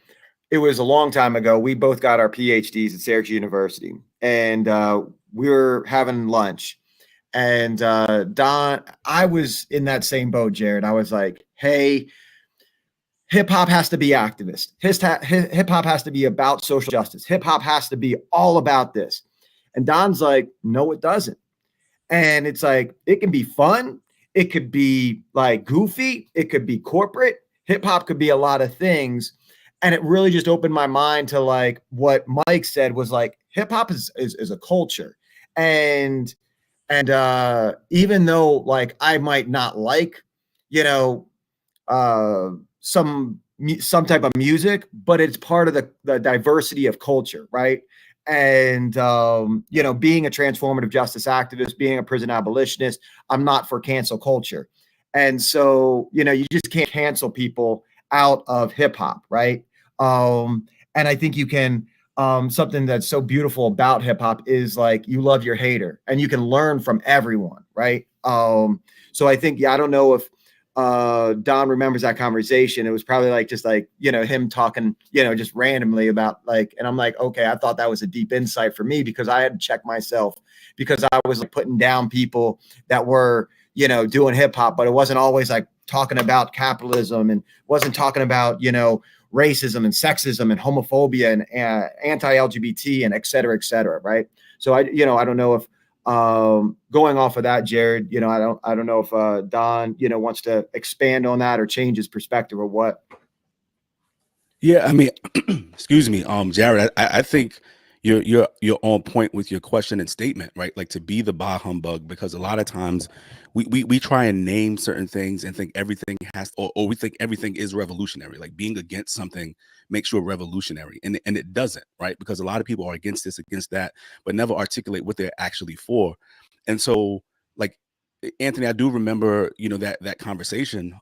it was a long time ago. We both got our PhDs at Syracuse University, and we were having lunch. And Don, I was in that same boat, Jared. I was like, hey, hip hop has to be activist. Hip hop has to be about social justice. Hip hop has to be all about this. And Don's like, no, it doesn't. And it's like, it can be fun. It could be like goofy. It could be corporate. Hip hop could be a lot of things. And it really just opened my mind to like what Mike said was like, hip hop is a culture. And even though like I might not like, you know, some type of music, but it's part of the diversity of culture, right? And you know, being a transformative justice activist, being a prison abolitionist, I'm not for cancel culture. And so, you know, you just can't cancel people out of hip hop, right? And I think you can, something that's so beautiful about hip hop is like you love your hater and you can learn from everyone, right? So I think, yeah, I don't know if Don remembers that conversation. It was probably like just like, you know, him talking, you know, just randomly about like, and I'm like, okay, I thought that was a deep insight for me because I had to check myself because I was like putting down people that were, you know, doing hip hop, but it wasn't always like talking about capitalism and wasn't talking about, you know, racism and sexism and homophobia and anti-LGBT and et cetera, right? So I don't know if going off of that, Jared, you know, I don't know if Don, you know, wants to expand on that or change his perspective or what. Yeah, I mean, excuse me, Jared, I think you're on point with your question and statement, right? Like to be the bah humbug, because a lot of times we try and name certain things and think everything has, or we think everything is revolutionary. Like being against something makes you a revolutionary, and it doesn't, right? Because a lot of people are against this, against that, but never articulate what they're actually for. And so, like Anthony, I do remember, you know, that conversation,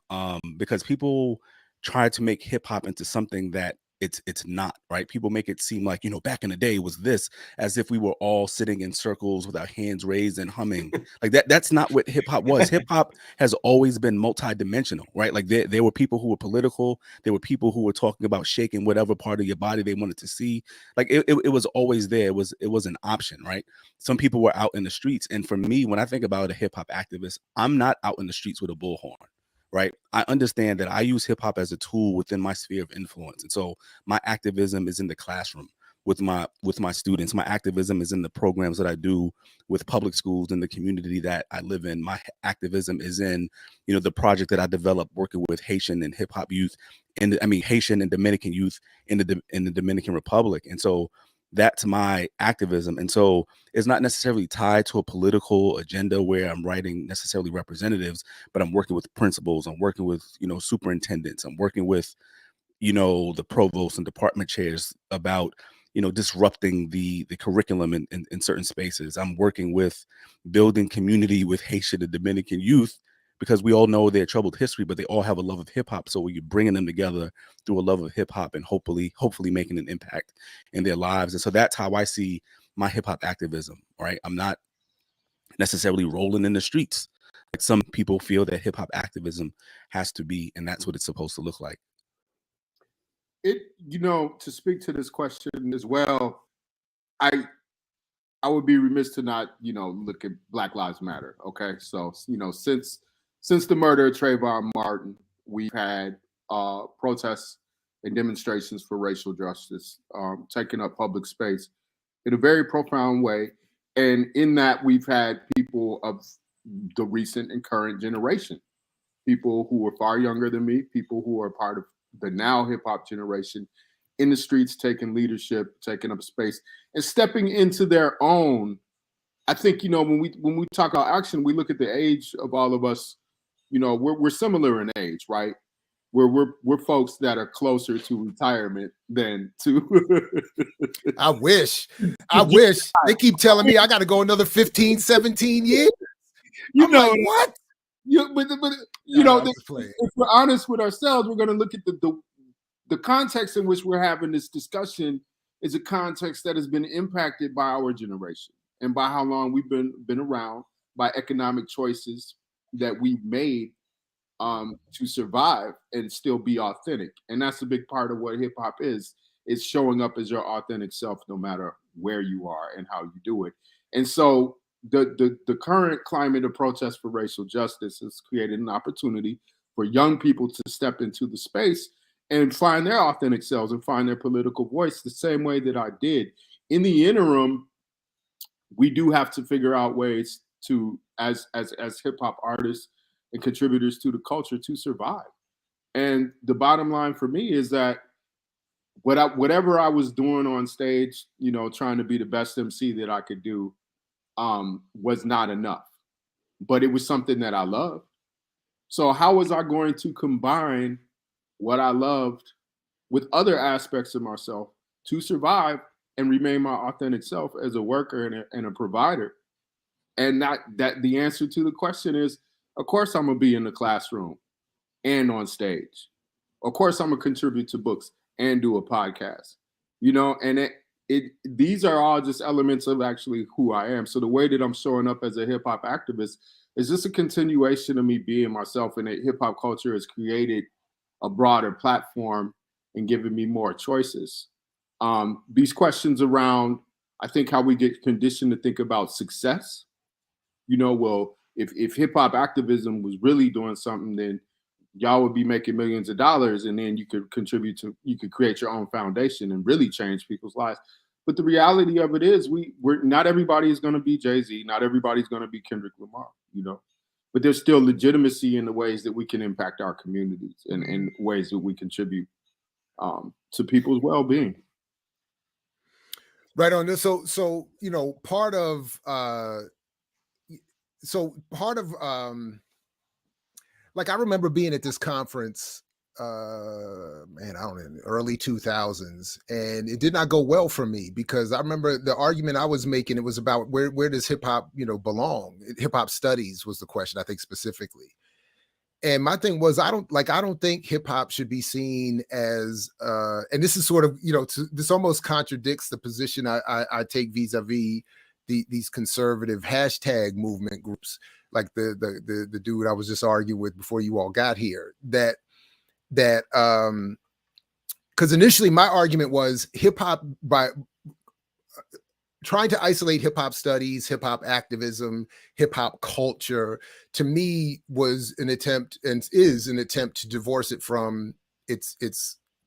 because people try to make hip hop into something that it's not, right? People make it seem like, you know, back in the day it was this, as if we were all sitting in circles with our hands raised and humming. Like that's not what hip hop was. Hip hop has always been multidimensional, right? Like there were people who were political, there were people who were talking about shaking whatever part of your body they wanted to see. Like it was always there. It was an option, right? Some people were out in the streets. And for me, when I think about a hip hop activist, I'm not out in the streets with a bullhorn. Right. I understand that I use hip hop as a tool within my sphere of influence. And so my activism is in the classroom with my students. My activism is in the programs that I do with public schools in the community that I live in. My activism is in, you know, the project that I developed working with Haitian and hip hop youth, and Haitian and Dominican youth in the Dominican Republic. And so that's my activism. And so it's not necessarily tied to a political agenda where I'm writing necessarily representatives, but I'm working with principals, I'm working with, you know, superintendents, I'm working with, you know, the provosts and department chairs about, you know, disrupting the curriculum in certain spaces. I'm working with building community with Haitian and Dominican youth because we all know their troubled history, but they all have a love of hip hop. So you're bringing them together through a love of hip hop and hopefully making an impact in their lives. And so that's how I see my hip hop activism, right? I'm not necessarily rolling in the streets like some people feel that hip hop activism has to be, and that's what it's supposed to look like. To speak to this question as well, I would be remiss to not, look at Black Lives Matter. Okay. So, since the murder of Trayvon Martin, we've had protests and demonstrations for racial justice, taking up public space in a very profound way. And in that, we've had people of the recent and current generation, people who are far younger than me, people who are part of the now hip hop generation in the streets, taking leadership, taking up space and stepping into their own. I think, when we talk about action, we look at the age of all of us, we're similar in age, right? We're folks that are closer to retirement than to I wish they keep telling me I got to go another 15, 17 years. What? If we're honest with ourselves, we're going to look at the context in which we're having this discussion is a context that has been impacted by our generation and by how long we've been around, by economic choices that we've made to survive and still be authentic. And that's a big part of what hip hop is showing up as your authentic self, no matter where you are and how you do it. And so the current climate of protest for racial justice has created an opportunity for young people to step into the space and find their authentic selves and find their political voice the same way that I did. In the interim, we do have to figure out ways to, as hip hop artists and contributors to the culture, to survive. And the bottom line for me is that whatever I was doing on stage, trying to be the best MC that I could do, was not enough, but it was something that I loved. So how was I going to combine what I loved with other aspects of myself to survive and remain my authentic self as a worker and a provider? And that the answer to the question is, of course, I'm gonna be in the classroom and on stage. Of course, I'm gonna contribute to books and do a podcast, and these are all just elements of actually who I am. So the way that I'm showing up as a hip hop activist is just a continuation of me being myself, and that hip hop culture has created a broader platform and given me more choices. These questions around, I think, how we get conditioned to think about success. Well, if hip hop activism was really doing something, then y'all would be making millions of dollars, and then you could you could create your own foundation and really change people's lives. But the reality of it is, we're not everybody is going to be Jay-Z, not everybody's going to be Kendrick Lamar, but there's still legitimacy in the ways that we can impact our communities and ways that we contribute to people's well-being. Right on this. So part of like, I remember being at this conference, I don't know, in the early 2000s, and it did not go well for me, because I remember the argument I was making, it was about where does hip hop, belong? Hip hop studies was the question, I think, specifically. And my thing was, I don't think hip hop should be seen as, and this is sort of, this almost contradicts the position I take vis-a-vis these conservative hashtag movement groups, like the dude I was just arguing with before you all got here, that because initially my argument was hip hop, by trying to isolate hip hop studies, hip hop activism, hip hop culture, to me was an attempt, and is an attempt, to divorce it from its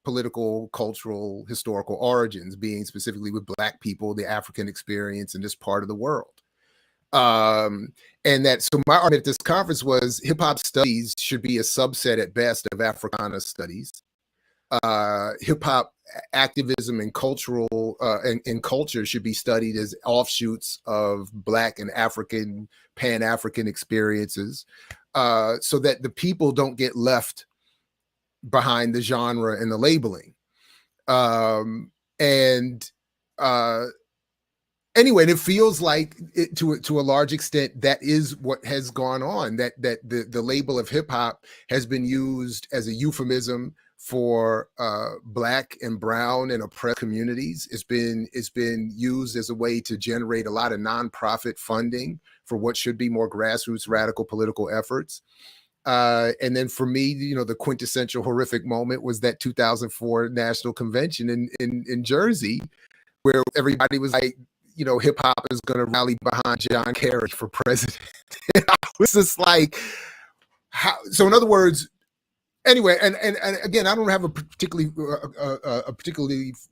political, cultural, historical origins, being specifically with Black people, the African experience in this part of the world. And so my argument at this conference was hip hop studies should be a subset at best of Africana studies. Hip hop activism and cultural and culture should be studied as offshoots of Black and African, pan-African experiences, so that the people don't get left behind the genre and the labeling. And anyway, and it feels like it, to a large extent, that is what has gone on. That the label of hip hop has been used as a euphemism for Black and brown and oppressed communities. It's been used as a way to generate a lot of nonprofit funding for what should be more grassroots radical political efforts. And then for me, you know, the quintessential horrific moment was that 2004 National Convention in Jersey, where everybody was like, you know, hip hop is going to rally behind John Kerry for president. I was just like, how? So in other words, anyway, and again, I don't have a particularly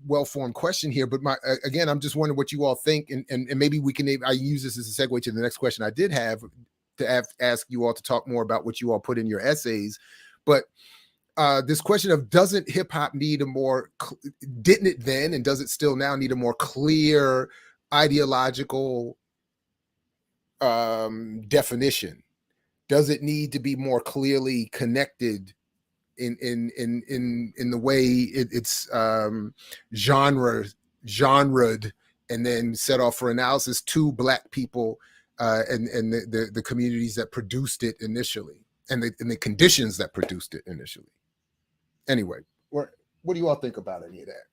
well-formed question here, but again, I'm just wondering what you all think, and maybe we can. I use this as a segue to the next question I did have to ask you all to talk more about what you all put in your essays, but. This question of doesn't hip hop need a more, didn't it then, and does it still now need a more clear ideological definition? Does it need to be more clearly connected in the way it's genred and then set off for analysis to Black people and the communities that produced it initially and the conditions that produced it initially? Anyway, what do you all think about any of that?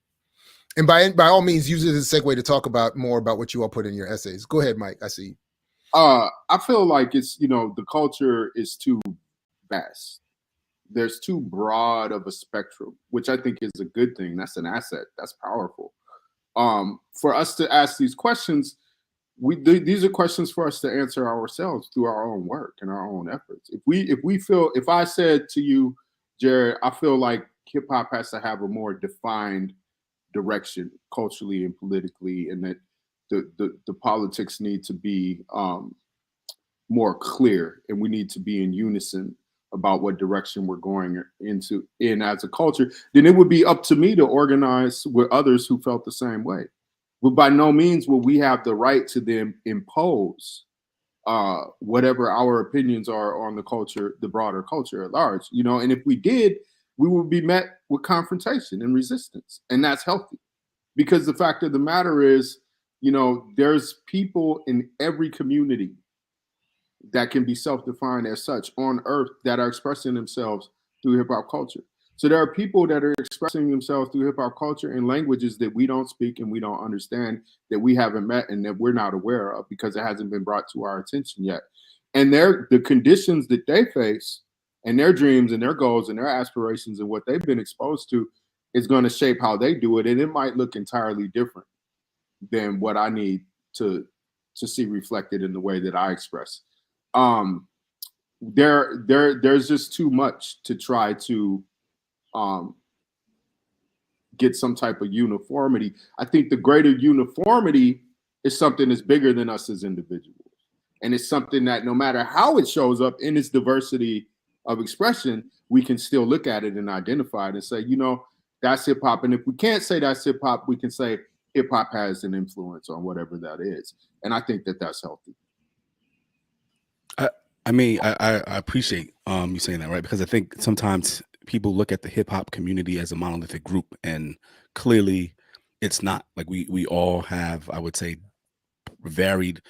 And by all means, use it as a segue to talk about more about what you all put in your essays. Go ahead, Mike. I see. I feel like it's, you know, the culture is too vast. There's too broad of a spectrum, which I think is a good thing. That's an asset. That's powerful. For us to ask these questions, these are questions for us to answer ourselves through our own work and our own efforts. If I said to you, Jared, I feel like hip hop has to have a more defined direction culturally and politically, and that the politics need to be more clear, and we need to be in unison about what direction we're going in as a culture, then it would be up to me to organize with others who felt the same way. But by no means will we have the right to then impose whatever our opinions are on the culture, the broader culture at large, you know. And if we did, we would be met with confrontation and resistance, and that's healthy, because the fact of the matter is, you know, there's people in every community that can be self-defined as such on earth that are expressing themselves through hip hop culture. So there are people that are expressing themselves through hip hop culture in languages that we don't speak and we don't understand, that we haven't met and that we're not aware of because it hasn't been brought to our attention yet. And the conditions that they face and their dreams and their goals and their aspirations and what they've been exposed to is going to shape how they do it. And it might look entirely different than what I need to see reflected in the way that I express. There's just too much to try to get some type of uniformity. I think the greater uniformity is something that's bigger than us as individuals. And it's something that no matter how it shows up in its diversity of expression, we can still look at it and identify it and say, you know, that's hip hop. And if we can't say that's hip hop, we can say hip hop has an influence on whatever that is. And I think that that's healthy. I mean, I appreciate you saying that, right? Because I think sometimes people look at the hip hop community as a monolithic group, and clearly it's not. Like we all have, I would say, varied,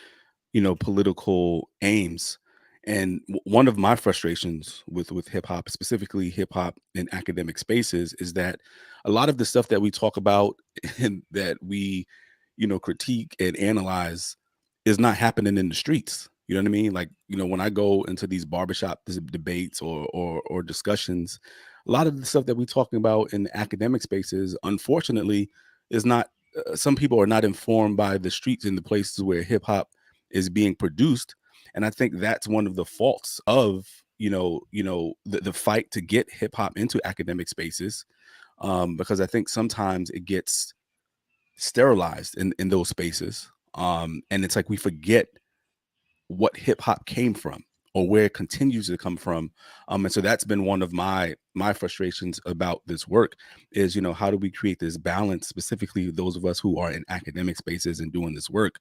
you know, political aims. And one of my frustrations with hip hop, specifically hip hop in academic spaces, is that a lot of the stuff that we talk about and that we, you know, critique and analyze is not happening in the streets. You know what I mean? Like, you know, when I go into these barbershop debates or discussions, a lot of the stuff that we're talking about in academic spaces, unfortunately, is not, some people are not informed by the streets and the places where hip hop is being produced. And I think that's one of the faults of, the fight to get hip hop into academic spaces, because I think sometimes it gets sterilized in those spaces. And it's like we forget what hip hop came from or where it continues to come from. And so that's been one of my frustrations about this work is, you know, how do we create this balance, specifically those of us who are in academic spaces and doing this work,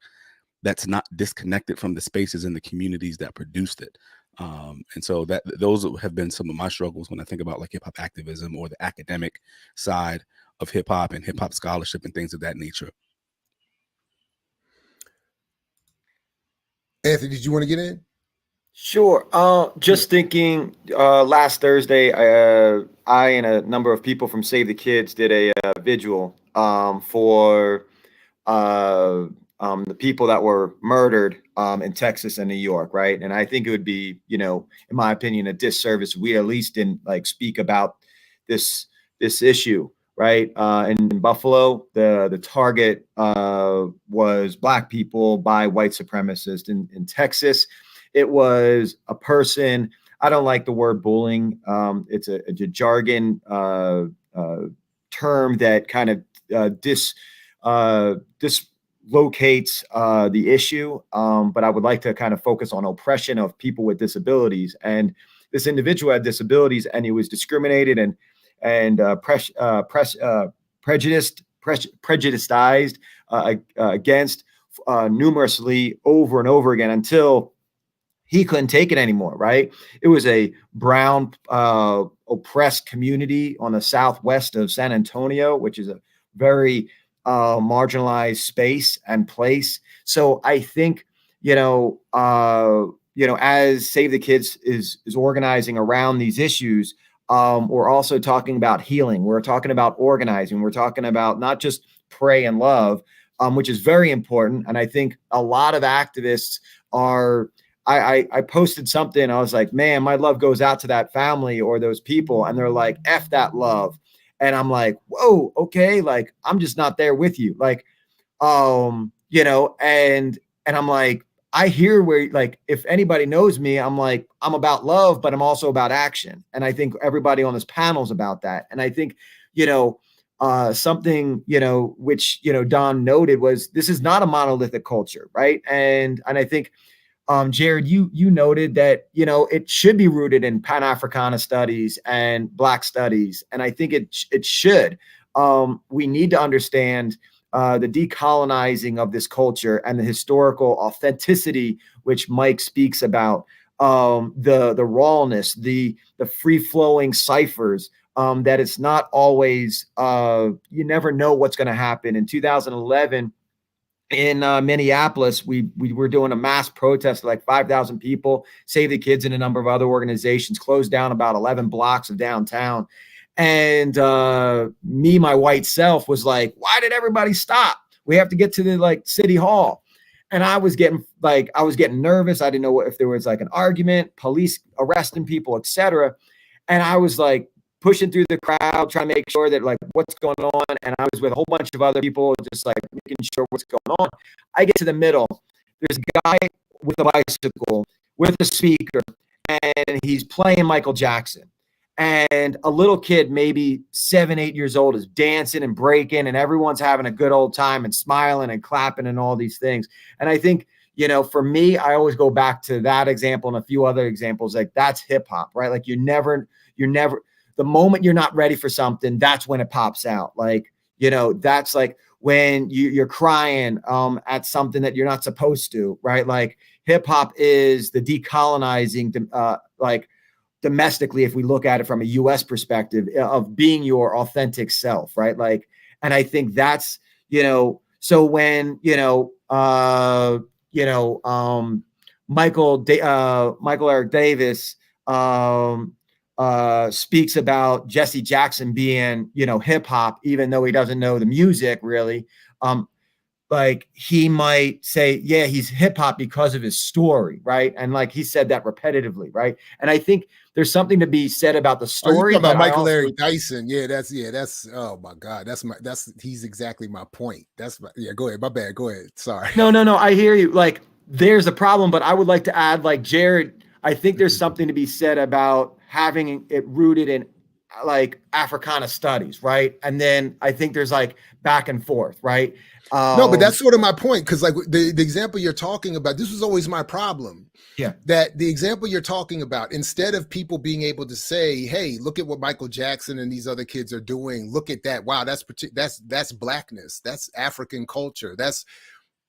that's not disconnected from the spaces and the communities that produced it. And so those have been some of my struggles when I think about like hip hop activism or the academic side of hip hop and hip hop scholarship and things of that nature. Anthony, did you want to get in? Sure. Just thinking, last Thursday, I and a number of people from Save the Kids did a vigil for the people that were murdered in Texas and New York, right? And I think it would be, you know, in my opinion, a disservice. We at least didn't like speak about this issue, right? In Buffalo, the target was Black people by white supremacists. In Texas, it was a person. I don't like the word bullying. It's a jargon term that kind of dislocates the issue. But I would like to kind of focus on oppression of people with disabilities. And this individual had disabilities, and he was discriminated and prejudiced against numerously over and over again until he couldn't take it anymore, right? It was a brown oppressed community on the southwest of San Antonio, which is a very marginalized space and place. So I think, as Save the Kids is organizing around these issues, we're also talking about healing. We're talking about organizing. We're talking about not just pray and love, which is very important. And I think a lot of activists are, I posted something. I was like, man, my love goes out to that family or those people. And they're like, F that love. And I'm like, whoa, okay. Like, I'm just not there with you. Like, and I'm like, I hear where, like, if anybody knows me, I'm like, I'm about love, but I'm also about action. And I think everybody on this panel is about that. And I think, something, which, Don noted was, this is not a monolithic culture. Right. And I think, Jared, you noted that, it should be rooted in Pan-Africana studies and Black studies. And I think it should. We need to understand the decolonizing of this culture and the historical authenticity, which Mike speaks about, the rawness, the free-flowing ciphers, that it's not always, you never know what's going to happen. In 2011, in Minneapolis, we were doing a mass protest, like 5,000 people. Save the Kids and a number of other organizations closed down about 11 blocks of downtown. And me, my white self, was like, why did everybody stop? We have to get to the city hall. And I was getting nervous. I didn't know if there was like an argument, police arresting people, etc. And I was like pushing through the crowd, trying to make sure that like what's going on. And I was with a whole bunch of other people, just like making sure what's going on. I get to the middle. There's a guy with a bicycle with a speaker, and he's playing Michael Jackson. And a little kid, maybe 7, 8 years old, is dancing and breaking, and everyone's having a good old time and smiling and clapping and all these things. And I think, for me, I always go back to that example and a few other examples. Like, that's hip hop, right? Like, you're never, the moment you're not ready for something, that's when it pops out. Like, that's like when you're crying at something that you're not supposed to, right? Like, hip hop is the decolonizing, domestically, if we look at it from a U.S. perspective, of being your authentic self, right? Like, and I think that's, so when, Michael Eric Davis speaks about Jesse Jackson being, hip hop, even though he doesn't know the music really, like, he might say, yeah, he's hip hop because of his story, right? And like he said that repetitively, right? And I think there's something to be said about the story. About Michael Eric Dyson, that's oh my God, he's exactly my point. Go ahead, my bad, go ahead. Sorry. No, I hear you. Like, there's a problem, but I would like to add, like, Jared, I think there's something to be said about having it rooted in like Africana studies, right? And then I think there's like back and forth, right? No, but that's sort of my point, because like the example you're talking about, this was always my problem. Yeah. That the example you're talking about, instead of people being able to say, hey, look at what Michael Jackson and these other kids are doing. Look at that. Wow, that's Blackness. That's African culture.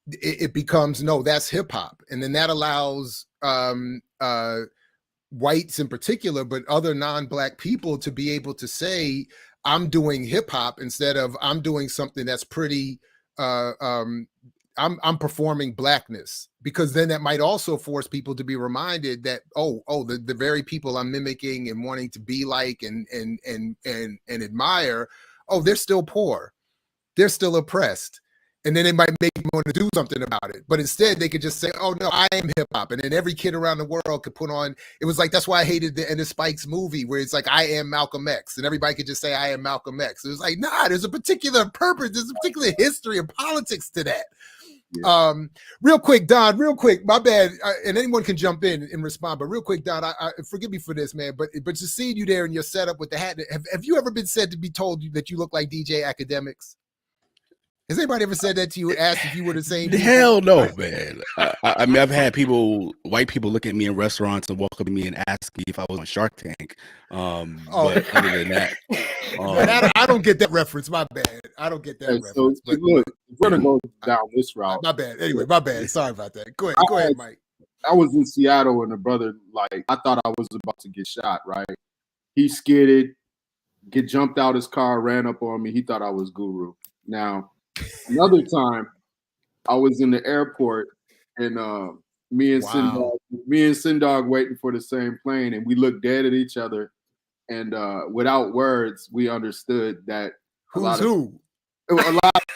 It becomes, no, that's hip hop. And then that allows whites in particular, but other non-Black people to be able to say, I'm doing hip hop, instead of I'm doing something that's pretty I'm performing blackness, because then that might also force people to be reminded that the very people I'm mimicking and wanting to be like and admire, they're still poor, they're still oppressed. And then it might make me want to do something about it. But instead, they could just say, oh, no, I am hip hop. And then every kid around the world could put on. It was like, that's why I hated the end of Spike's movie, where it's like, I am Malcolm X. And everybody could just say, I am Malcolm X. It was like, nah, there's a particular purpose. There's a particular history of politics to that. Yeah. Real quick, Don, my bad. And anyone can jump in and respond. But real quick, Don, I forgive me for this, man. But just seeing you there in your setup with the hat, have you ever been said to be told that you look like DJ Academics? Has anybody ever said that to you, asked if you were the same people? Hell no, man. I mean, I've had white people look at me in restaurants and walk up to me and ask me if I was on Shark Tank. But other than that, I don't get that reference. My bad. I don't get that reference. So look, we're gonna go down this route. My bad. Anyway, my bad. Sorry about that. Go ahead, Mike. I was in Seattle and a brother, like, I thought I was about to get shot. Right? He skidded, jumped out his car, ran up on me. He thought I was Guru. Now, another time, I was in the airport, and me and Sindog waiting for the same plane, and we looked dead at each other, and without words, we understood that a lot of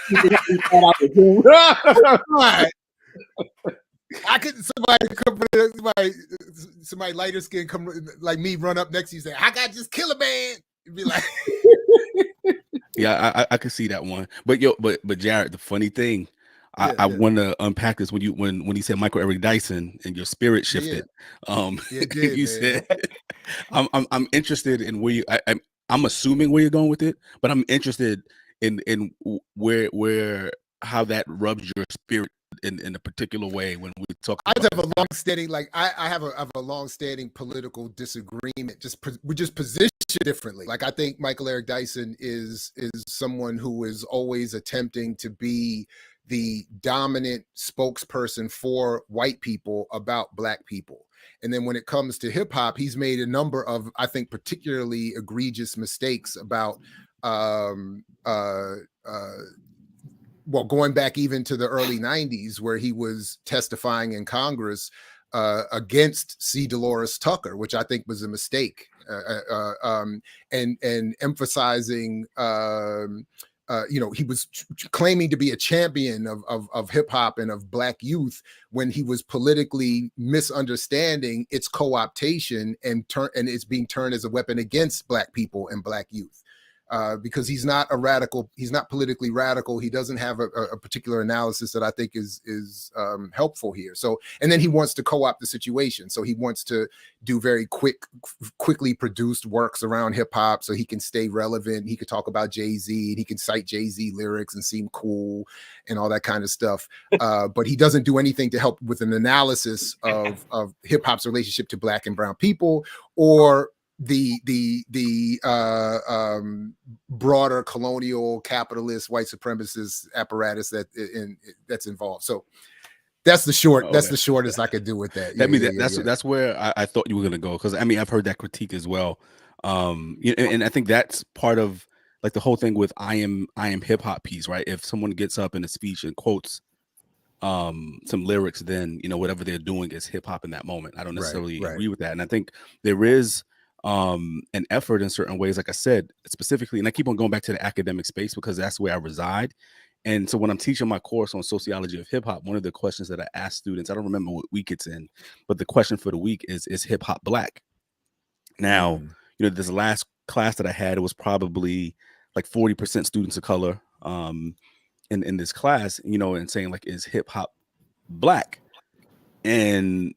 people thought I was who. Right. I could somebody lighter skin come like me, run up next to you, say, "I got just kill a man," and be like. Yeah, I could see that one. But Jared, the funny thing, I want to unpack this when you said Michael Eric Dyson and your spirit shifted. You said I'm interested in where I'm assuming where you're going with it, but I'm interested in where how that rubs your spirit in a particular way when we talk. I have a long-standing, like I have a long-standing political disagreement. We just position differently. Like, I think Michael Eric Dyson is someone who is always attempting to be the dominant spokesperson for white people about black people. And then when it comes to hip hop, he's made a number of, I think, particularly egregious mistakes about going back even to the early 90s, where he was testifying in Congress against C. Dolores Tucker, which I think was a mistake, and emphasizing, he was claiming to be a champion of hip hop and of black youth, when he was politically misunderstanding its co-optation and it's being turned as a weapon against black people and black youth. Because he's not a radical, he's not politically radical. He doesn't have a particular analysis that I think is helpful here. So, and then he wants to co-opt the situation. So he wants to do very quickly produced works around hip hop, so he can stay relevant. He could talk about Jay-Z, and he can cite Jay-Z lyrics and seem cool and all that kind of stuff. But he doesn't do anything to help with an analysis of hip hop's relationship to black and brown people, or the broader colonial capitalist white supremacist apparatus that's involved. So that's the short. Okay. That's the shortest I could do with that. That's where I thought you were gonna go, because I mean, I've heard that critique as well. And I think that's part of like the whole thing with I am hip hop piece, right? If someone gets up in a speech and quotes some lyrics, then whatever they're doing is hip hop in that moment. I don't necessarily agree with that, and I think there is an effort in certain ways, like I said, specifically, and I keep on going back to the academic space because that's where I reside. And so when I'm teaching my course on sociology of hip hop, one of the questions that I ask students, I don't remember what week it's in, but the question for the week is hip hop black? Now, this last class that I had, it was probably like 40% students of color in this class, and saying like, is hip hop black? And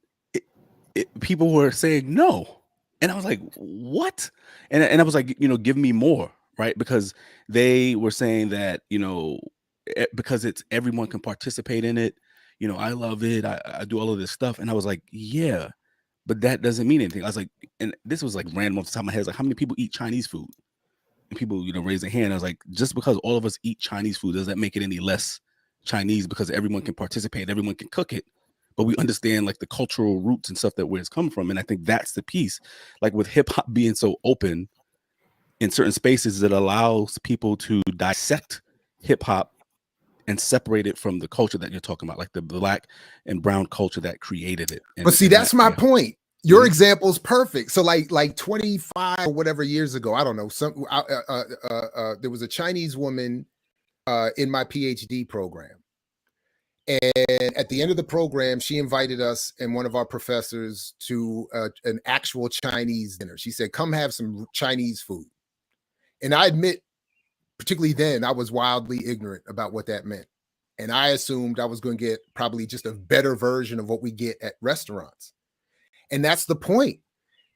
people were saying no. And I was like, what? And I was like, give me more, right? Because they were saying that, because it's everyone can participate in it. I love it. I do all of this stuff. And I was like, yeah, but that doesn't mean anything. I was like, and this was like random off the top of my head. Like, how many people eat Chinese food? And people, raise their hand. I was like, just because all of us eat Chinese food, does that make it any less Chinese? Because everyone can participate, everyone can cook it. But we understand like the cultural roots and stuff that where it's come from. And I think that's the piece, like with hip hop being so open in certain spaces, that allows people to dissect hip hop and separate it from the culture that you're talking about, like the black and brown culture that created it. But see, that's my point. Mm-hmm. Your example's perfect. So like 25 or whatever years ago, I don't know, there was a Chinese woman in my PhD program. And at the end of the program, she invited us and one of our professors to an actual Chinese dinner. She said, come have some Chinese food. And I admit, particularly then, I was wildly ignorant about what that meant. And I assumed I was going to get probably just a better version of what we get at restaurants. And that's the point,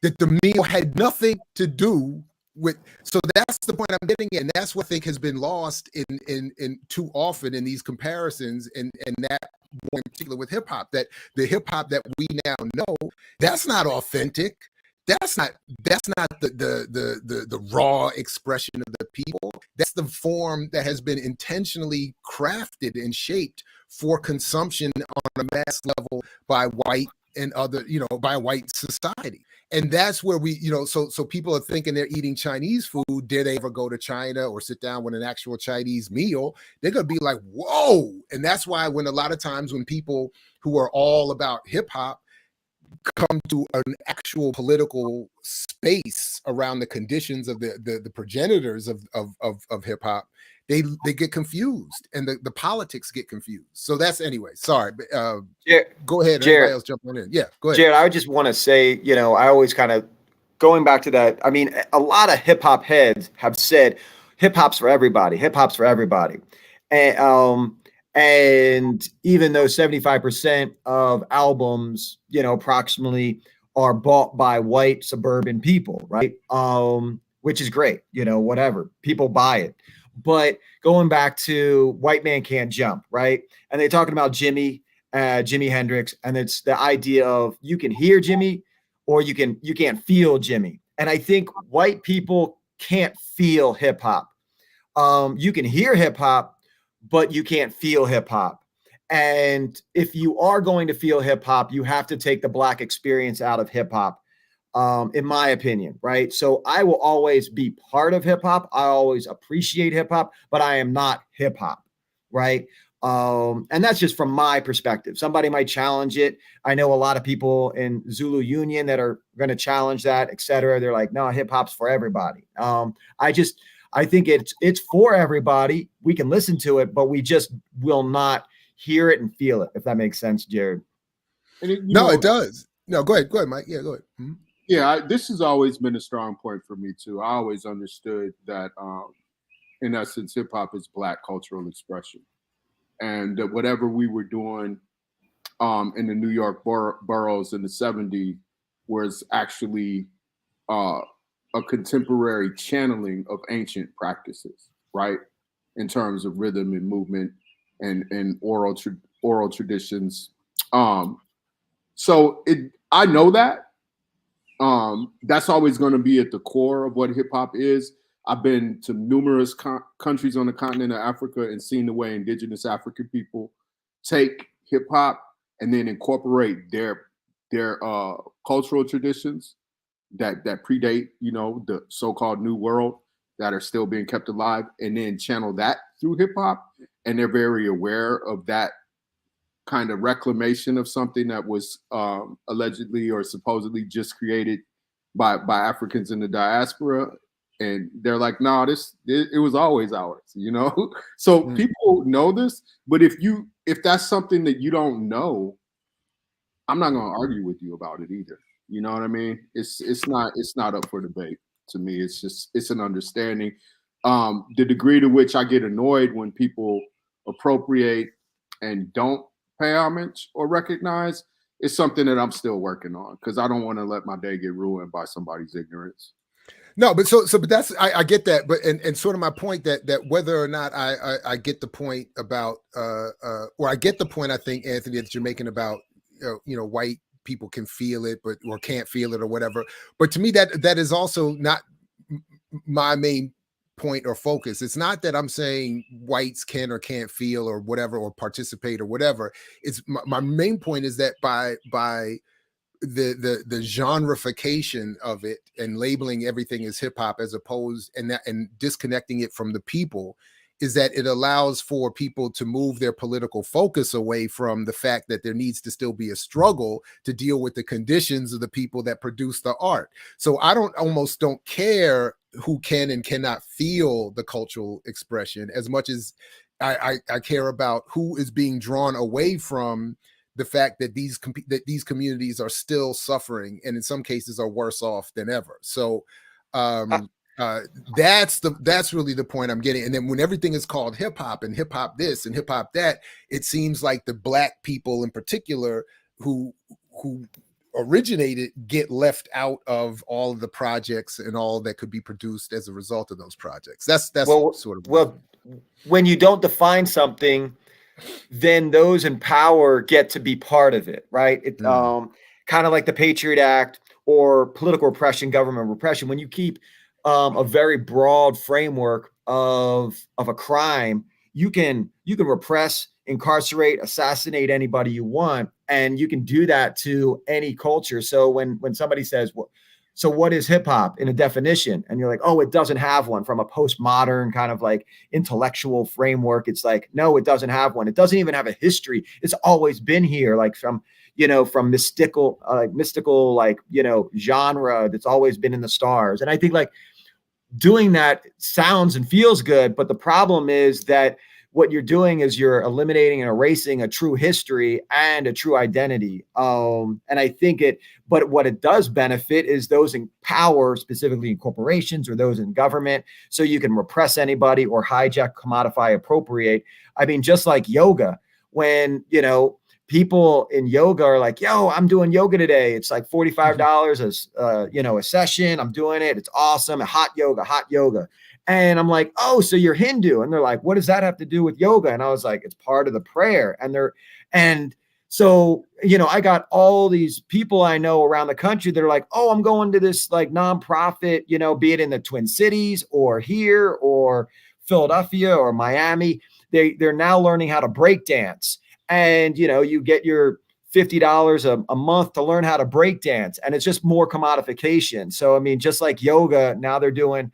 that the meal had nothing to do with. So that's the point I'm getting at. And that's what I think has been lost in too often in these comparisons, and that in particular with hip hop, that the hip hop that we now know, that's not authentic. That's not the raw expression of the people. That's the form that has been intentionally crafted and shaped for consumption on a mass level by white and other, by a white society. And that's where we, so people are thinking they're eating Chinese food. Did they ever go to China or sit down with an actual Chinese meal? They're going to be like, whoa. And that's why when a lot of times when people who are all about hip hop come to an actual political space around the conditions of the progenitors of hip hop, they get confused, and the politics get confused. So that's, anyway, sorry, but go ahead. Everybody else jumping in. Yeah, go ahead. Jared, I would just want to say, I always kind of going back to that. I mean, a lot of hip hop heads have said hip hop's for everybody. Hip hop's for everybody. And even though 75% of albums, approximately are bought by white suburban people, right? Which is great, whatever, people buy it. But going back to White Man Can't Jump, right? And they're talking about Jimi Hendrix, and it's the idea of you can hear Jimmy or you can't feel Jimmy. And I think white people can't feel hip hop. You can hear hip hop, but you can't feel hip hop. And if you are going to feel hip hop, you have to take the black experience out of hip hop, in my opinion, right? So I will always be part of hip hop. I always appreciate hip hop, but I am not hip hop, right? And that's just from my perspective. Somebody might challenge it. I know a lot of people in Zulu Union that are going to challenge that, et cetera. They're like, no, hip hop's for everybody. I think it's for everybody. We can listen to it, but we just will not hear it and feel it, if that makes sense, Jared. It does. No, go ahead, Mike. Yeah, go ahead. Mm-hmm. Yeah, this has always been a strong point for me too. I always understood that, in essence, hip hop is Black cultural expression, and that whatever we were doing in the New York boroughs in the '70s was actually a contemporary channeling of ancient practices, right? In terms of rhythm and movement and oral traditions. So I know that. That's always going to be at the core of what hip hop is. I've been to numerous countries on the continent of Africa and seen the way indigenous African people take hip hop and then incorporate their cultural traditions that predate, the so-called New World, that are still being kept alive, and then channel that through hip hop. And they're very aware of that kind of reclamation of something that was allegedly or supposedly just created by Africans in the diaspora. And they're like, no, it was always ours, So people know this, but if that's something that you don't know, I'm not going to argue with you about it either. You know what I mean? It's not up for debate to me. It's an understanding. The degree to which I get annoyed when people appropriate and don't pay homage or recognize is something that I'm still working on, because I don't want to let my day get ruined by somebody's ignorance. No, but but that's, I get that, but and sort of my point that whether or not I get the point about or I get the point, I think, Anthony, that you're making about white people can feel it or can't feel it or whatever. But to me, that is also not my main point or focus. It's not that I'm saying whites can or can't feel or whatever, or participate or whatever. It's my main point is that by the genreification of it and labeling everything as hip hop as opposed and disconnecting it from the people, is that it allows for people to move their political focus away from the fact that there needs to still be a struggle to deal with the conditions of the people that produce the art. So I almost don't care who can and cannot feel the cultural expression as much as I care about who is being drawn away from the fact that these communities are still suffering, and in some cases are worse off than ever. So that's really the point I'm getting. And then when everything is called hip hop and hip hop this and hip hop that, it seems like the Black people in particular who originated get left out of all of the projects and all that could be produced as a result of those projects. That's sort of when you don't define something, then those in power get to be part of it, right? It kind of like the Patriot Act or political repression, government repression. When you keep a very broad framework of a crime, you can repress, incarcerate, assassinate anybody you want, and you can do that to any culture. So when somebody says, well, so what is hip hop in a definition? And you're like, oh, it doesn't have one. From a postmodern kind of like intellectual framework, it's like, no, it doesn't have one. It doesn't even have a history. It's always been here, like from mystical, genre that's always been in the stars. And I think like doing that sounds and feels good, but the problem is that what you're doing is you're eliminating and erasing a true history and a true identity. And I think but what it does benefit is those in power, specifically in corporations or those in government, so you can repress anybody or hijack, commodify, appropriate. I mean, just like yoga, when, people in yoga are like, yo, I'm doing yoga today. It's like $45 a session. I'm doing it. It's awesome. Hot yoga. And I'm like, oh, so you're Hindu. And they're like, what does that have to do with yoga? And I was like, it's part of the prayer. And so, I got all these people I know around the country that are like, oh, I'm going to this like nonprofit, be it in the Twin Cities or here or Philadelphia or Miami. They're now learning how to break dance. And, you get your $50 a month to learn how to break dance. And it's just more commodification. So, I mean, just like yoga, now they're doing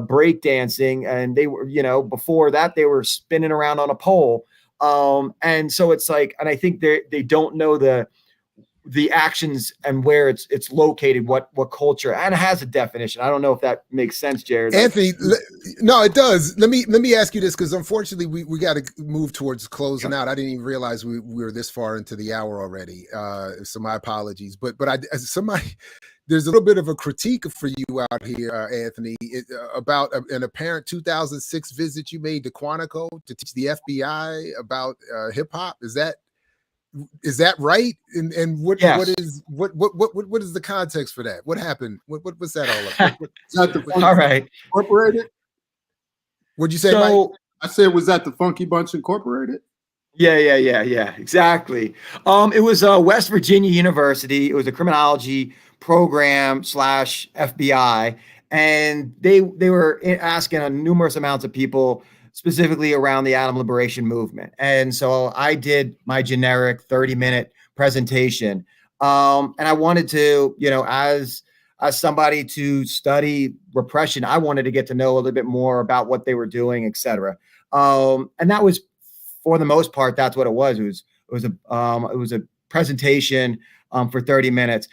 break dancing, and they were, before that they were spinning around on a pole. And so it's like, and I think they don't know the actions and where it's located, what culture, and it has a definition. I don't know if that makes sense, Jared. Anthony, no, it does. Let me ask you this, because unfortunately we got to move towards closing out. I didn't even realize we were this far into the hour already. So my apologies. But there's a little bit of a critique for you out here, Anthony, about an apparent 2006 visit you made to Quantico to teach the FBI about hip hop. Is that right? And what is the context for that? What happened? What's that all about? All right, Incorporated. What'd you say, Mike? I said, was that the Funky Bunch Incorporated? Yeah, exactly. It was West Virginia University. It was a criminology program / FBI, and they were asking on numerous amounts of people, specifically around the atom liberation movement. And so I did my generic 30-minute presentation. And I wanted to, as somebody to study repression, I wanted to get to know a little bit more about what they were doing, et cetera. And that was, for the most part, that's what it was. It was a presentation for 30 minutes.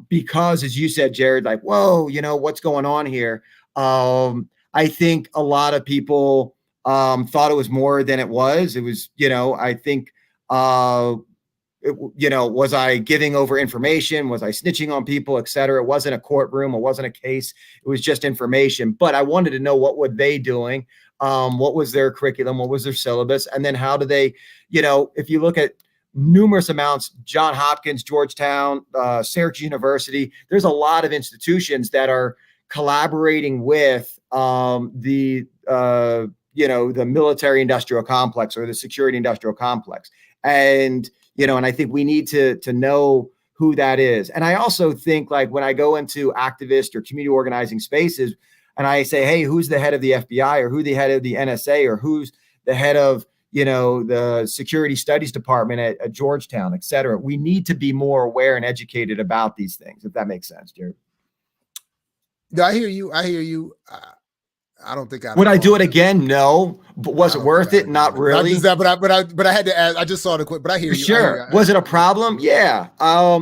Because, as you said, Jared, like, whoa, what's going on here? I think a lot of people thought it was more than it was. It was, I think, was I giving over information? Was I snitching on people, et cetera? It wasn't a courtroom. It wasn't a case. It was just information. But I wanted to know, what were they doing? What was their curriculum? What was their syllabus? And then how do they, if you look at numerous amounts, Johns Hopkins, Georgetown, Syracuse University, there's a lot of institutions that are collaborating with the military industrial complex or the security industrial complex. And, and I think we need to know who that is. And I also think, like, when I go into activist or community organizing spaces and I say, hey, who's the head of the FBI, or who the head of the NSA, or who's the head of, the security studies department at Georgetown, et cetera, we need to be more aware and educated about these things, if that makes sense, Jared. I hear you. I don't think Would I do it again? No. But was it worth it? Not really. But I had to ask. I just saw the clip, but I hear you. Sure. Was it a problem? Yeah.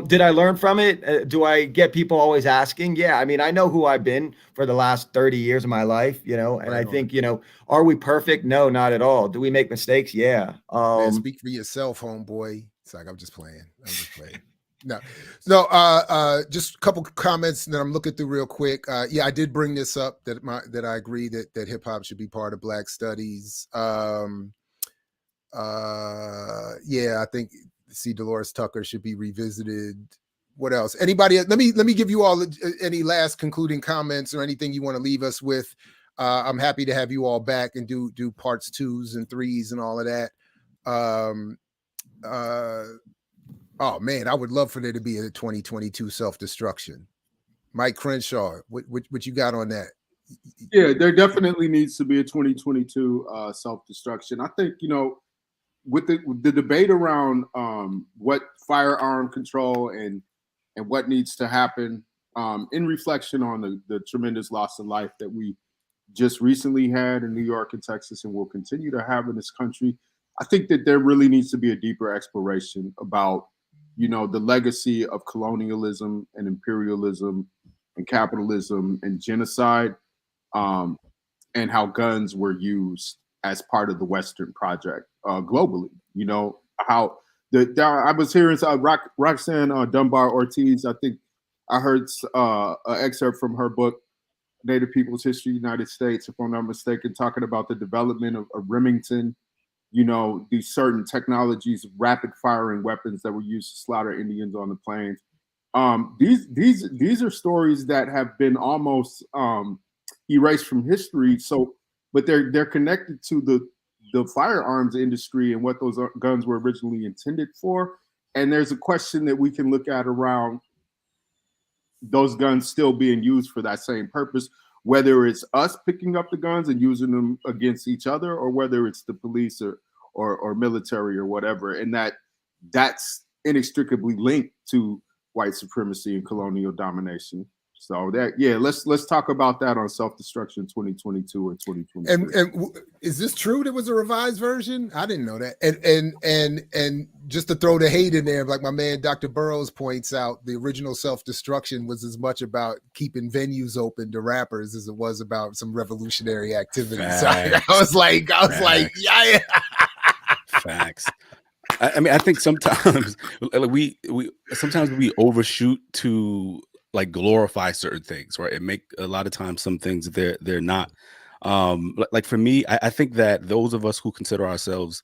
Did I learn from it? Do I get people always asking? Yeah. I mean, I know who I've been for the last 30 years of my life, you know, and I think, you know, are we perfect? No, not at all. Do we make mistakes? Yeah. Man, speak for yourself, homeboy. It's like, I'm just playing. No, just a couple comments that I'm looking through real quick. Yeah, I did bring this up that I agree that hip hop should be part of Black studies. Yeah, I think Dolores Tucker should be revisited. What else? Anybody? Let me give you all any last concluding comments or anything you want to leave us with. I'm happy to have you all back and do parts 2s and 3s and all of that. Oh man, I would love for there to be a 2022 self-destruction. Mike Crenshaw, what you got on that? Yeah, there definitely needs to be a 2022 self-destruction. I think, you know, with the debate around what firearm control and what needs to happen in reflection on the tremendous loss of life that we just recently had in New York and Texas and will continue to have in this country, I think that there really needs to be a deeper exploration about, you know, the legacy of colonialism and imperialism and capitalism and genocide, and how guns were used as part of the Western project globally. You know, how I was hearing Roxanne Dunbar Ortiz. I think I heard an excerpt from her book, Native People's History, United States, if I'm not mistaken, talking about the development of Remington. You know, these certain technologies, rapid firing weapons that were used to slaughter Indians on the plains. These are stories that have been almost erased from history. So, but they're connected to the firearms industry and what those guns were originally intended for. And there's a question that we can look at around those guns still being used for that same purpose, whether it's us picking up the guns and using them against each other, or whether it's the police or military or whatever. And that's inextricably linked to white supremacy and colonial domination. So that, yeah, let's talk about that on self-destruction 2022 or 2023. And is this true? There was a revised version? I didn't know that. And just to throw the hate in there, like my man Dr. Burroughs points out, the original self-destruction was as much about keeping venues open to rappers as it was about some revolutionary activity. So I was like, yeah. Facts. I mean, I think sometimes we overshoot to like glorify certain things, right? It make a lot of times some things they're not. Like for me, I think that those of us who consider ourselves,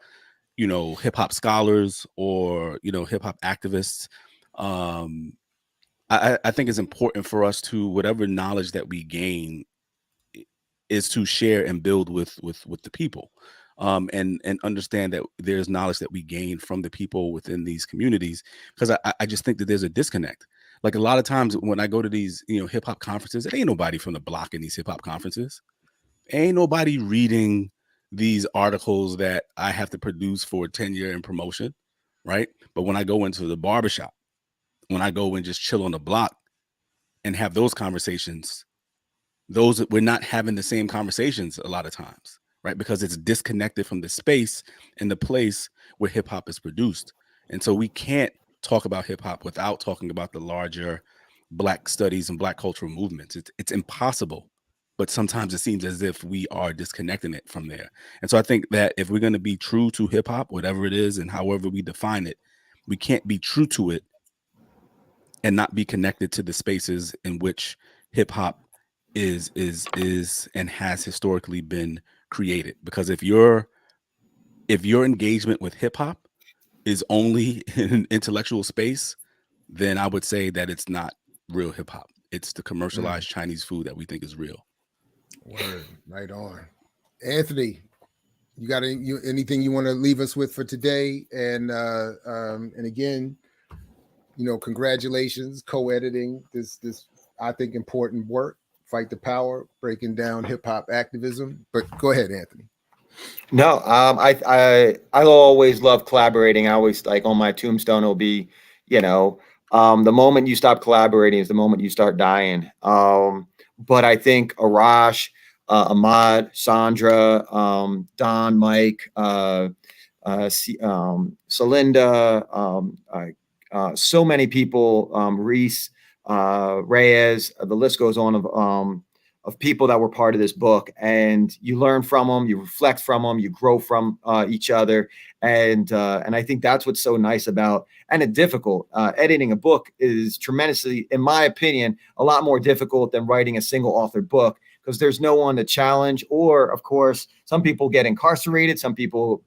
you know, hip hop scholars or, you know, hip hop activists, I think it's important for us to, whatever knowledge that we gain, is to share and build with the people, and understand that there's knowledge that we gain from the people within these communities, because I just think that there's a disconnect. Like a lot of times when I go to these, you know, hip hop conferences, it ain't nobody from the block in these hip hop conferences. Ain't nobody reading these articles that I have to produce for tenure and promotion, right? But when I go into the barbershop, when I go and just chill on the block and have those conversations, we're not having the same conversations a lot of times, right? Because it's disconnected from the space and the place where hip hop is produced. And so we can't talk about hip hop without talking about the larger Black studies and Black cultural movements. It's impossible, but sometimes it seems as if we are disconnecting it from there. And so I think that if we're going to be true to hip hop, whatever it is and however we define it, we can't be true to it and not be connected to the spaces in which hip hop is and has historically been created. Because if your engagement with hip hop is only in an intellectual space, then I would say that it's not real hip hop. It's the commercialized Chinese food that we think is real. Word, right on. Anthony, you got anything you want to leave us with for today? And again, you know, congratulations, co-editing this I think important work, Fight the Power, breaking down hip hop activism. But go ahead, Anthony. No, I always love collaborating. I always, like, on my tombstone will be, you know, the moment you stop collaborating is the moment you start dying. But I think Arash, Ahmad, Chandra, Don, Mike, Celinda, so many people, Reese, Reyes, the list goes on of people that were part of this book, and you learn from them, you reflect from them, you grow from each other. And I think that's what's so nice about, and it's difficult. Editing a book is tremendously, in my opinion, a lot more difficult than writing a single authored book, because there's no one to challenge, or of course, some people get incarcerated, some people,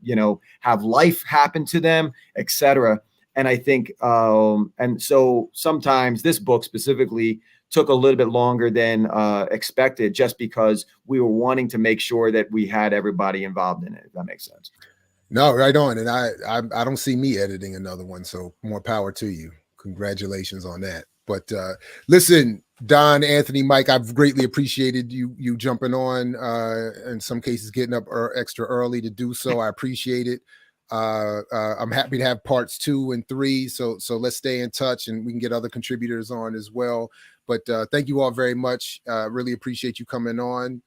have life happen to them, etc. And I think, and so sometimes this book specifically took a little bit longer than expected, just because we were wanting to make sure that we had everybody involved in it, if that makes sense. No, right on. And I don't see me editing another one, so more power to you. Congratulations on that. But listen, Don, Anthony, Mike, I've greatly appreciated you jumping on, in some cases getting up extra early to do so. I appreciate it. I'm happy to have parts 2 and 3. So let's stay in touch, and we can get other contributors on as well. But thank you all very much. Really appreciate you coming on.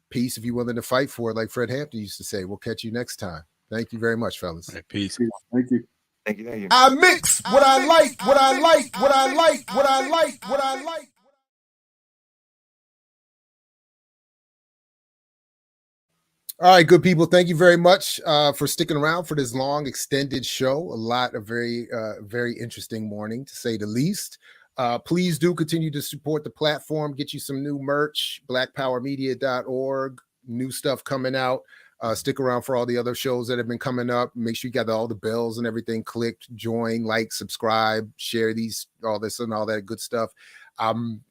Peace if you're willing to fight for it, like Fred Hampton used to say. We'll catch you next time. Thank you very much, fellas. All right, peace. Thank you. Thank you. Thank you. I mix what I like, what I like, what I like, what I like, what I like. All right, good people. Thank you very much for sticking around for this long, extended show. A lot of very interesting morning, to say the least. Please do continue to support the platform. Get you some new merch, blackpowermedia.org. New stuff coming out. Stick around for all the other shows that have been coming up. Make sure you got all the bells and everything clicked. Join, like, subscribe, share these, all this and all that good stuff. I'm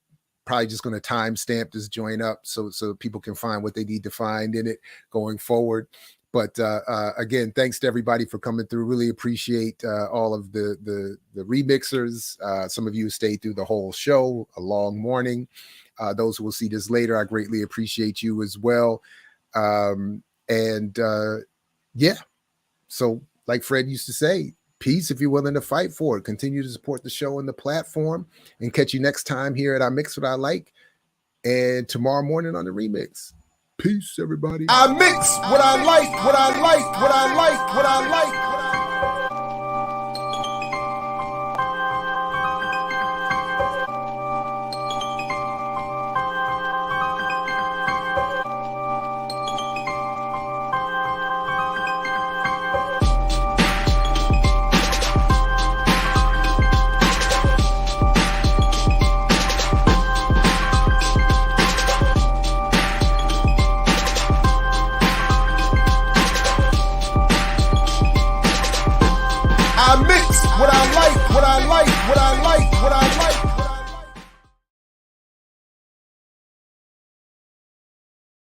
probably just going to timestamp this join up so people can find what they need to find in it going forward. But again, thanks to everybody for coming through. Really appreciate all of the remixers. Some of you stayed through the whole show, a long morning. Those who will see this later, I greatly appreciate you as well. Yeah, so like Fred used to say, peace if you're willing to fight for it. Continue to support the show and the platform, and catch you next time here at I Mix What I Like, and tomorrow morning on the remix. Peace, everybody. I mix what I like, what I like, what I like, what I like. What I like, what I like, what I like, what I like.